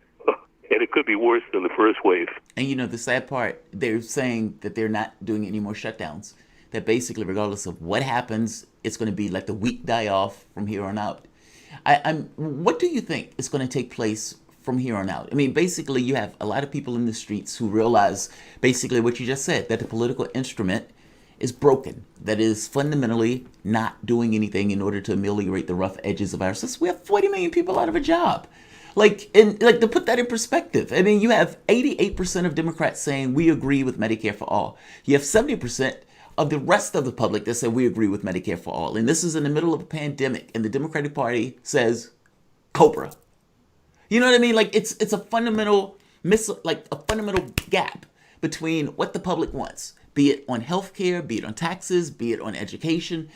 [SPEAKER 23] and it could be worse than the first wave.
[SPEAKER 4] And the sad part, they're saying that they're not doing any more shutdowns. That basically, regardless of what happens, it's going to be like the week die off from here on out. What do you think is going to take place from here on out? I mean, basically, you have a lot of people in the streets who realize basically what you just said, that the political instrument is broken, that is fundamentally not doing anything in order to ameliorate the rough edges of our system. We have 40 million people out of a job. To put that in perspective, I mean, you have 88% of Democrats saying we agree with Medicare for all. You have 70% of the rest of the public that say we agree with Medicare for all. And this is in the middle of a pandemic, and the Democratic Party says Cobra. You know what I mean? It's a fundamental gap between what the public wants, be it on healthcare, be it on taxes, be it on education,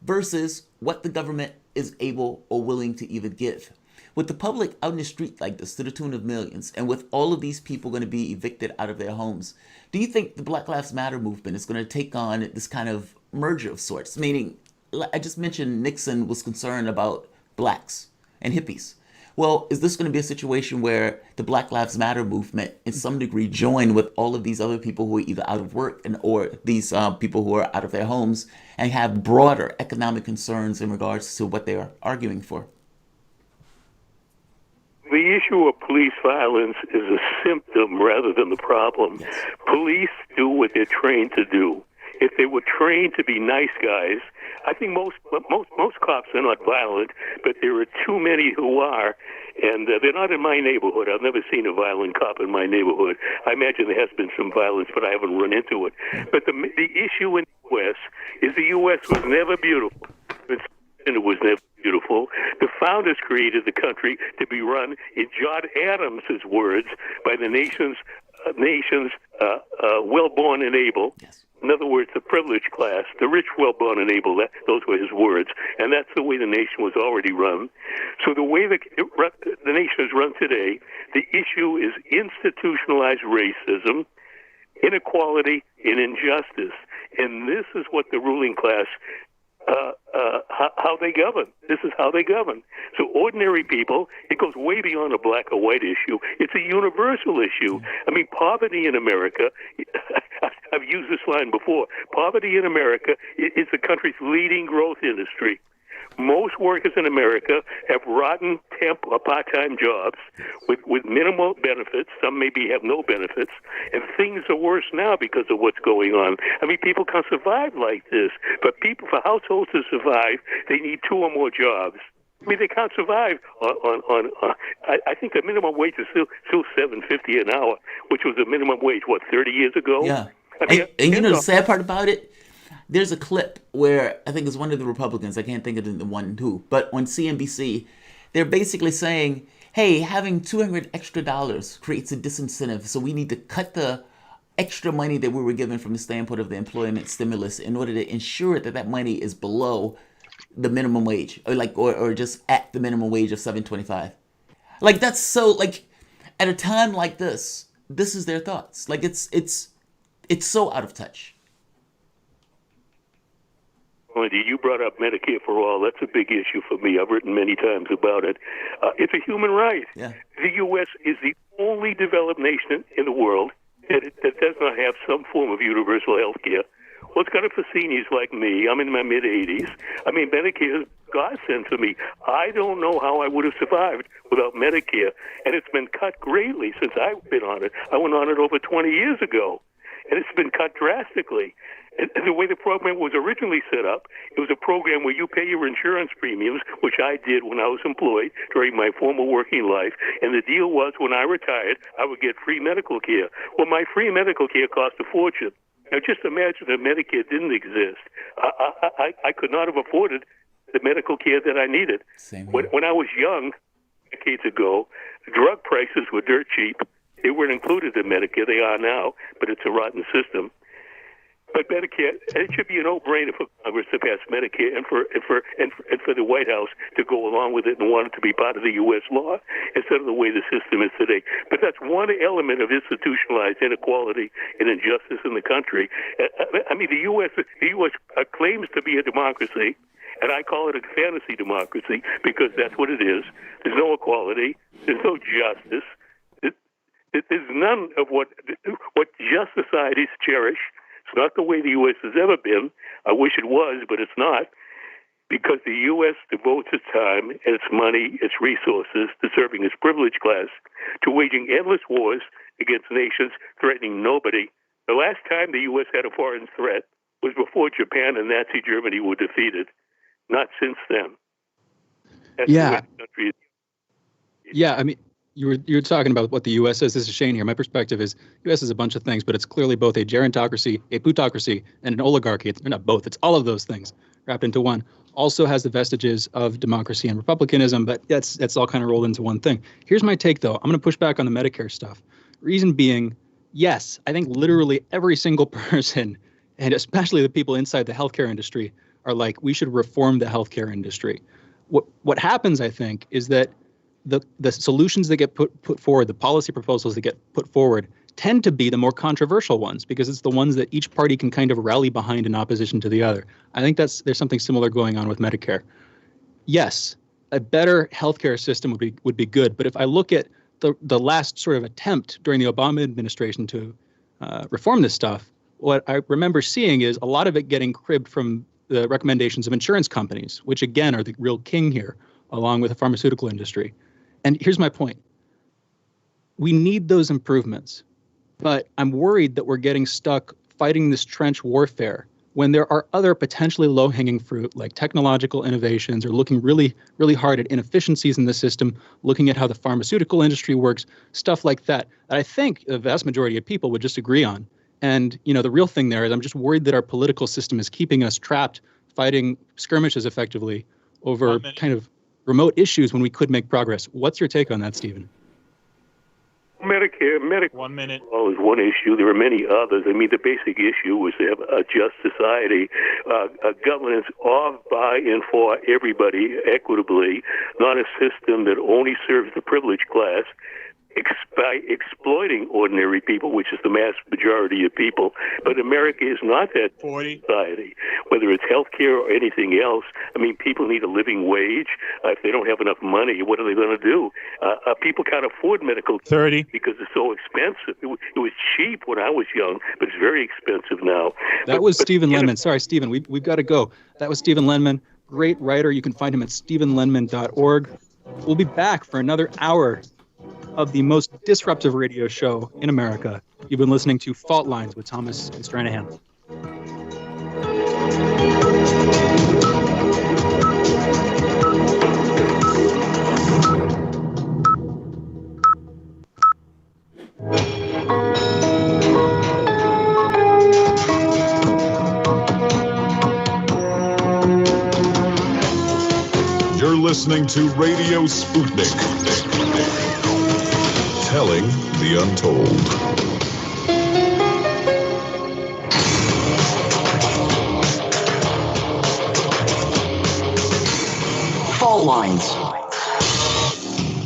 [SPEAKER 4] versus what the government is able or willing to even give. With the public out in the street like this to the tune of millions, and with all of these people going to be evicted out of their homes, do you think the Black Lives Matter movement is going to take on this kind of merger of sorts? Meaning, I just mentioned Nixon was concerned about blacks and hippies. Well, is this going to be a situation where the Black Lives Matter movement, in some degree, join with all of these other people who are either out of work or these people who are out of their homes and have broader economic concerns in regards to what they are arguing for?
[SPEAKER 23] The issue of police violence is a symptom rather than the problem. Yes. Police do what they're trained to do. If they were trained to be nice guys, I think most cops are not violent, but there are too many who are, and they're not in my neighborhood. I've never seen a violent cop in my neighborhood. I imagine there has been some violence, but I haven't run into it. But the issue in the U.S. is the U.S. was never beautiful. It was never beautiful. The founders created the country to be run, in John Adams' words, by the nation's well-born and able. Yes. In other words, the privileged class, the rich, well-born and able. Those were his words. And that's the way the nation was already run. So the way the nation is run today, the issue is institutionalized racism, inequality, and injustice. And this is what the ruling class how they govern. This is how they govern. So ordinary people, it goes way beyond a black or white issue. It's a universal issue. I mean, poverty in America, I've used this line before, poverty in America is the country's leading growth industry. Most workers in America have rotten temp or part-time jobs with minimal benefits. Some maybe have no benefits. And things are worse now because of what's going on. I mean, people can't survive like this. But for households to survive, they need 2 or more jobs. I mean, they can't survive on I think the minimum wage is still $7.50 an hour, which was the minimum wage, 30 years ago?
[SPEAKER 4] Yeah. And you know the sad part about it? There's a clip where I think it's one of the Republicans, I can't think of the one who, but on CNBC, they're basically saying, hey, having $200 extra creates a disincentive, so we need to cut the extra money that we were given from the standpoint of the employment stimulus in order to ensure that that money is below the minimum wage, or just at the minimum wage of $7.25. That's so, at a time like this is their thoughts. It's so out of touch.
[SPEAKER 23] You brought up Medicare for all. That's a big issue for me. I've written many times about it. It's a human right.
[SPEAKER 4] Yeah.
[SPEAKER 23] The U.S. is the only developed nation in the world that does not have some form of universal health care. What's got it for seniors like me? I'm in my mid-80s. I mean, Medicare is godsend to me. I don't know how I would have survived without Medicare, and it's been cut greatly since I've been on it. I went on it over 20 years ago, and it's been cut drastically. And the way the program was originally set up, it was a program where you pay your insurance premiums, which I did when I was employed during my former working life. And the deal was when I retired, I would get free medical care. Well, my free medical care cost a fortune. Now, just imagine if Medicare didn't exist. I could not have afforded the medical care that I needed. When I was young, decades ago, drug prices were dirt cheap. They weren't included in Medicare. They are now, but it's a rotten system. But Medicare, it should be a no-brainer for Congress to pass Medicare and for the White House to go along with it and want it to be part of the U.S. law instead of the way the system is today. But that's one element of institutionalized inequality and injustice in the country. I mean, the U.S. claims to be a democracy, and I call it a fantasy democracy because that's what it is. There's no equality. There's no justice. There's none of what just societies cherish. It's not the way the U.S. has ever been. I wish it was, but it's not, because the U.S. devotes its time and its money, its resources to serving its privileged class, to waging endless wars against nations threatening nobody. The last time the U.S. had a foreign threat was before Japan and Nazi Germany were defeated. Not since then. That's the way the country is.
[SPEAKER 3] Yeah, I mean, you were talking about what the U.S. is. This is Shane here. My perspective is U.S. is a bunch of things, but it's clearly both a gerontocracy, a plutocracy, and an oligarchy. It's not both. It's all of those things wrapped into one. Also has the vestiges of democracy and republicanism, but that's all kind of rolled into one thing. Here's my take, though. I'm going to push back on the Medicare stuff. Reason being, yes, I think literally every single person, and especially the people inside the healthcare industry, are like, we should reform the healthcare industry. What happens, I think, is that the solutions that get put forward, the policy proposals that get put forward, tend to be the more controversial ones because it's the ones that each party can kind of rally behind in opposition to the other. I think there's something similar going on with Medicare. Yes, a better healthcare system would be good, but if I look at the last sort of attempt during the Obama administration to reform this stuff, what I remember seeing is a lot of it getting cribbed from the recommendations of insurance companies, which again are the real king here, along with the pharmaceutical industry. And here's my point. We need those improvements, but I'm worried that we're getting stuck fighting this trench warfare when there are other potentially low-hanging fruit like technological innovations or looking really, really hard at inefficiencies in the system, looking at how the pharmaceutical industry works, stuff like that I think the vast majority of people would just agree on. And, the real thing there is I'm just worried that our political system is keeping us trapped fighting skirmishes effectively over kind of remote issues when we could make progress. What's your take on that, Stephen?
[SPEAKER 23] Medicare
[SPEAKER 20] 1 minute.
[SPEAKER 23] Well, is one issue. There are many others. I mean, the basic issue was to have a just society, a governance of, by, and for everybody equitably, not a system that only serves the privileged class, by exploiting ordinary people, which is the mass majority of people. But America is not that society, whether it's healthcare or anything else. I mean, people need a living wage. If they don't have enough money, what are they going to do? People can't afford medical care because it's so expensive. It was cheap when I was young, but it's very expensive now.
[SPEAKER 3] That was Stephen Lenman. Sorry, Stephen, we've got to go. That was Stephen Lenman, great writer. You can find him at stephenlenman.org. We'll be back for another hour of the most disruptive radio show in America. You've been listening to Fault Lines with Thomas and Stranahan.
[SPEAKER 1] You're listening to Radio Sputnik. Telling the untold.
[SPEAKER 2] Fault Lines.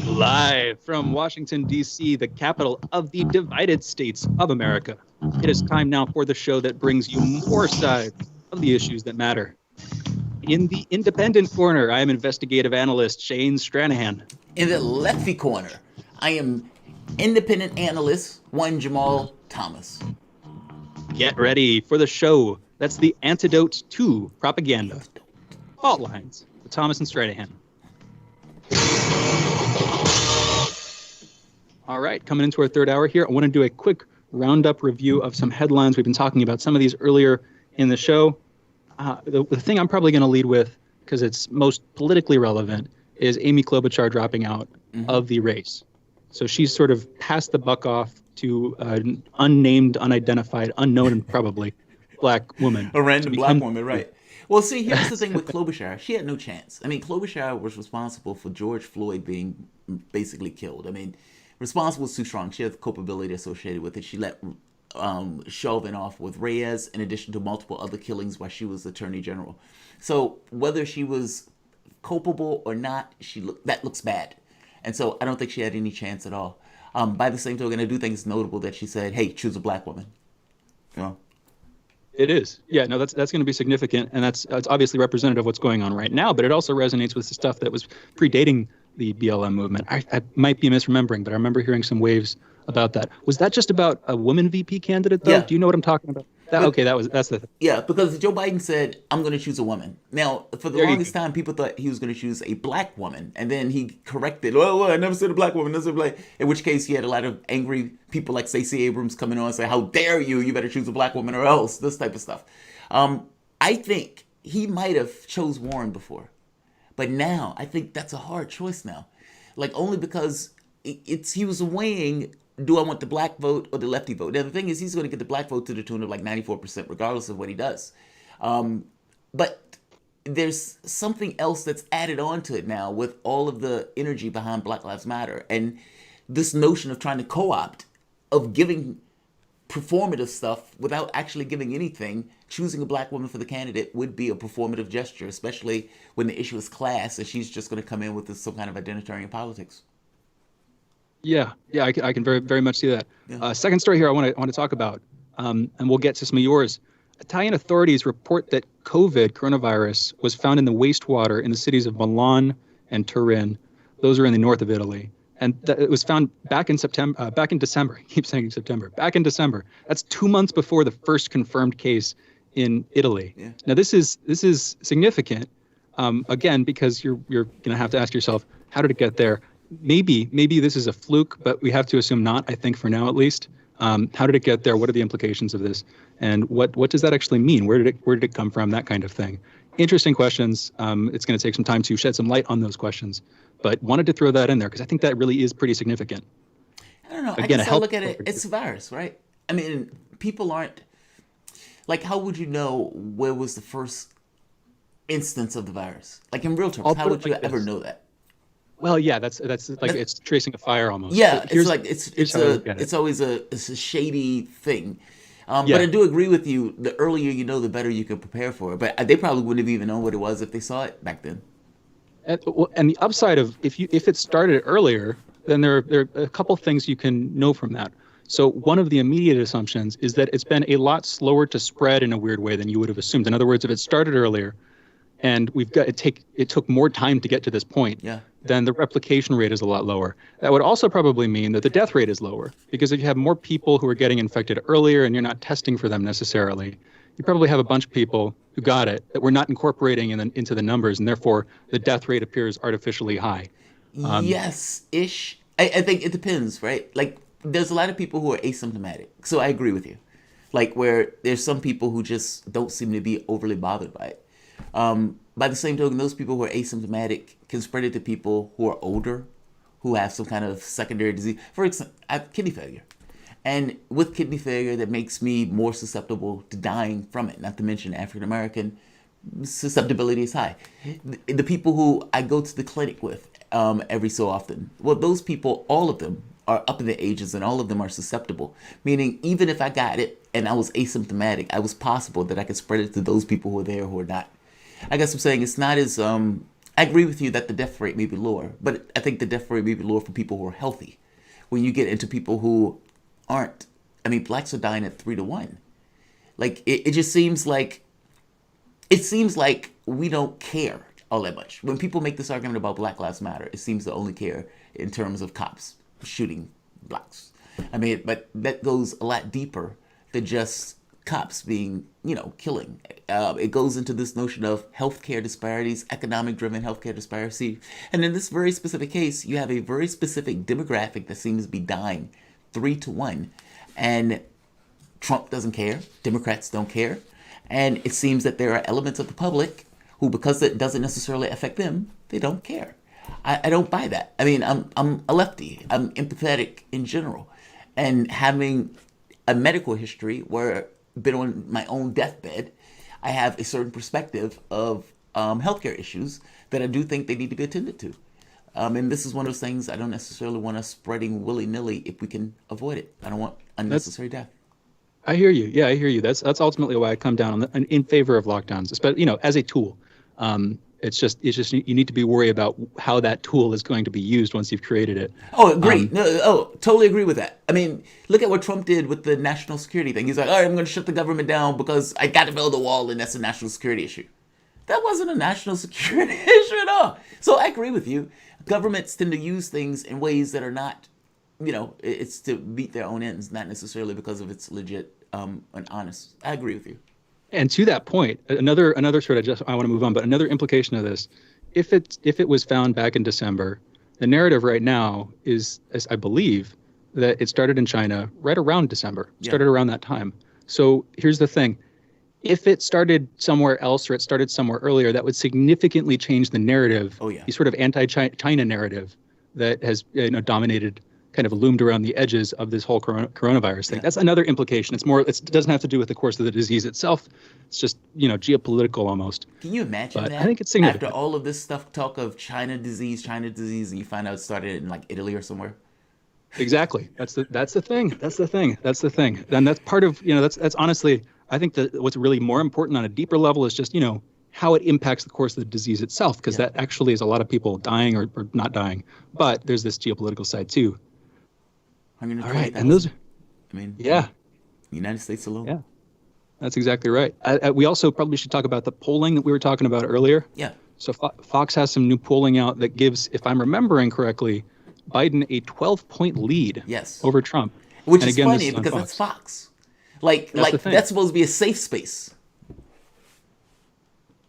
[SPEAKER 3] Live from Washington, D.C., the capital of the divided states of America. It is time now for the show that brings you more sides of the issues that matter. In the independent corner, I am investigative analyst Shane Stranahan.
[SPEAKER 4] In the lefty corner, I am independent analyst, one Jamal Thomas.
[SPEAKER 3] Get ready for the show That's the antidote to propaganda. Fault lines with Thomas and Stranahan. All right, coming into our third hour here, I want to do a quick roundup review of some headlines. We've been talking about some of these earlier in the show. The thing I'm probably going to lead with, because it's most politically relevant, is Amy Klobuchar dropping out of the race. So she's sort of passed the buck off to an unnamed, unidentified, unknown, probably black woman.
[SPEAKER 4] A random black woman, right. Well, see, here's the thing with Klobuchar. She had no chance. I mean, Klobuchar was responsible for George Floyd being basically killed. I mean, responsible is too strong. She had the culpability associated with it. She let Chauvin off with Reyes, in addition to multiple other killings while she was Attorney General. So whether she was culpable or not, that looks bad. And so I don't think she had any chance at all. By the same token, I do think it's notable that she said, hey, choose a black woman. You know?
[SPEAKER 3] It is. Yeah, no, that's going to be significant. And it's obviously representative of what's going on right now, but it also resonates with the stuff that was predating the BLM movement. I might be misremembering, but I remember hearing some waves about that. Was that just about a woman VP candidate, though?
[SPEAKER 4] Yeah.
[SPEAKER 3] Do you know what I'm talking about? That's the thing.
[SPEAKER 4] Yeah, because Joe Biden said, I'm going to choose a woman. Now, for the longest time, people thought he was going to choose a black woman. And then he corrected, I never said a black woman. In which case, he had a lot of angry people like Stacey Abrams coming on and say, how dare you? You better choose a black woman or else. This type of stuff. I think he might have chose Warren before. But now, I think that's a hard choice now. Like, only because he was weighing, do I want the black vote or the lefty vote? Now, the thing is, he's going to get the black vote to the tune of like 94%, regardless of what he does. But there's something else that's added on to it now with all of the energy behind Black Lives Matter. And this notion of trying to co-opt, of giving performative stuff without actually giving anything, choosing a black woman for the candidate would be a performative gesture, especially when the issue is class, and she's just going to come in with some kind of identitarian politics.
[SPEAKER 3] Yeah, I can very, very much see that. Yeah. Second story here I want to talk about, and we'll get to some of yours. Italian authorities report that coronavirus, was found in the wastewater in the cities of Milan and Turin. Those are in the north of Italy. And it was found back in December. I keep saying September. Back in December. That's 2 months before the first confirmed case in Italy. Yeah. Now, this is significant, again, because you're going to have to ask yourself, how did it get there? Maybe this is a fluke, but we have to assume not, I think, for now at least. How did it get there? What are the implications of this? And what does that actually mean? Where did it come from? That kind of thing. Interesting questions. It's going to take some time to shed some light on those questions, but wanted to throw that in there because I think that really is pretty significant.
[SPEAKER 4] I don't know. Again, I look at it, it's a virus, right? I mean, people aren't, like, how would you know where was the first instance of the virus? Like, in real terms, how would you ever know that?
[SPEAKER 3] Well, yeah, that's like it's tracing a fire almost.
[SPEAKER 4] Yeah, it's always a shady thing. But I do agree with you. The earlier you know, the better you can prepare for it. But they probably wouldn't have even known what it was if they saw it back then.
[SPEAKER 3] And the upside of if it started earlier, then there are a couple things you can know from that. So one of the immediate assumptions is that it's been a lot slower to spread in a weird way than you would have assumed. In other words, if it started earlier, and it took more time to get to this point, then the replication rate is a lot lower. That would also probably mean that the death rate is lower, because if you have more people who are getting infected earlier and you're not testing for them necessarily, you probably have a bunch of people who got it that we're not incorporating into the numbers, and therefore the death rate appears artificially high.
[SPEAKER 4] Yes-ish. I think it depends, right? Like, there's a lot of people who are asymptomatic. So I agree with you. Like, where there's some people who just don't seem to be overly bothered by it. By the same token, those people who are asymptomatic can spread it to people who are older, who have some kind of secondary disease. For example, I have kidney failure. And with kidney failure, that makes me more susceptible to dying from it. Not to mention African-American susceptibility is high. The people who I go to the clinic with every so often, well, those people, all of them are up in the ages and all of them are susceptible. Meaning, even if I got it and I was asymptomatic, it was possible that I could spread it to those people who are there who are not. I guess I'm saying it's not as, I agree with you that the death rate may be lower, but I think the death rate may be lower for people who are healthy. When you get into people who aren't, I mean, blacks are dying at 3-1. Like, it just seems like, we don't care all that much. When people make this argument about Black Lives Matter, it seems to only care in terms of cops shooting blacks. I mean, but that goes a lot deeper than just cops being, killing. It goes into this notion of healthcare disparities, economic-driven healthcare disparity. And in this very specific case, you have a very specific demographic that seems to be dying 3-1. And Trump doesn't care. Democrats don't care. And it seems that there are elements of the public who, because it doesn't necessarily affect them, they don't care. I don't buy that. I mean, I'm a lefty. I'm empathetic in general. And having a medical history where I've been on my own deathbed, I have a certain perspective of healthcare issues that I do think they need to be attended to. And this is one of those things I don't necessarily want us spreading willy-nilly if we can avoid it. I don't want unnecessary death.
[SPEAKER 3] I hear you. Yeah, I hear you. That's ultimately why I come down in favor of lockdowns, especially as a tool. It's just you need to be worried about how that tool is going to be used once you've created it.
[SPEAKER 4] Oh, agree. Totally agree with that. I mean, look at what Trump did with the national security thing. He's like, all right, I'm going to shut the government down because I got to build a wall, and that's a national security issue. That wasn't a national security issue at all. So I agree with you. Governments tend to use things in ways that are not, it's to meet their own ends, not necessarily because of it's legit and honest. I agree with you.
[SPEAKER 3] And to that point, another sort of I want to move on, but another implication of this, if it was found back in December, the narrative right now is, as I believe, that it started in China right around December, started around that time. So here's the thing. If it started somewhere else or it started somewhere earlier, that would significantly change the narrative, the sort of anti-China narrative that has dominated, kind of loomed around the edges of this whole coronavirus thing. That's another implication. It doesn't have to do with the course of the disease itself. It's just, geopolitical almost.
[SPEAKER 4] Can you imagine that?
[SPEAKER 3] I think it's significant.
[SPEAKER 4] After all of this talk of China disease, and you find out it started in like Italy or somewhere?
[SPEAKER 3] Exactly. That's the thing. And that's part of, that's honestly, I think that what's really more important on a deeper level is just, how it impacts the course of the disease itself, because that actually is a lot of people dying or not dying. But there's this geopolitical side too.
[SPEAKER 4] All
[SPEAKER 3] right, and those,
[SPEAKER 4] the United States alone.
[SPEAKER 3] Yeah, that's exactly right. We also probably should talk about the polling that we were talking about earlier.
[SPEAKER 4] Yeah.
[SPEAKER 3] So Fox has some new polling out that gives, if I'm remembering correctly, Biden a 12-point lead over Trump.
[SPEAKER 4] Which is funny because that's Fox. That's supposed to be a safe space.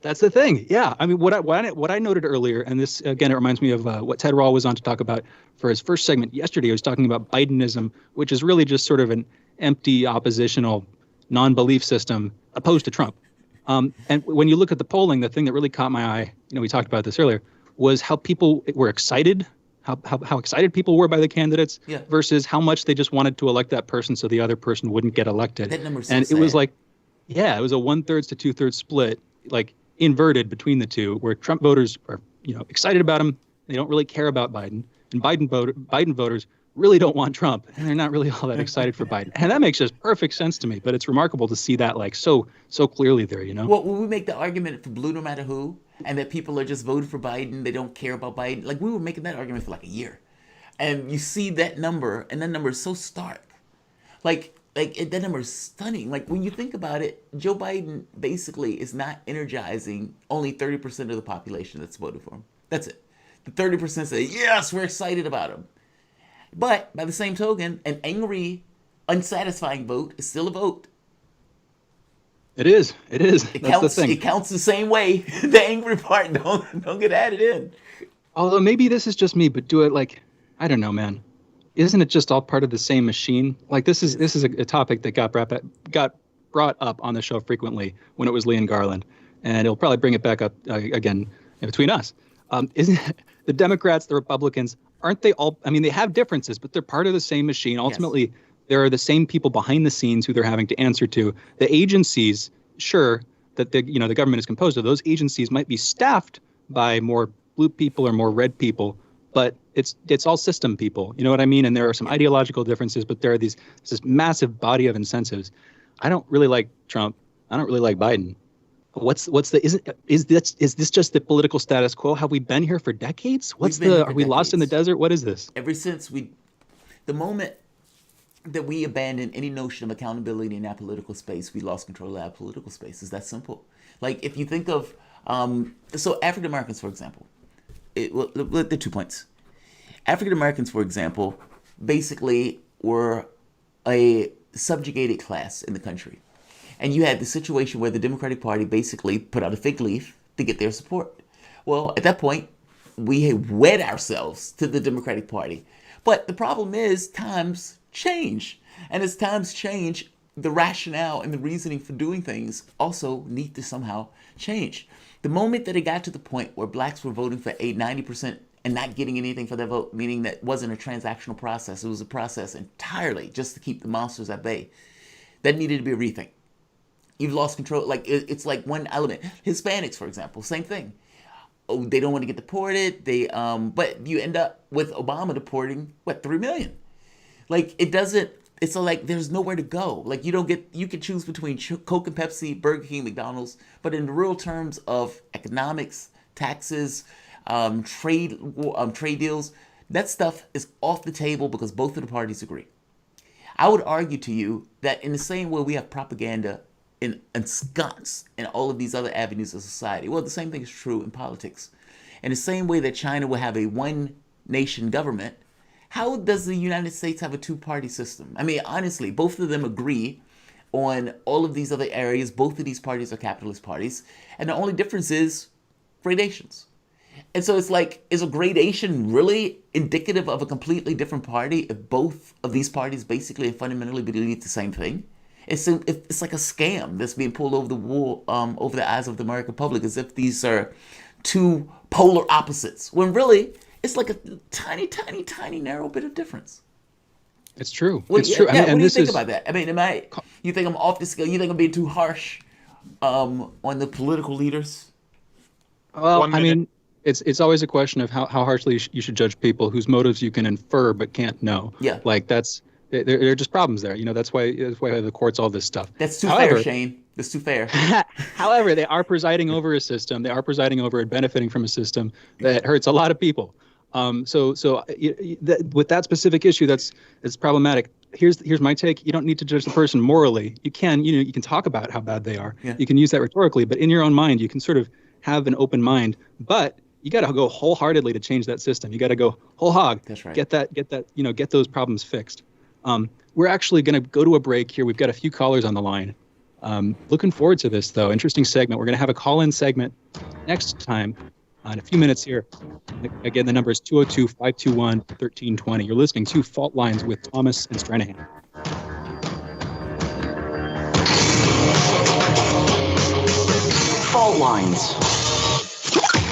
[SPEAKER 3] That's the thing. Yeah. I mean, what I noted earlier, and this, again, it reminds me of what Ted Rall was on to talk about for his first segment yesterday. He was talking about Bidenism, which is really just sort of an empty oppositional non-belief system opposed to Trump. And when you look at the polling, the thing that really caught my eye, we talked about this earlier, was how people were excited, how excited people were by the candidates versus how much they just wanted to elect that person so the other person wouldn't get elected.
[SPEAKER 4] That number's so
[SPEAKER 3] and
[SPEAKER 4] sad.
[SPEAKER 3] It was like, it was a 1/3 to 2/3 split, like inverted between the two, where Trump voters are, excited about him. They don't really care about Biden. And Biden voters really don't want Trump, and they're not really all that excited for Biden. And that makes just perfect sense to me. But it's remarkable to see that so clearly there.
[SPEAKER 4] Well, when we make the argument for blue no matter who, and that people are just voting for Biden, they don't care about Biden. Like we were making that argument for like a year, and you see that number, and that number is so stark. That number is stunning. Like when you think about it, Joe Biden basically is not energizing only 30% of the population that's voted for him. That's it. The 30% say, yes, we're excited about him. But by the same token, an angry, unsatisfying vote is still a vote.
[SPEAKER 3] It is. That's
[SPEAKER 4] counts,
[SPEAKER 3] the thing.
[SPEAKER 4] It counts the same way. The angry part don't get added in.
[SPEAKER 3] Although maybe this is just me, but do it I don't know, man. Isn't it just all part of the same machine? Like this is a topic that got brought up on the show frequently when it was Lee and Garland, and it'll probably bring it back up again between us. Isn't the Democrats, the Republicans, aren't they all? I mean, they have differences, but they're part of the same machine. Ultimately, there are the same people behind the scenes who they're having to answer to. The agencies, sure, that the government is composed of, those agencies might be staffed by more blue people or more red people, but it's all system people. You know what I mean? And there are some ideological differences, but there are this massive body of incentives. I don't really like Trump. I don't really like Biden. Is this just the political status quo? Have we been here for decades? Are we lost in the desert? What is this?
[SPEAKER 4] Ever since the moment that we abandoned any notion of accountability in our political space, we lost control of our political space. It's that simple. Like if you think of, so African Americans, for example, there are 2 points. African Americans, for example, basically were a subjugated class in the country. And you had the situation where the Democratic Party basically put out a fig leaf to get their support. Well, at that point, we had wed ourselves to the Democratic Party. But the problem is times change. And as times change, the rationale and the reasoning for doing things also need to somehow change. The moment that it got to the point where blacks were voting for 90% and not getting anything for their vote, meaning that wasn't a transactional process, it was a process entirely just to keep the monsters at bay, that needed to be a rethink. You've lost control. Like it's like one element. Hispanics, for example, same thing. Oh, they don't want to get deported. But you end up with Obama deporting 3 million. Like it doesn't. It's like there's nowhere to go. Like you can choose between Coke and Pepsi, Burger King, McDonald's. But in the real terms of economics, taxes, trade deals, that stuff is off the table because both of the parties agree. I would argue to you that in the same way we have propaganda ensconced in all of these other avenues of society, well, the same thing is true in politics. In the same way that China will have a one-nation government, how does the United States have a two-party system? I mean, honestly, both of them agree on all of these other areas. Both of these parties are capitalist parties. And the only difference is gradations. And so it's like, is a gradation really indicative of a completely different party if both of these parties basically and fundamentally believe the same thing? It's like a scam that's being pulled over the wool, over the eyes of the American public, as if these are two polar opposites, when really it's like a tiny, tiny, tiny narrow bit of difference.
[SPEAKER 3] It's true.
[SPEAKER 4] What,
[SPEAKER 3] it's true.
[SPEAKER 4] Yeah, what do you think about that? I mean, you think I'm off the scale? You think I'm being too harsh on the political leaders?
[SPEAKER 3] Well, I mean, it's always a question of how harshly you should judge people whose motives you can infer but can't know.
[SPEAKER 4] Yeah.
[SPEAKER 3] Like there are just problems there. That's why the courts all this stuff.
[SPEAKER 4] That's too fair, Shane. That's too fair.
[SPEAKER 3] However, they are presiding over a system. They are presiding over and benefiting from a system that hurts a lot of people. So with that specific issue, it's problematic. Here's my take. You don't need to judge the person morally. You can talk about how bad they are. Yeah. You can use that rhetorically, but in your own mind, you can sort of have an open mind. But you got to go wholeheartedly to change that system. You got to go whole hog.
[SPEAKER 4] That's right.
[SPEAKER 3] Get those problems fixed. We're actually going to go to a break here. We've got a few callers on the line. Looking forward to this, though. Interesting segment. We're going to have a call-in segment next time in a few minutes here. Again, the number is 202-521-1320. You're listening to Fault Lines with Thomas and Stranahan.
[SPEAKER 2] Fault Lines.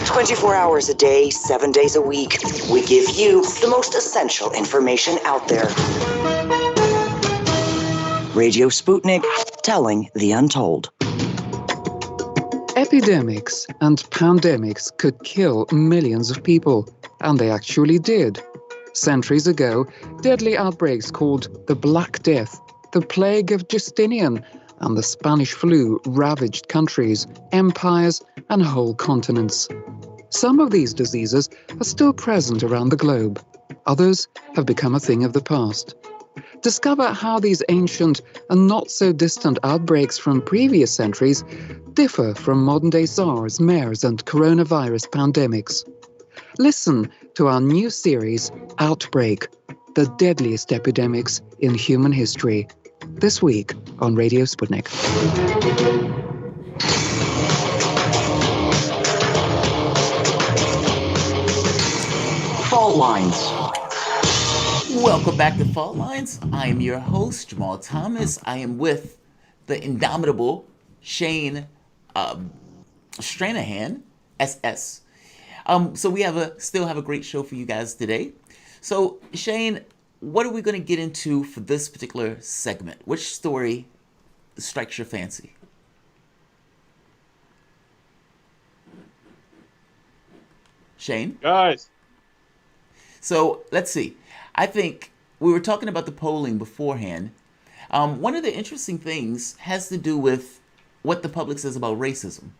[SPEAKER 2] 24 hours a day, 7 days a week. We give you the most essential information out there. Radio Sputnik, telling the untold.
[SPEAKER 11] Epidemics and pandemics could kill millions of people, and they actually did. Centuries ago, deadly outbreaks called the Black Death, the Plague of Justinian, and the Spanish flu ravaged countries, empires, and whole continents. Some of these diseases are still present around the globe. Others have become a thing of the past. Discover how these ancient and not so distant outbreaks from previous centuries differ from modern-day SARS, MERS, and coronavirus pandemics. Listen to our new series, Outbreak, the deadliest epidemics in human history. This week on Radio Sputnik.
[SPEAKER 2] Fault Lines.
[SPEAKER 4] Welcome back to Fault Lines. I am your host, Jamal Thomas. I am with the indomitable Shane Stranahan, SS. So we still have a great show for you guys today. So Shane, what are we going to get into for this particular segment? Which story strikes your fancy? Shane?
[SPEAKER 20] Guys.
[SPEAKER 4] So let's see. I think we were talking about the polling beforehand. One of the interesting things has to do with what the public says about racism.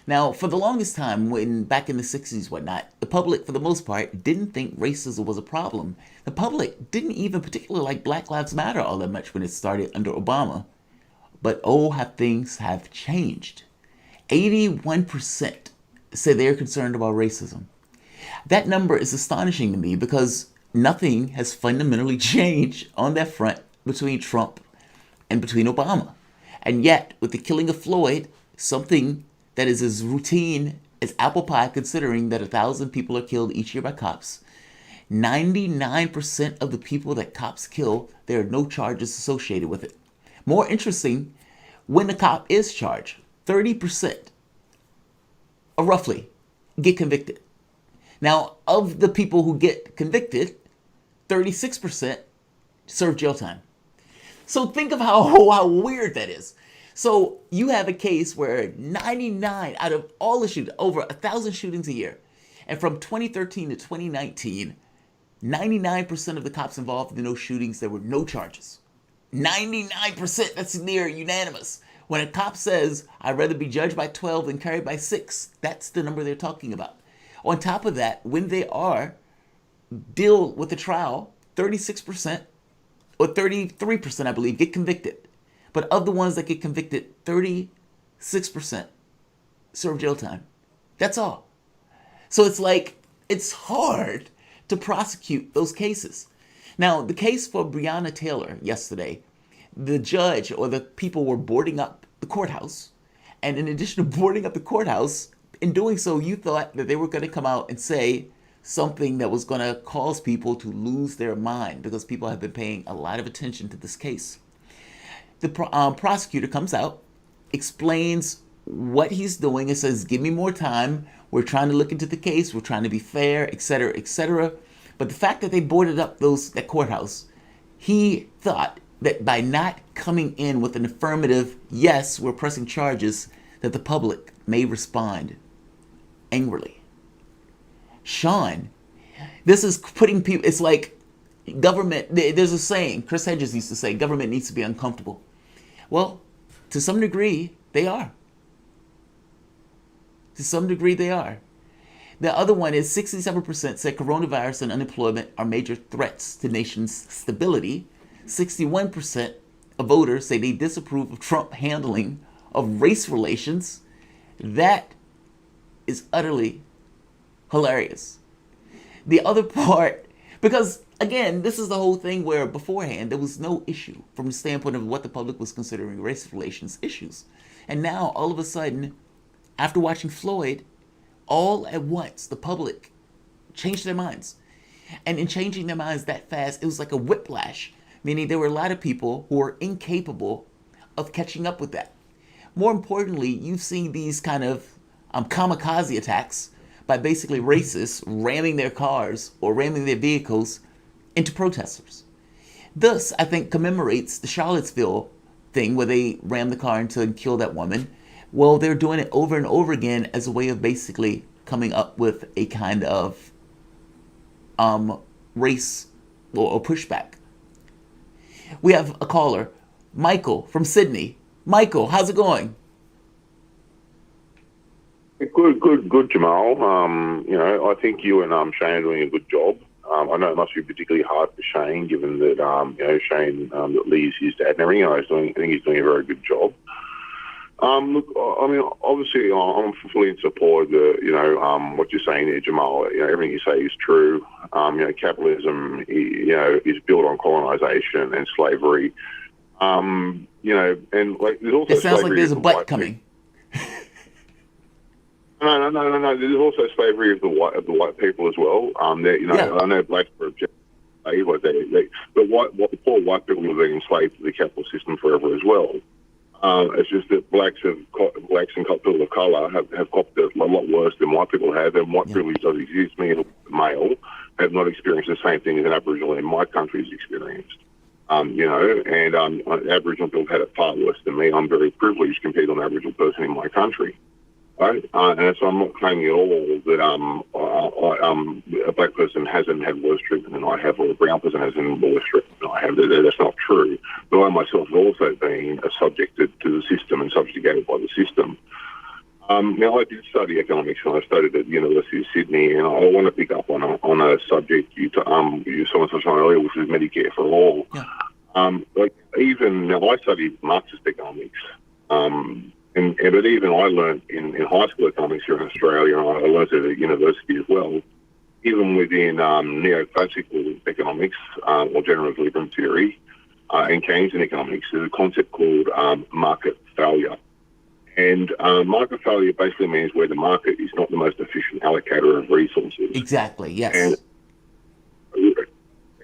[SPEAKER 4] Now, for the longest time, back in the 60s, whatnot, the public, for the most part, didn't think racism was a problem. The public didn't even particularly like Black Lives Matter all that much when it started under Obama. But oh, how things have changed. 81% say they're concerned about racism. That number is astonishing to me because nothing has fundamentally changed on that front between Trump and between Obama. And yet, with the killing of Floyd, something that is as routine as apple pie, considering that 1,000 people are killed each year by cops, 99% of the people that cops kill, there are no charges associated with it. More interesting, when the cop is charged, 30%, or roughly, get convicted. Now, of the people who get convicted, 36% serve jail time. So think of how weird that is. So you have a case where 99 out of all the shootings, over 1,000 shootings a year, and from 2013 to 2019, 99% of the cops involved in those shootings, there were no charges. 99%, that's near unanimous. When a cop says, I'd rather be judged by 12 than carried by 6, that's the number they're talking about. On top of that, when they are deal with the trial, 36% or 33%, I believe, get convicted. But of the ones that get convicted, 36% serve jail time. That's all. So it's like, it's hard to prosecute those cases. Now, the case for Breonna Taylor yesterday, the judge or the people were boarding up the courthouse. And in addition to boarding up the courthouse, in doing so, you thought that they were going to come out and say something that was going to cause people to lose their mind, because people have been paying a lot of attention to this case. The prosecutor comes out, explains what he's doing, and says, give me more time. We're trying to look into the case. We're trying to be fair, etc., etc. But the fact that they boarded up that courthouse, he thought that by not coming in with an affirmative, yes, we're pressing charges, that the public may respond angrily. Sean, this is putting people, it's like government, there's a saying, Chris Hedges used to say, government needs to be uncomfortable. Well, to some degree, they are. To some degree, they are. The other one is 67% say coronavirus and unemployment are major threats to nation's stability. 61% of voters say they disapprove of Trump handling of race relations. That is utterly hilarious. The other part, because again, this is the whole thing where beforehand there was no issue from the standpoint of what the public was considering race relations issues. And now all of a sudden, after watching Floyd, all at once the public changed their minds. And in changing their minds that fast, it was like a whiplash, meaning there were a lot of people who were incapable of catching up with that. More importantly, you've seen these kind of kamikaze attacks by basically racists ramming their cars or ramming their vehicles into protesters. This, I think, commemorates the Charlottesville thing where they rammed the car into and killed that woman. Well, they're doing it over and over again as a way of basically coming up with a kind of race or pushback. We have a caller, Michael from Sydney. Michael, how's it going?
[SPEAKER 13] Good, Jamal. I think you and Shane are doing a good job. I know it must be particularly hard for Shane, given that Shane Lee's his dad and everything. I think he's doing a very good job. Look, I mean, obviously, I'm fully in support of what you're saying there, Jamal. Everything you say is true. Capitalism, is built on colonization and slavery. And like there's also
[SPEAKER 4] it sounds like there's a butt coming.
[SPEAKER 13] No. There's also slavery of the white people as well. I know blacks were the poor white people have been enslaved to the capitalist system forever as well. It's just that blacks and people of colour have copped it a lot worse than white people have, and white privilege does exist. Me, as a male, have not experienced the same thing as an Aboriginal in my country has experienced. Aboriginal people have had it far worse than me. I'm very privileged compared to an Aboriginal person in my country. Right? And so I'm not claiming at all that a black person hasn't had worse treatment than I have, or a brown person hasn't had worse treatment than I have. That's not true. But I myself have also been subjected to the system and subjugated by the system. Now, I did study economics, and I studied at the University of Sydney, and I want to pick up on a subject someone touched on earlier, which is Medicare for all. Yeah. I studied Marxist economics. But even I learned in high school economics here in Australia, and I learned it at university as well, even within neoclassical economics or general equilibrium theory, in Keynesian economics, there's a concept called market failure. And market failure basically means where the market is not the most efficient allocator of resources.
[SPEAKER 4] Exactly, yes.
[SPEAKER 13] And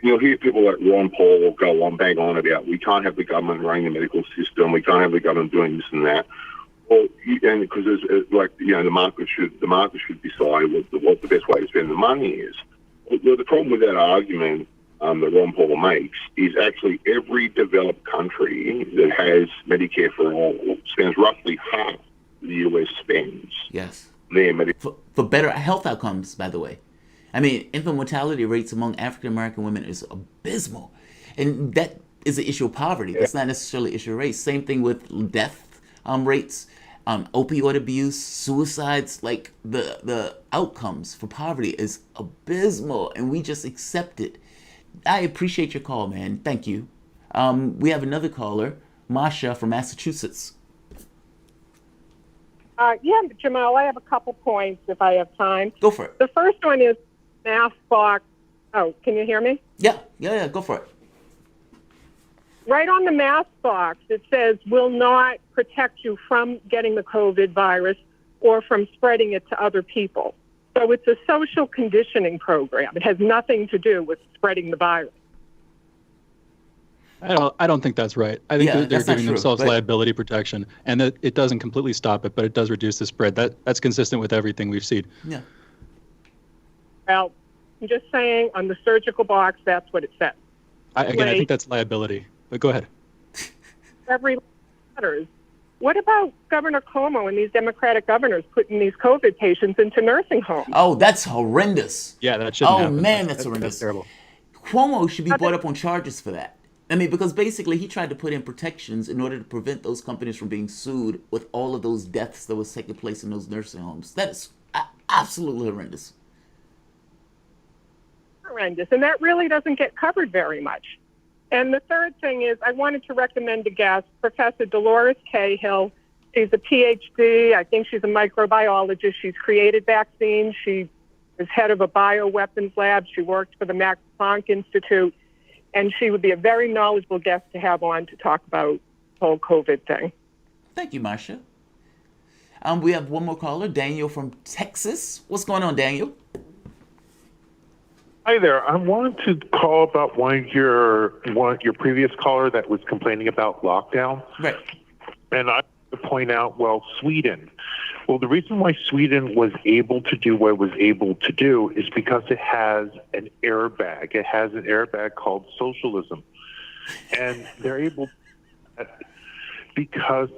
[SPEAKER 13] you'll hear people like Ron Paul go on, bang on about we can't have the government running the medical system, we can't have the government doing this and that. Well, and because the market should decide what the best way to spend the money is. Well, the problem with that argument that Ron Paul makes is actually every developed country that has Medicare for all spends roughly half the US spends.
[SPEAKER 4] Yes.
[SPEAKER 13] Their Medicare
[SPEAKER 4] For better health outcomes, by the way. I mean, infant mortality rates among African American women is abysmal. And that is an issue of poverty. That's not necessarily an issue of race. Same thing with death rates, opioid abuse, suicides. Like the outcomes for poverty is abysmal, and we just accept it. I appreciate your call, man. Thank you. We have another caller, Masha from Massachusetts.
[SPEAKER 10] Yeah, Jamal, I have a couple points if I have time.
[SPEAKER 4] Go for it.
[SPEAKER 10] The first one is mask box. Oh, can you hear me?
[SPEAKER 4] Yeah, go for it.
[SPEAKER 10] Right on the mask box, it says, will not protect you from getting the COVID virus or from spreading it to other people. So it's a social conditioning program. It has nothing to do with spreading the virus.
[SPEAKER 3] I don't think that's right. I think they're giving themselves liability protection, and that it doesn't completely stop it, but it does reduce the spread. That's consistent with everything we've seen.
[SPEAKER 4] Yeah.
[SPEAKER 10] Well, I'm just saying on the surgical box, that's what it says.
[SPEAKER 3] I think that's liability. But go ahead.
[SPEAKER 10] Every matters. What about Governor Cuomo and these Democratic governors putting these COVID patients into nursing homes?
[SPEAKER 4] Oh, that's horrendous.
[SPEAKER 3] Yeah, that shouldn't happen.
[SPEAKER 4] Oh, man, that's horrendous.
[SPEAKER 3] That's terrible.
[SPEAKER 4] Cuomo should be brought up on charges for that. I mean, because basically he tried to put in protections in order to prevent those companies from being sued with all of those deaths that was taking place in those nursing homes. That is absolutely horrendous.
[SPEAKER 10] Horrendous. And that really doesn't get covered very much. And the third thing is I wanted to recommend a guest, Professor Dolores Cahill. She's a PhD. I think she's a microbiologist. She's created vaccines. She is head of a bioweapons lab. She worked for the Max Planck Institute. And she would be a very knowledgeable guest to have on to talk about the whole COVID thing.
[SPEAKER 4] Thank you, Marcia. We have one more caller, Daniel from Texas. What's going on, Daniel?
[SPEAKER 14] Hi there. I wanted to call about your previous caller that was complaining about lockdown.
[SPEAKER 4] Right.
[SPEAKER 14] And I want to point out, Sweden. Well, the reason why Sweden was able to do what it was able to do is because it has an airbag. It has an airbag called socialism. And they're able to, because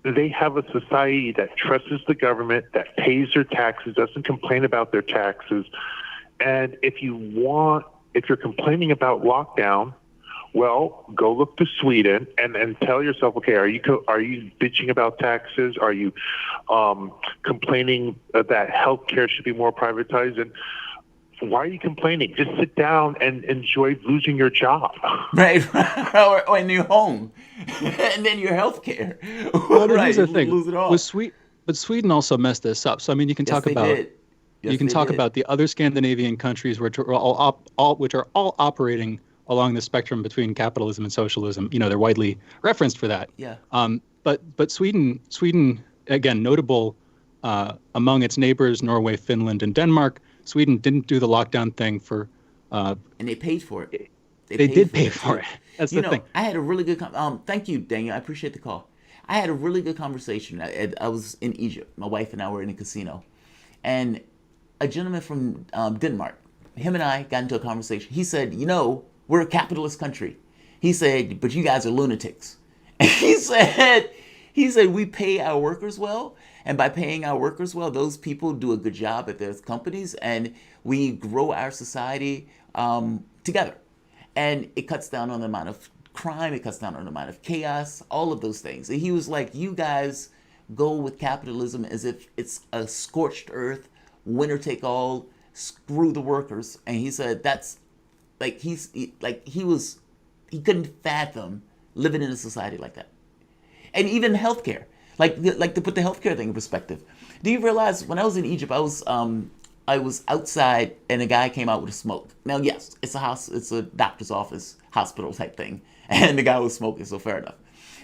[SPEAKER 14] they have a society that trusts the government, that pays their taxes, doesn't complain about their taxes. And if you're complaining about lockdown, well, go look to Sweden and tell yourself, okay, are you bitching about taxes? Are you complaining that healthcare should be more privatized? And why are you complaining? Just sit down and enjoy losing your job.
[SPEAKER 4] Right, or in your home, and then your healthcare.
[SPEAKER 3] Well,
[SPEAKER 4] right,
[SPEAKER 3] here's the thing.
[SPEAKER 4] Lose it all.
[SPEAKER 3] But Sweden also messed this up. So I mean, you can talk about. You can talk about the other Scandinavian countries which are all operating along the spectrum between capitalism and socialism. You know, they're widely referenced for that.
[SPEAKER 4] Yeah.
[SPEAKER 3] But Sweden again, notable among its neighbors, Norway, Finland, and Denmark. Sweden didn't do the lockdown thing for.
[SPEAKER 4] And they paid for it.
[SPEAKER 3] They did pay for it. That's the thing.
[SPEAKER 4] I had a really good. Thank you, Daniel. I appreciate the call. I had a really good conversation. I was in Egypt. My wife and I were in a casino, and a gentleman from Denmark, him and I got into a conversation. He said, we're a capitalist country. He said, but you guys are lunatics. And he said, we pay our workers well. And by paying our workers well, those people do a good job at their companies. And we grow our society together. And it cuts down on the amount of crime. It cuts down on the amount of chaos, all of those things. And he was like, you guys go with capitalism as if it's a scorched earth, winner take all, screw the workers. And he said that's like he couldn't fathom living in a society like that. And even healthcare, like to put the healthcare thing in perspective. Do you realize when I was in Egypt, I was outside and a guy came out with a smoke. Now, yes, it's a house, it's a doctor's office, hospital type thing, And the guy was smoking, so fair enough.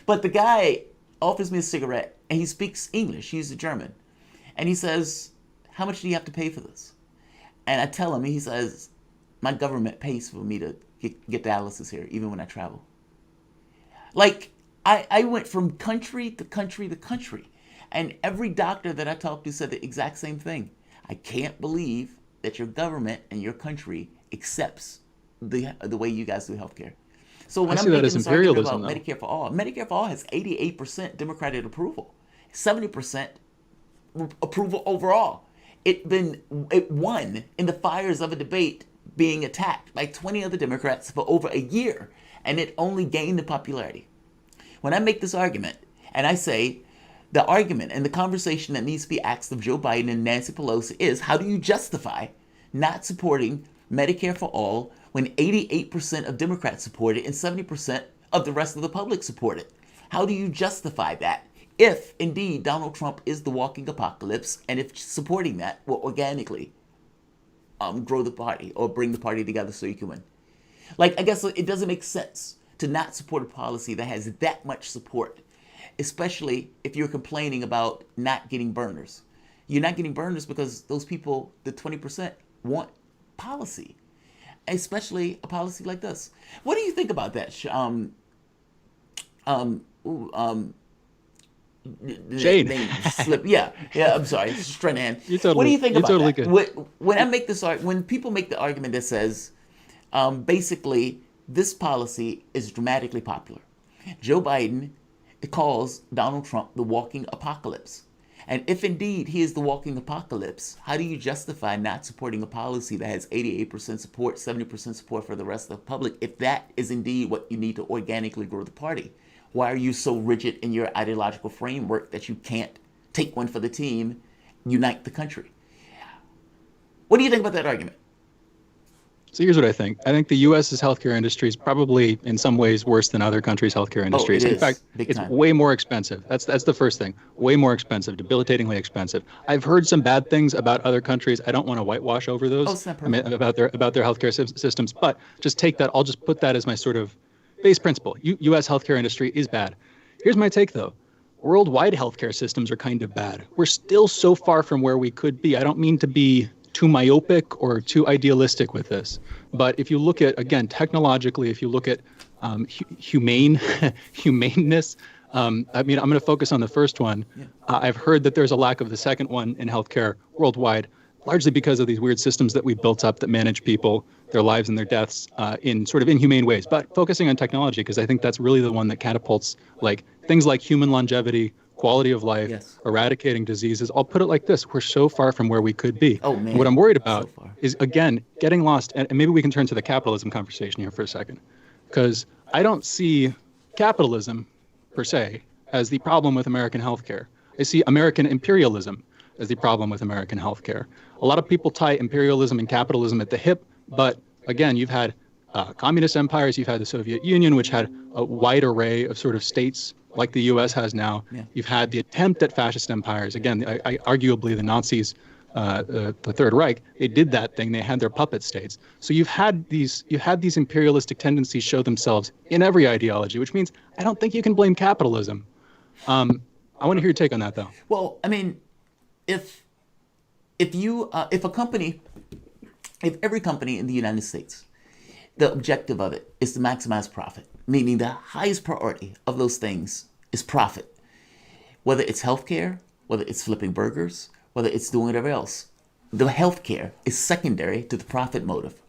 [SPEAKER 4] But the guy offers me a cigarette, and he speaks English. He's a German. And he says, how much do you have to pay for this? And I tell him, he says, my government pays for me to get dialysis here, even when I travel. Like, I went from country to country to country. And every doctor that I talked to said the exact same thing. I can't believe that your government and your country accepts the way you guys do healthcare. So when I'm making this argument about Medicare for All has 88% Democratic approval, 70% approval overall. It won in the fires of a debate being attacked by 20 other Democrats for over a year, and it only gained in popularity. When I make this argument, and I say the argument and the conversation that needs to be asked of Joe Biden and Nancy Pelosi is, how do you justify not supporting Medicare for all when 88% of Democrats support it and 70% of the rest of the public support it? How do you justify that if indeed Donald Trump is the walking apocalypse, and if supporting that will organically grow the party or bring the party together so you can win? Like, I guess it doesn't make sense to not support a policy that has that much support, especially if you're complaining about not getting burners. You're not getting burners because those people, the 20%, want policy, especially a policy like this. What do you think about that?
[SPEAKER 3] Shane.
[SPEAKER 4] Yeah, I'm sorry, Stranahan. What do you think about that? When people make the argument that says, basically, this policy is dramatically popular. Joe Biden calls Donald Trump the walking apocalypse. And if indeed he is the walking apocalypse, how do you justify not supporting a policy that has 88% support, 70% support for the rest of the public, if that is indeed what you need to organically grow the party? Why are you so rigid in your ideological framework that you can't take one for the team, unite the country? What do you think about that argument?
[SPEAKER 3] So here's what I think. I think the U.S.'s healthcare industry is probably in some ways worse than other countries' healthcare industries. In fact, it's way more expensive. That's the first thing. Way more expensive, debilitatingly expensive. I've heard some bad things about other countries. I don't want to whitewash over those. About their healthcare systems. But just take that. I'll just put that as my sort of base principle. U.S. healthcare industry is bad. Here's my take, though. Worldwide healthcare systems are kind of bad. We're still so far from where we could be. I don't mean to be too myopic or too idealistic with this. But if you look at, again, technologically, if you look at humaneness, I mean, I'm going to focus on the first one. Yeah. I've heard that there's a lack of the second one in healthcare worldwide, largely because of these weird systems that we built up that manage people, their lives and their deaths in sort of inhumane ways. But focusing on technology, because I think that's really the one that catapults like things like human longevity, quality of life, eradicating diseases. I'll put it like this. We're so far from where we could be. Oh, man. What I'm worried about is, again, getting lost. And maybe we can turn to the capitalism conversation here for a second, because I don't see capitalism per se as the problem with American healthcare. I see American imperialism as the problem with American healthcare. A lot of people tie imperialism and capitalism at the hip, but again, you've had communist empires, you've had the Soviet Union, which had a wide array of sort of states like the U.S. has now. Yeah. You've had the attempt at fascist empires. Again, arguably the Nazis, the Third Reich, they did that thing. They had their puppet states. So you've had these imperialistic tendencies show themselves in every ideology, which means I don't think you can blame capitalism. I want to hear your take on that, though.
[SPEAKER 4] Well, I mean, if every company in the United States, the objective of it is to maximize profit, meaning the highest priority of those things is profit. Whether it's healthcare, whether it's flipping burgers, whether it's doing whatever else, the healthcare is secondary to the profit motive.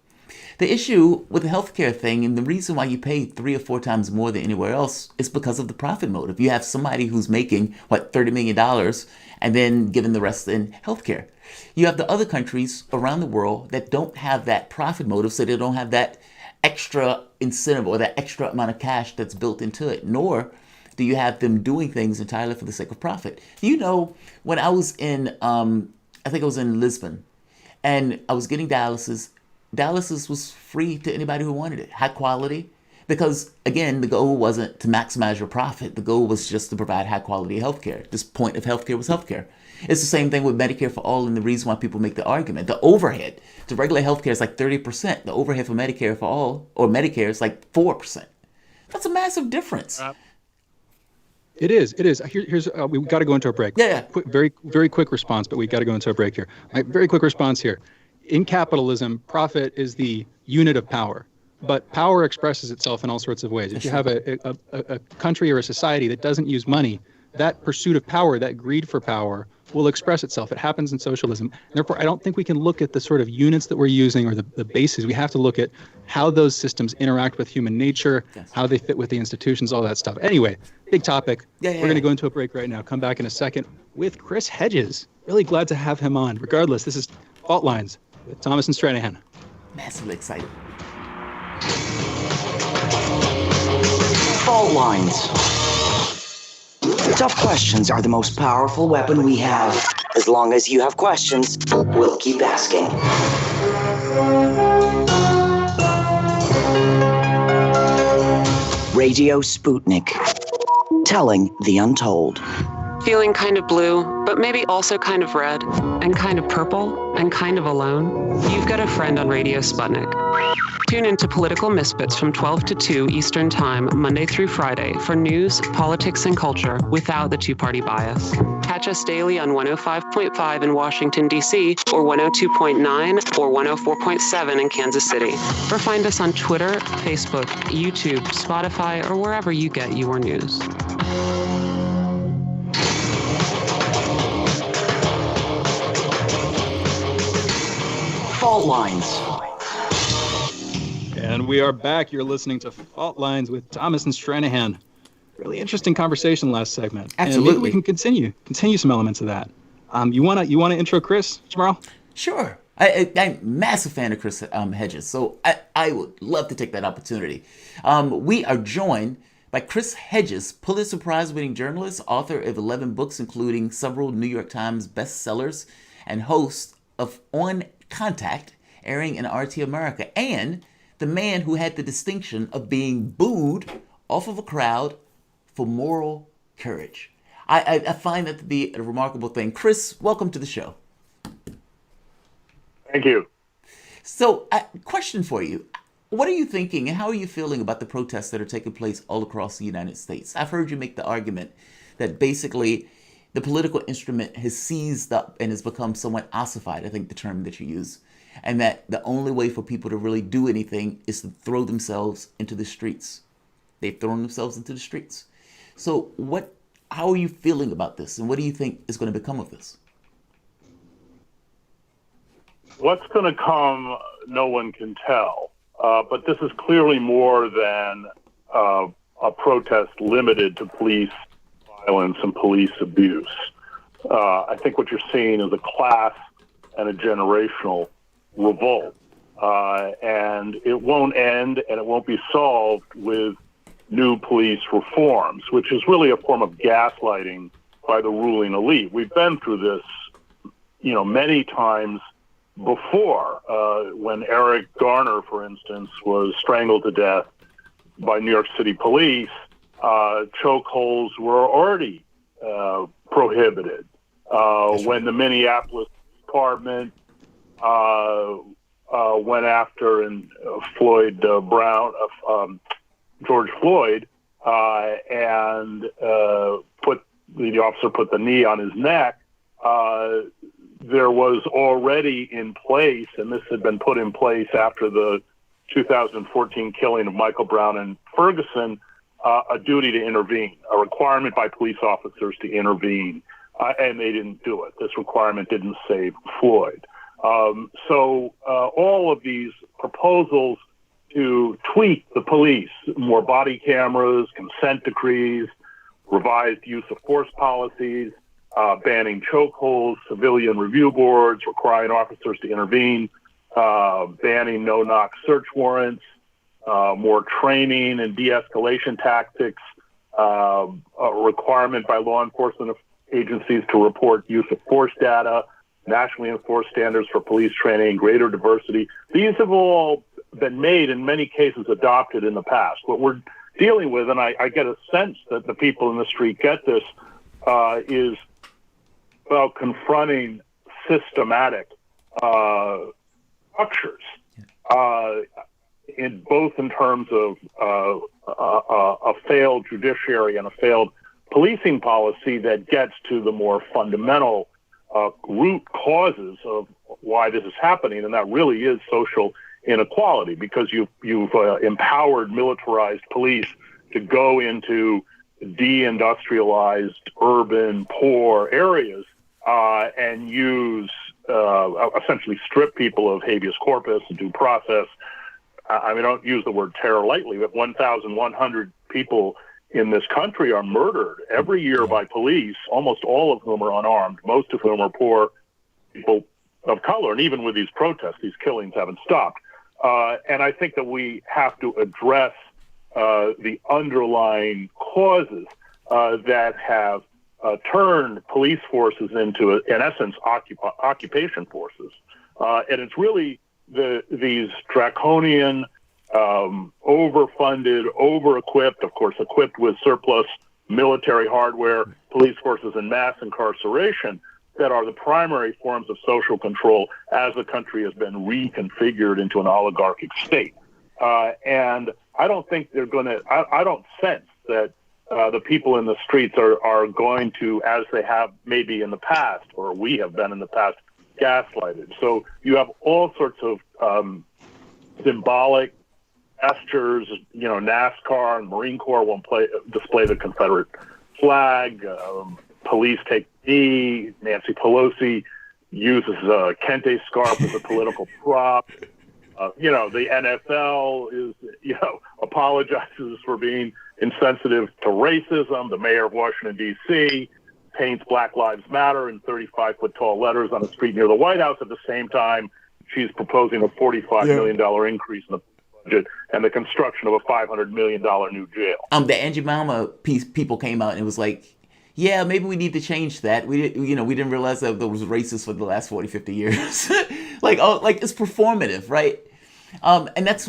[SPEAKER 4] The issue with the healthcare thing, and the reason why you pay 3 or 4 times more than anywhere else, is because of the profit motive. You have somebody who's making, $30 million and then giving the rest in healthcare. You have the other countries around the world that don't have that profit motive, so they don't have that extra incentive or that extra amount of cash that's built into it, nor do you have them doing things entirely for the sake of profit. You know, when I was in, I think I was in Lisbon, and I was getting dialysis was free to anybody who wanted it, high quality, because again, the goal wasn't to maximize your profit. The goal was just to provide high quality healthcare. This point of healthcare was healthcare. It's the same thing with Medicare for all, and the reason why people make the argument. The overhead to regular healthcare is like 30%. The overhead for Medicare for all, or Medicare, is like 4%. That's a massive difference.
[SPEAKER 3] It is. Here's we've got to go into a break.
[SPEAKER 4] Yeah.
[SPEAKER 3] Very, very quick response, but we've got to go into a break here. My very quick response here. In capitalism, profit is the unit of power, but power expresses itself in all sorts of ways. If you have a country or a society that doesn't use money, that pursuit of power, that greed for power, will express itself. It happens in socialism. Therefore, I don't think we can look at the sort of units that we're using or the bases. We have to look at how those systems interact with human nature, how they fit with the institutions, all that stuff. Anyway, big topic. We're going to go into a break right now. Come back in a second with Chris Hedges. Really glad to have him on. Regardless, this is Fault Lines with Thomas and Stranahan.
[SPEAKER 4] Massively excited.
[SPEAKER 2] Fault Lines. Tough questions are the most powerful weapon we have. As long as you have questions, we'll keep asking. Radio Sputnik. Telling the untold.
[SPEAKER 9] Feeling kind of blue, but maybe also kind of red, and kind of purple, and kind of alone? You've got a friend on Radio Sputnik. Tune into Political Misfits from 12 to 2 Eastern Time, Monday through Friday, for news, politics, and culture without the two-party bias. Catch us daily on 105.5 in Washington, D.C., or 102.9 or 104.7 in Kansas City. Or find us on Twitter, Facebook, YouTube, Spotify, or wherever you get your news.
[SPEAKER 2] Fault Lines.
[SPEAKER 3] And we are back. You're listening to Fault Lines with Thomas and Stranahan. Really interesting conversation last segment.
[SPEAKER 4] Absolutely.
[SPEAKER 3] And maybe we can continue some elements of that. You wanna intro Chris tomorrow?
[SPEAKER 4] Sure. I'm a massive fan of Chris Hedges, so I would love to take that opportunity. We are joined by Chris Hedges, Pulitzer Prize-winning journalist, author of 11 books, including several New York Times bestsellers, and host of On Contact, airing in RT America, and the man who had the distinction of being booed off of a crowd for moral courage. I find that to be a remarkable thing. Chris, welcome to the show.
[SPEAKER 22] Thank you.
[SPEAKER 4] So, question for you. What are you thinking and how are you feeling about the protests that are taking place all across the United States? I've heard you make the argument that basically the political instrument has seized up and has become somewhat ossified, I think the term that you use, and that the only way for people to really do anything is to throw themselves into the streets. They've thrown themselves into the streets. So how are you feeling about this, and what do you think is going to become of this?
[SPEAKER 22] What's going to come, no one can tell. But this is clearly more than a protest limited to police violence and police abuse. I think what you're seeing is a class and a generational revolt. And it won't end and it won't be solved with new police reforms, which is really a form of gaslighting by the ruling elite. We've been through this, many times before, when Eric Garner, for instance, was strangled to death by New York City police. Chokeholds were already prohibited. When the Minneapolis Department went after George Floyd, and the officer put the knee on his neck, there was already in place, and this had been put in place after the 2014 killing of Michael Brown and Ferguson, a duty to intervene, a requirement by police officers to intervene, and they didn't do it. This requirement didn't save Floyd. So all of these proposals to tweak the police, more body cameras, consent decrees, revised use of force policies, banning chokeholds, civilian review boards, requiring officers to intervene, banning no-knock search warrants, more training and de-escalation tactics, a requirement by law enforcement agencies to report use of force data, nationally enforced standards for police training, greater diversity. These have all been made, in many cases adopted in the past. What we're dealing with, and I get a sense that the people in the street get this, is about confronting systematic structures. in both in terms of a failed judiciary and a failed policing policy that gets to the more fundamental root causes of why this is happening, and that really is social inequality, because you've empowered militarized police to go into deindustrialized, urban, poor areas and use essentially strip people of habeas corpus and due process. I mean, I don't use the word terror lightly, but 1,100 people in this country are murdered every year by police, almost all of whom are unarmed, most of whom are poor people of color. And even with these protests, these killings haven't stopped. And I think that we have to address the underlying causes that have turned police forces into, in essence, occupation forces. And it's really these draconian, overfunded, over-equipped, of course, equipped with surplus military hardware, police forces in mass incarceration that are the primary forms of social control as the country has been reconfigured into an oligarchic state. And I don't think they're going to, I don't sense that the people in the streets are going to, as they have maybe in the past, or we have been in the past, gaslighted. So you have all sorts of symbolic gestures, NASCAR and Marine Corps won't display the Confederate flag. Police take knee. Nancy Pelosi uses a Kente scarf as a political prop. The NFL is, apologizes for being insensitive to racism. The mayor of Washington, D.C. paints Black Lives Matter in 35-foot tall letters on a street near the White House. At the same time, she's proposing a $45 million increase in the budget and the construction of a $500 million new jail.
[SPEAKER 4] The Angie Mama people came out and it was like, yeah, maybe we need to change that. We didn't realize that there was racist for the last 40, 50 years. like it's performative, right? And that's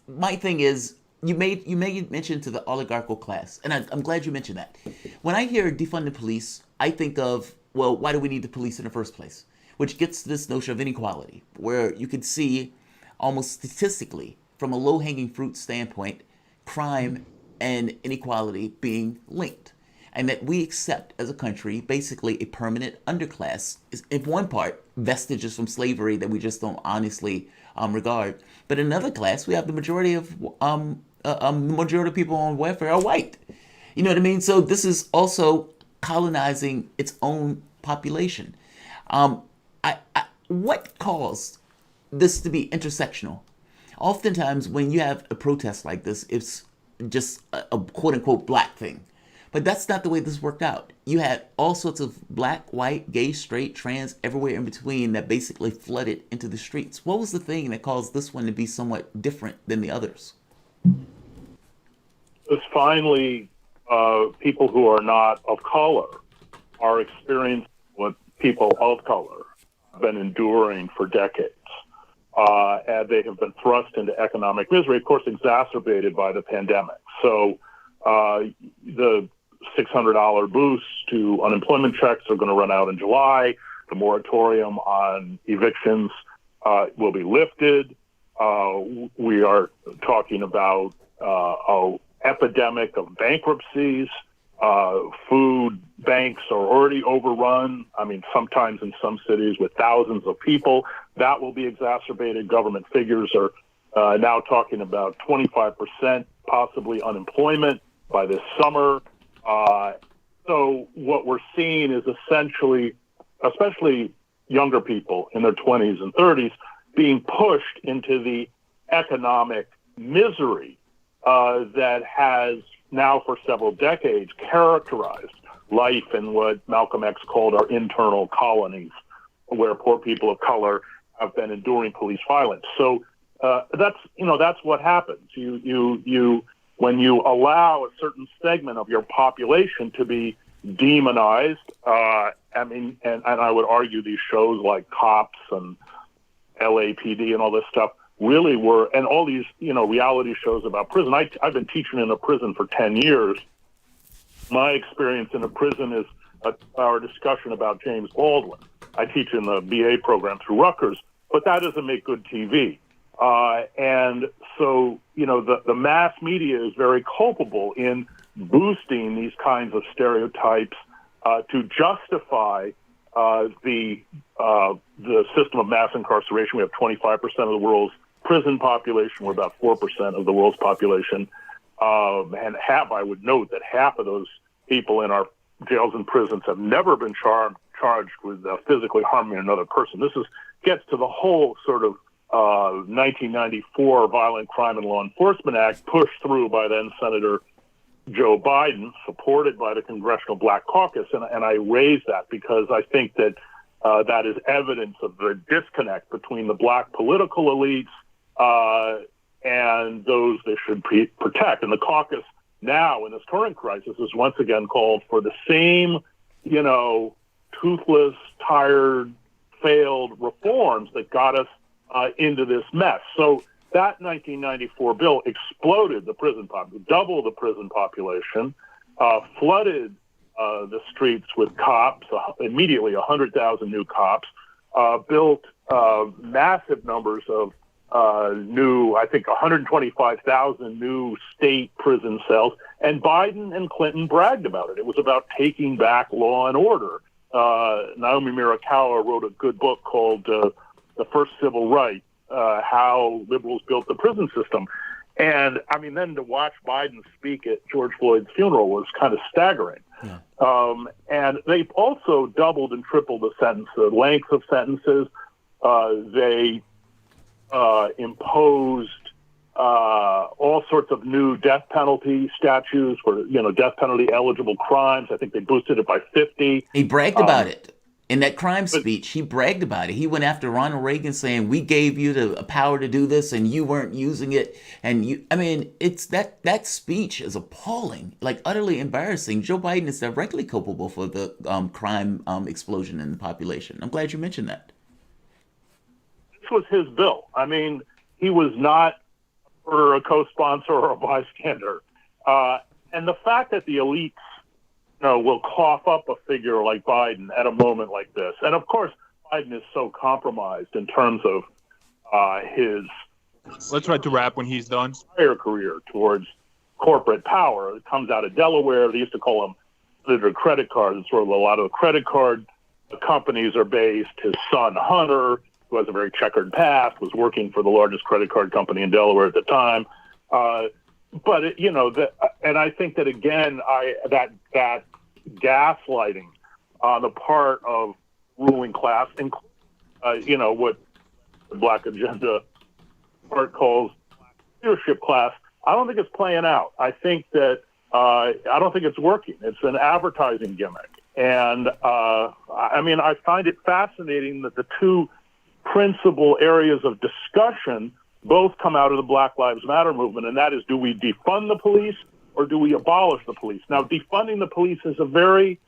[SPEAKER 4] my thing is, you made mention to the oligarchical class, and I'm glad you mentioned that. When I hear defund the police, I think of, well, why do we need the police in the first place? Which gets to this notion of inequality, where you could see almost statistically, from a low-hanging fruit standpoint, crime and inequality being linked. And that we accept as a country basically a permanent underclass, is in one part vestiges from slavery that we just don't honestly regard. But in another class, we have the majority of people on welfare are white. You know what I mean? So this is also colonizing its own population. What caused this to be intersectional? Oftentimes, when you have a protest like this, it's just a quote-unquote black thing. But that's not the way this worked out. You had all sorts of black, white, gay, straight, trans, everywhere in between that basically flooded into the streets. What was the thing that caused this one to be somewhat different than the others?
[SPEAKER 22] It's finally people who are not of color are experiencing what people of color have been enduring for decades. And they have been thrust into economic misery, of course, exacerbated by the pandemic. So the $600 boost to unemployment checks are going to run out in July. The moratorium on evictions will be lifted. We are talking about an epidemic of bankruptcies. Food banks are already overrun. I mean, sometimes in some cities with thousands of people. That will be exacerbated. Government figures are now talking about 25% possibly unemployment by this summer. So what we're seeing is essentially, especially younger people in their 20s and 30s, being pushed into the economic misery that has now for several decades characterized life in what Malcolm X called our internal colonies, where poor people of color have been enduring police violence. So that's what happens. You when you allow a certain segment of your population to be demonized, and I would argue these shows like Cops and LAPD and all this stuff really were, and all these, reality shows about prison. I've been teaching in a prison for 10 years. My experience in a prison is our discussion about James Baldwin. I teach in the BA program through Rutgers, but that doesn't make good TV. And so, the mass media is very culpable in boosting these kinds of stereotypes to justify the system of mass incarceration. We have 25% of the world's prison population. We're about 4% of the world's population. And I would note that half of those people in our jails and prisons have never been charged with physically harming another person. This gets to the whole sort of 1994 Violent Crime and Law Enforcement Act pushed through by then Senator Joe Biden, supported by the Congressional Black Caucus. And I raise that because I think that that is evidence of the disconnect between the black political elites and those they should protect. And the caucus now, in this current crisis, is once again called for the same, toothless, tired, failed reforms that got us into this mess. So that 1994 bill exploded the prison population, doubled the prison population, flooded the streets with cops, immediately 100,000 new cops, built massive numbers of new, I think 125,000 new state prison cells, and Biden and Clinton bragged about it. It was about taking back law and order. Naomi Mirakawa wrote a good book called The First Civil Right, how liberals built the prison system. And I mean, then to watch Biden speak at George Floyd's funeral was kind of staggering. Yeah. And they've also doubled and tripled the length of sentences. They imposed all sorts of new death penalty statutes for, death penalty eligible crimes. I think they boosted it by 50.
[SPEAKER 4] He bragged about it. In that crime speech, he bragged about it. He went after Ronald Reagan saying, we gave you the power to do this and you weren't using it. And it's that speech is appalling, like utterly embarrassing. Joe Biden is directly culpable for the crime explosion in the population. I'm glad you mentioned that.
[SPEAKER 22] This was his bill. I mean, he was not a co-sponsor or a bystander. And the fact that the elites will cough up a figure like Biden at a moment like this. And of course, Biden is so compromised in terms of his
[SPEAKER 20] Let's try to wrap when he's done.
[SPEAKER 22] Entire career towards corporate power. It comes out of Delaware. They used to call them the credit cards. It's where a lot of the credit card companies are based. His son, Hunter, who has a very checkered past, was working for the largest credit card company in Delaware at the time. And I think that, again, that gaslighting on the part of ruling class, and what the Black Agenda part calls leadership class, I don't think it's playing out. I think that I don't think it's working. It's an advertising gimmick. And I find it fascinating that the two principal areas of discussion both come out of the Black Lives Matter movement, and that is, do we defund the police or do we abolish the police? Now, defunding the police is a very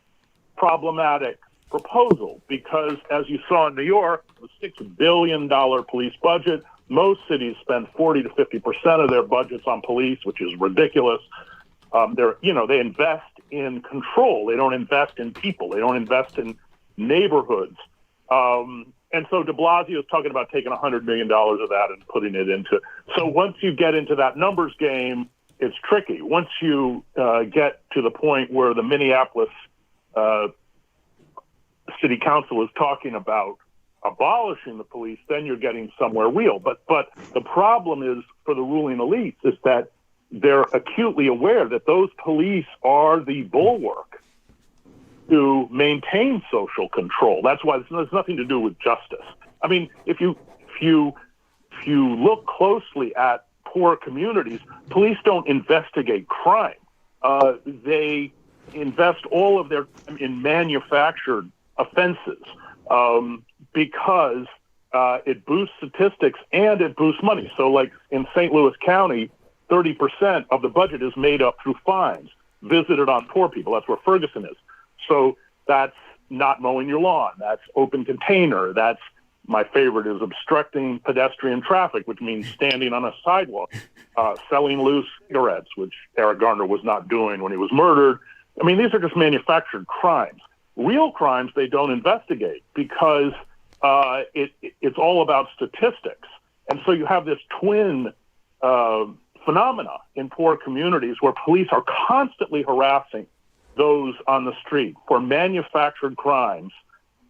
[SPEAKER 22] problematic proposal because, as you saw in New York, the $6 billion police budget, most cities spend 40 to 50% of their budgets on police, which is ridiculous. They invest in control. They don't invest in people. They don't invest in neighborhoods. And so de Blasio is talking about taking $100 million of that and putting it into. So once you get into that numbers game, it's tricky. Once you get to the point where the Minneapolis City Council is talking about abolishing the police, then you're getting somewhere real. But the problem is for the ruling elites is that they're acutely aware that those police are the bulwark to maintain social control. That's why there's nothing to do with justice. I mean, if you look closely at poor communities, police don't investigate crime. They invest all of their time in manufactured offenses because it boosts statistics and it boosts money. So like in St. Louis County, 30% of the budget is made up through fines visited on poor people. That's where Ferguson is. So that's not mowing your lawn. That's open container. That's, my favorite is obstructing pedestrian traffic, which means standing on a sidewalk, selling loose cigarettes, which Eric Garner was not doing when he was murdered. I mean, these are just manufactured crimes. Real crimes they don't investigate because it's all about statistics. And so you have this twin phenomena in poor communities where police are constantly harassing those on the street for manufactured crimes,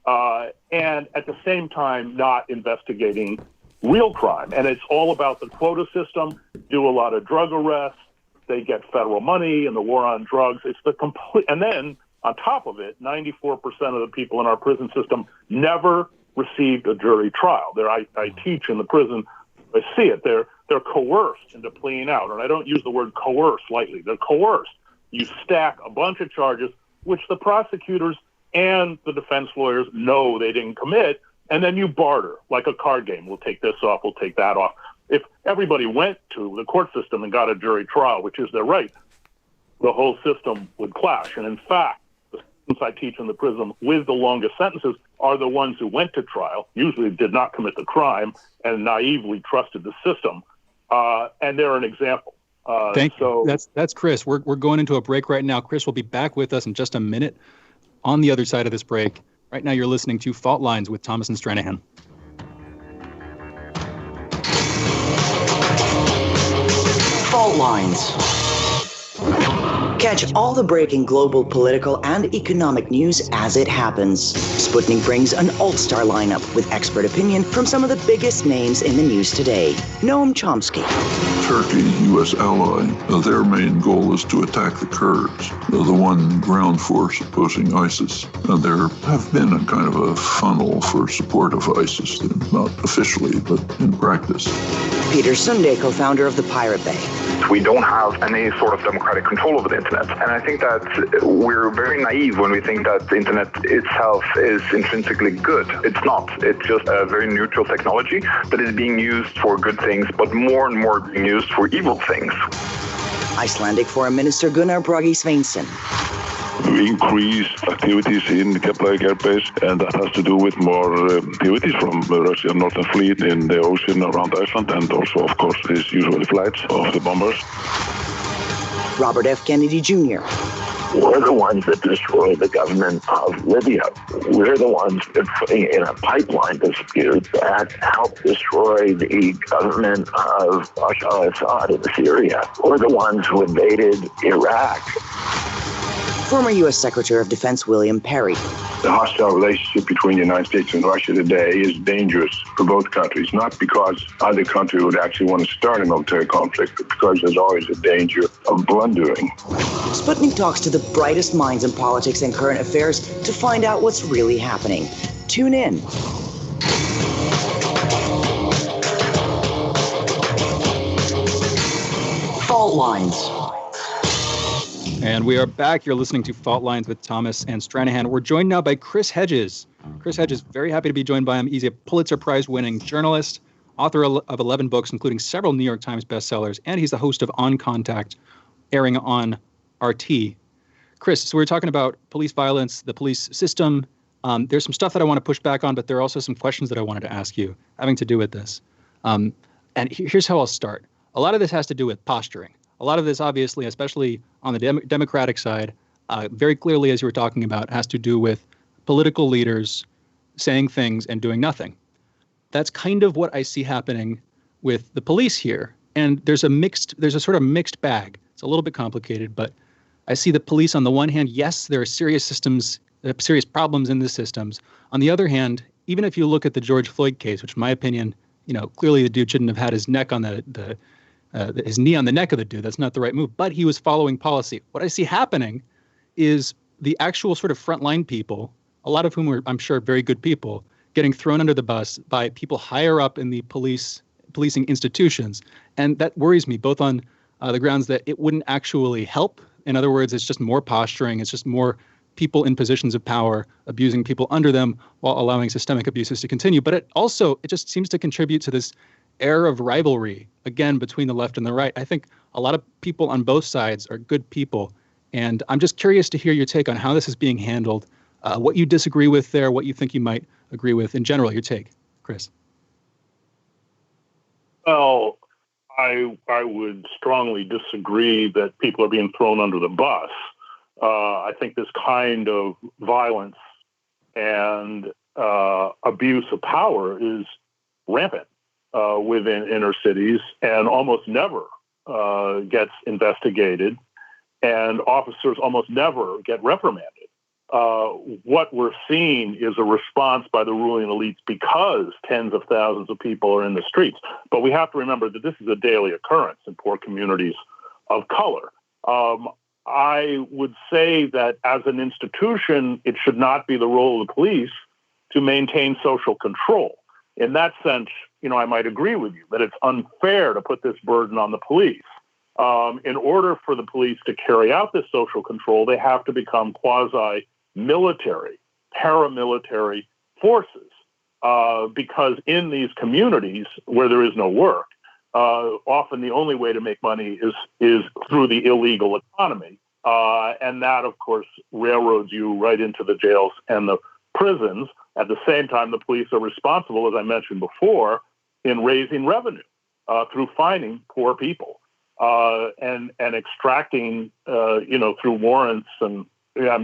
[SPEAKER 22] and at the same time not investigating real crime. And it's all about the quota system, do a lot of drug arrests, they get federal money in the war on drugs. It's the complete, and then on top of it, 94% of the people in our prison system never received a jury trial. I teach in the prison, I see it. They're coerced into pleading out. And I don't use the word coerce lightly. They're coerced. You stack a bunch of charges, which the prosecutors and the defense lawyers know they didn't commit, and then you barter like a card game. We'll take this off, we'll take that off. If everybody went to the court system and got a jury trial, which is their right, the whole system would clash. And in fact, the students I teach in the prison with the longest sentences are the ones who went to trial, usually did not commit the crime, and naively trusted the system. And they're an example.
[SPEAKER 3] Thank you. That's Chris. We're going into a break right now. Chris will be back with us in just a minute on the other side of this break. Right now you're listening to Fault Lines with Thomas and Stranahan.
[SPEAKER 2] Fault Lines. Catch all the breaking global, political, and economic news as it happens. Sputnik brings an all-star lineup with expert opinion from some of the biggest names in the news today. Noam Chomsky.
[SPEAKER 15] Turkey, U.S. ally, their main goal is to attack the Kurds, the one ground force opposing ISIS. There have been a kind of a funnel for support of ISIS, not officially, but in practice.
[SPEAKER 2] Peter Sunde, co-founder of the Pirate Bay.
[SPEAKER 16] We don't have any sort of democratic control over the internet. And I think that we're very naive when we think that the internet itself is intrinsically good. It's not. It's just a very neutral technology that is being used for good things, but more and more being used for evil things.
[SPEAKER 2] Icelandic Foreign Minister Gunnar Bragi Sveinsson.
[SPEAKER 17] We increase activities in the Keflavik airbase, and that has to do with more activities from the Russian Northern Fleet in the ocean around Iceland, and also, of course, these usual flights of the bombers.
[SPEAKER 2] Robert F. Kennedy Jr.
[SPEAKER 24] We're the ones that destroyed the government of Libya. We're the ones that, in a pipeline dispute, that helped destroy the government of Bashar al-Assad in Syria. We're the ones who invaded Iraq.
[SPEAKER 2] Former U.S. Secretary of Defense William Perry.
[SPEAKER 17] The hostile relationship between the United States and Russia today is dangerous for both countries, not because either country would actually want to start a military conflict, but because there's always a danger of blundering.
[SPEAKER 2] Sputnik talks to the brightest minds in politics and current affairs to find out what's really happening. Tune in. Fault Lines.
[SPEAKER 3] And we are back. You're listening to Fault Lines with Thomas and Stranahan. We're joined now by Chris Hedges. Chris Hedges, very happy to be joined by him. He's a Pulitzer Prize-winning journalist, author of 11 books, including several New York Times bestsellers, and he's the host of On Contact, airing on RT. Chris, so we're talking about police violence, the police system. There's some stuff that I want to push back on, but there are also some questions that I wanted to ask you having to do with this. And here's how I'll start. A lot of this has to do with posturing. A lot of this, obviously, especially on the Democratic side, very clearly, as you were talking about, has to do with political leaders saying things and doing nothing. That's kind of what I see happening with the police here. And there's a sort of mixed bag. It's a little bit complicated, but I see the police on the one hand, yes, there are serious problems in the systems. On the other hand, even if you look at the George Floyd case, which in my opinion, clearly the dude shouldn't have had his neck on his knee on the neck of the dude. That's not the right move, but he was following policy. What I see happening is the actual sort of frontline people, a lot of whom are, I'm sure, very good people, getting thrown under the bus by people higher up in the policing institutions. And that worries me, both on the grounds that it wouldn't actually help. In other words, it's just more posturing. It's just more people in positions of power abusing people under them while allowing systemic abuses to continue. But it just seems to contribute to this air of rivalry, again, between the left and the right. I think a lot of people on both sides are good people. And I'm just curious to hear your take on how this is being handled, what you disagree with there, what you think you might agree with. In general, your take, Chris.
[SPEAKER 22] Well, I would strongly disagree that people are being thrown under the bus. I think this kind of violence and abuse of power is rampant.
[SPEAKER 8] within inner cities and almost never gets investigated, and officers almost never get reprimanded. What we're seeing is a response by the ruling elites because tens of thousands of people are in the streets. But we have to remember that this is a daily occurrence in poor communities of color. I would say that as an institution, it should not be the role of the police to maintain social control. In that sense, I might agree with you that it's unfair to put this burden on the police. In order for the police to carry out this social control, they have to become quasi-military, paramilitary forces, because in these communities where there is no work, often the only way to make money is through the illegal economy. And that, of course, railroads you right into the jails and the prisons. At the same time, the police are responsible, as I mentioned before, in raising revenue through fining poor people and extracting, through warrants. And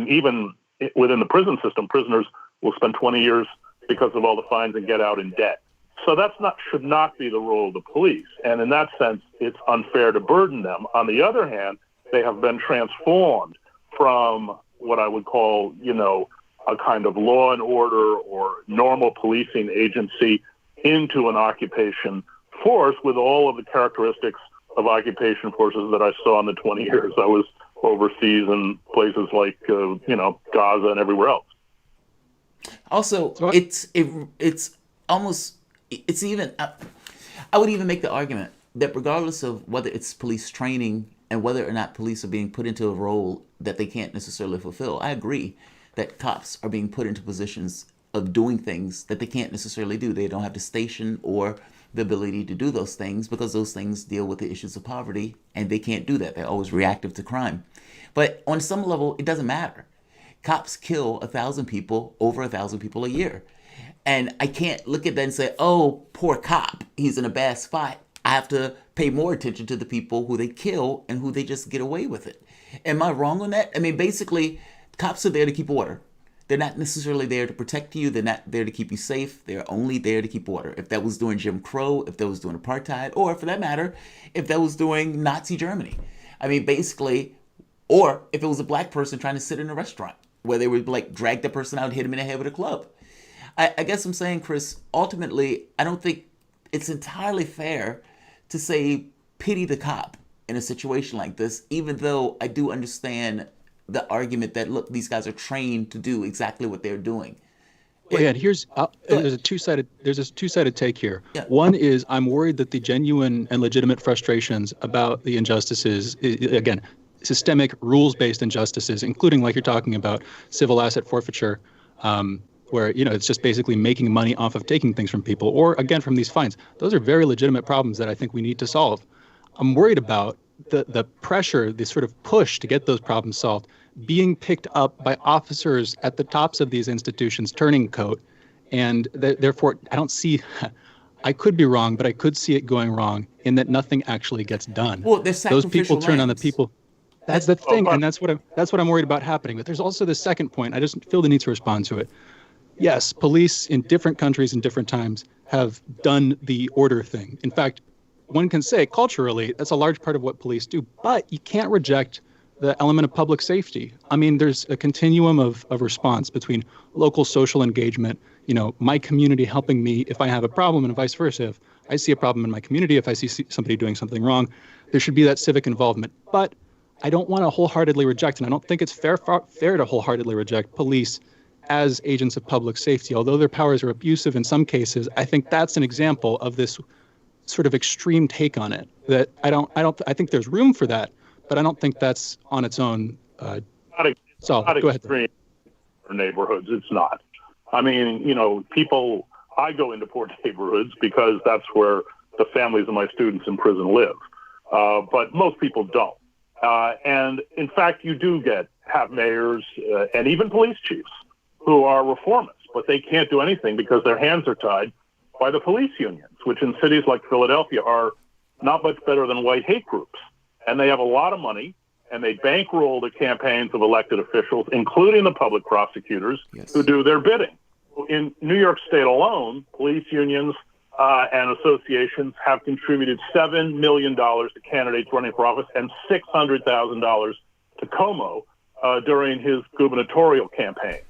[SPEAKER 8] even within the prison system, prisoners will spend 20 years because of all the fines and get out in debt. So should not be the role of the police. And in that sense, it's unfair to burden them. On the other hand, they have been transformed from what I would call, a kind of law and order or normal policing agency into an occupation force with all of the characteristics of occupation forces that I saw in the 20 years I was overseas in places like, Gaza and everywhere else.
[SPEAKER 4] Also, it's even, I would even make the argument that regardless of whether it's police training and whether or not police are being put into a role that they can't necessarily fulfill, I agree that cops are being put into positions of doing things that they can't necessarily do. They don't have the station or the ability to do those things because those things deal with the issues of poverty, and they can't do that. They're always reactive to crime. But on some level, it doesn't matter. Cops kill 1,000 people, over 1,000 people a year. And I can't look at that and say, oh, poor cop, he's in a bad spot. I have to pay more attention to the people who they kill and who they just get away with it. Am I wrong on that? I mean, basically, cops are there to keep order. They're not necessarily there to protect you. They're not there to keep you safe. They're only there to keep order. If that was during Jim Crow, if that was doing apartheid, or for that matter, if that was doing Nazi Germany. I mean, basically, or if it was a black person trying to sit in a restaurant where they would drag that person out and hit him in the head with a club. I guess I'm saying, Chris, ultimately, I don't think it's entirely fair to say pity the cop in a situation like this, even though I do understand the argument that, look, these guys are trained to do exactly what they're doing.
[SPEAKER 3] Well, yeah, and there's a two-sided take here. Yeah. One is I'm worried that the genuine and legitimate frustrations about the injustices, again, systemic rules-based injustices, including, like you're talking about, civil asset forfeiture, where it's just basically making money off of taking things from people, or again from these fines. Those are very legitimate problems that I think we need to solve. I'm worried about the pressure, the sort of push to get those problems solved, being picked up by officers at the tops of these institutions turning coat, and therefore I don't see. I could be wrong, but I could see it going wrong in that nothing actually gets done.
[SPEAKER 4] Well,
[SPEAKER 3] those people turn on the people. That's the thing, and that's what I'm worried about happening. But there's also the second point. I just feel the need to respond to it. Yes, police in different countries and different times have done the order thing. In fact, one can say culturally that's a large part of what police do, but you can't reject the element of public safety. I mean, there's a continuum of response between local social engagement, my community helping me if I have a problem, and vice versa. If I see a problem in my community, if I see somebody doing something wrong, there should be that civic involvement. But I don't want to wholeheartedly reject, and I don't think it's fair to wholeheartedly reject police as agents of public safety. Although their powers are abusive in some cases, I think that's an example of this sort of extreme take on it. That I think there's room for that, but I don't think that's on its own. Go ahead.
[SPEAKER 8] For neighborhoods, it's not. I mean, I go into poor neighborhoods because that's where the families of my students in prison live. But most people don't. And in fact, you do have mayors and even police chiefs who are reformists, but they can't do anything because their hands are tied by the police unions, which in cities like Philadelphia are not much better than white hate groups. And they have a lot of money, and they bankroll the campaigns of elected officials, including the public prosecutors, who do their bidding. In New York State alone, police unions and associations have contributed $7 million to candidates running for office and $600,000 to Como during his gubernatorial campaigns.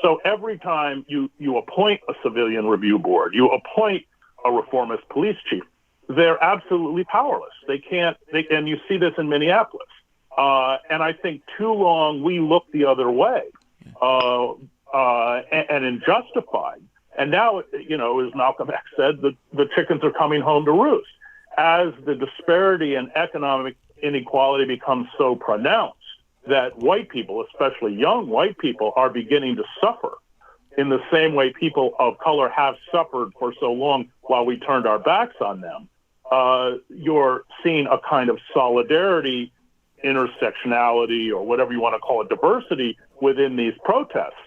[SPEAKER 8] So every time you appoint a civilian review board, you appoint a reformist police chief, they're absolutely powerless. They can't, and you see this in Minneapolis. And I think too long we look the other way, and in Justified. And now, as Malcolm X said, the chickens are coming home to roost. As the disparity in economic inequality becomes so pronounced that white people, especially young white people, are beginning to suffer in the same way people of color have suffered for so long while we turned our backs on them, you're seeing a kind of solidarity, intersectionality, or whatever you want to call it, diversity within these protests,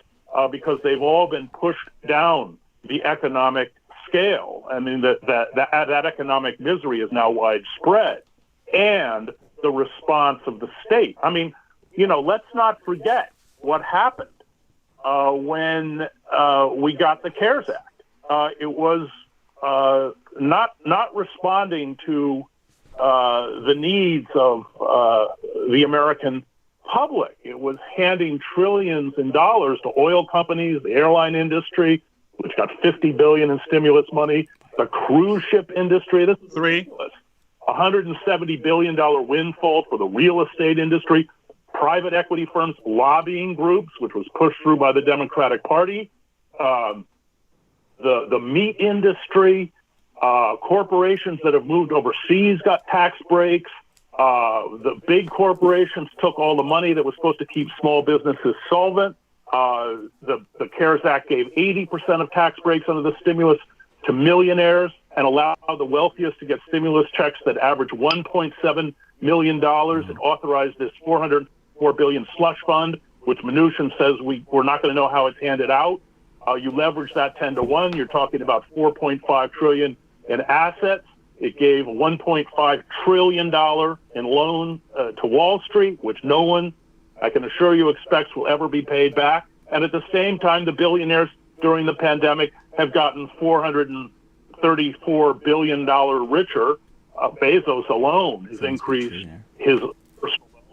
[SPEAKER 8] because they've all been pushed down the economic scale. I mean, that economic misery is now widespread. And the response of the state. I mean, let's not forget what happened when we got the CARES Act. It was not responding to the needs of the American public. It was handing trillions in dollars to oil companies, the airline industry, which got $50 billion in stimulus money, the cruise ship industry. This is ridiculous. $170 billion windfall for the real estate industry, private equity firms, lobbying groups, which was pushed through by the Democratic Party, the meat industry, corporations that have moved overseas got tax breaks. The big corporations took all the money that was supposed to keep small businesses solvent. The CARES Act gave 80% of tax breaks under the stimulus to millionaires and allowed the wealthiest to get stimulus checks that average $1.7 million. It authorized this $404 billion slush fund, which Mnuchin says we're not going to know how it's handed out. You leverage that 10 to 1. You're talking about $4.5 trillion in assets. It gave $1.5 trillion in loan to Wall Street, which no one, I can assure you, expects will ever be paid back. And at the same time, the billionaires during the pandemic have gotten $434 billion richer. Bezos alone has increased the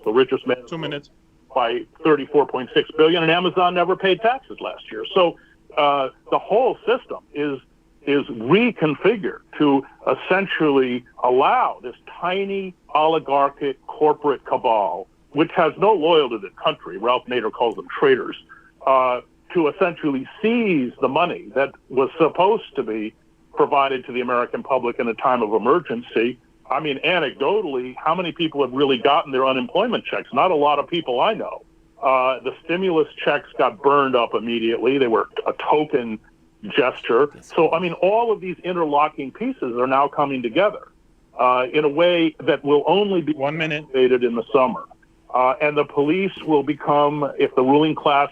[SPEAKER 8] richest man
[SPEAKER 20] 2 minutes
[SPEAKER 8] by $34.6 billion, and Amazon never paid taxes last year. So the whole system is reconfigured to essentially allow this tiny oligarchic corporate cabal, which has no loyalty to the country, Ralph Nader calls them traitors, to essentially seize the money that was supposed to be provided to the American public in a time of emergency. I mean, anecdotally, how many people have really gotten their unemployment checks? Not a lot of people I know. The stimulus checks got burned up immediately. They were a token gesture. So, I mean, all of these interlocking pieces are now coming together in a way that will only be
[SPEAKER 20] 1 minute
[SPEAKER 8] activated in the summer. And the police will become, if the ruling class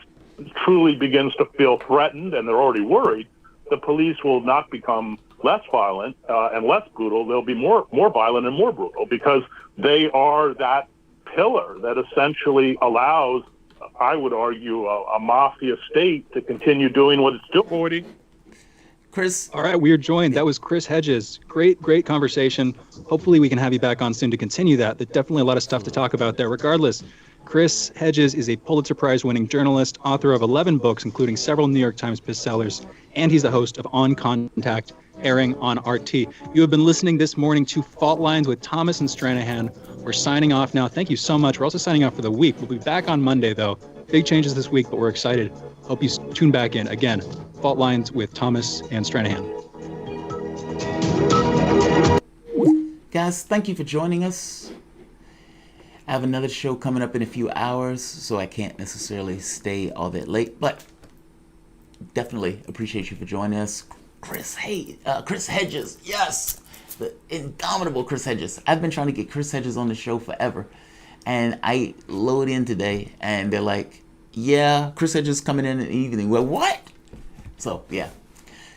[SPEAKER 8] truly begins to feel threatened, and they're already worried, the police will not become less violent and less brutal. They'll be more violent and more brutal because they are that pillar that essentially allows, I would argue, a mafia state to continue doing what it's doing.
[SPEAKER 20] 40.
[SPEAKER 4] Chris.
[SPEAKER 3] All right, we are joined. That was Chris Hedges. Great conversation. Hopefully we can have you back on soon to continue that. There's definitely a lot of stuff to talk about there. Regardless, Chris Hedges is a Pulitzer Prize-winning journalist, author of 11 books, including several New York Times bestsellers, and he's the host of On Contact, airing on RT. You have been listening this morning to Fault Lines with Thomas and Stranahan. We're signing off now. Thank you so much. We're also signing off for the week. We'll be back on Monday, though. Big changes this week, but we're excited. Hope you tune back in. Again, Fault Lines with Thomas and Stranahan.
[SPEAKER 4] Guys, thank you for joining us. I have another show coming up in a few hours, so I can't necessarily stay all that late, but definitely appreciate you for joining us. Chris Hedges, yes, the indomitable Chris Hedges. I've been trying to get Chris Hedges on the show forever, and I load in today, and they're like, yeah, Chris Hedges coming in the evening. Well, what? So, yeah.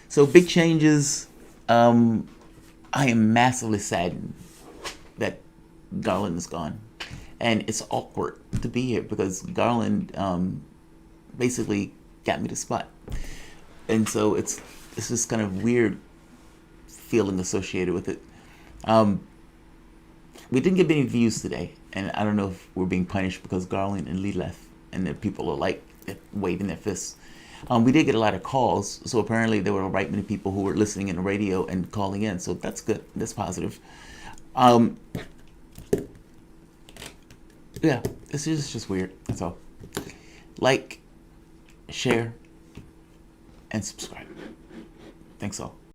[SPEAKER 4] So, big changes. I am massively saddened that Garland is gone. And it's awkward to be here because Garland basically got me the spot. And so it's this kind of weird feeling associated with it. We didn't get many views today, and I don't know if we're being punished because Garland and Lee left, and the people are like waving their fists. We did get a lot of calls, so apparently there were a right many people who were listening in the radio and calling in, so that's good. That's positive. Yeah, this is just weird. That's all. Like, share, and subscribe. Thanks all.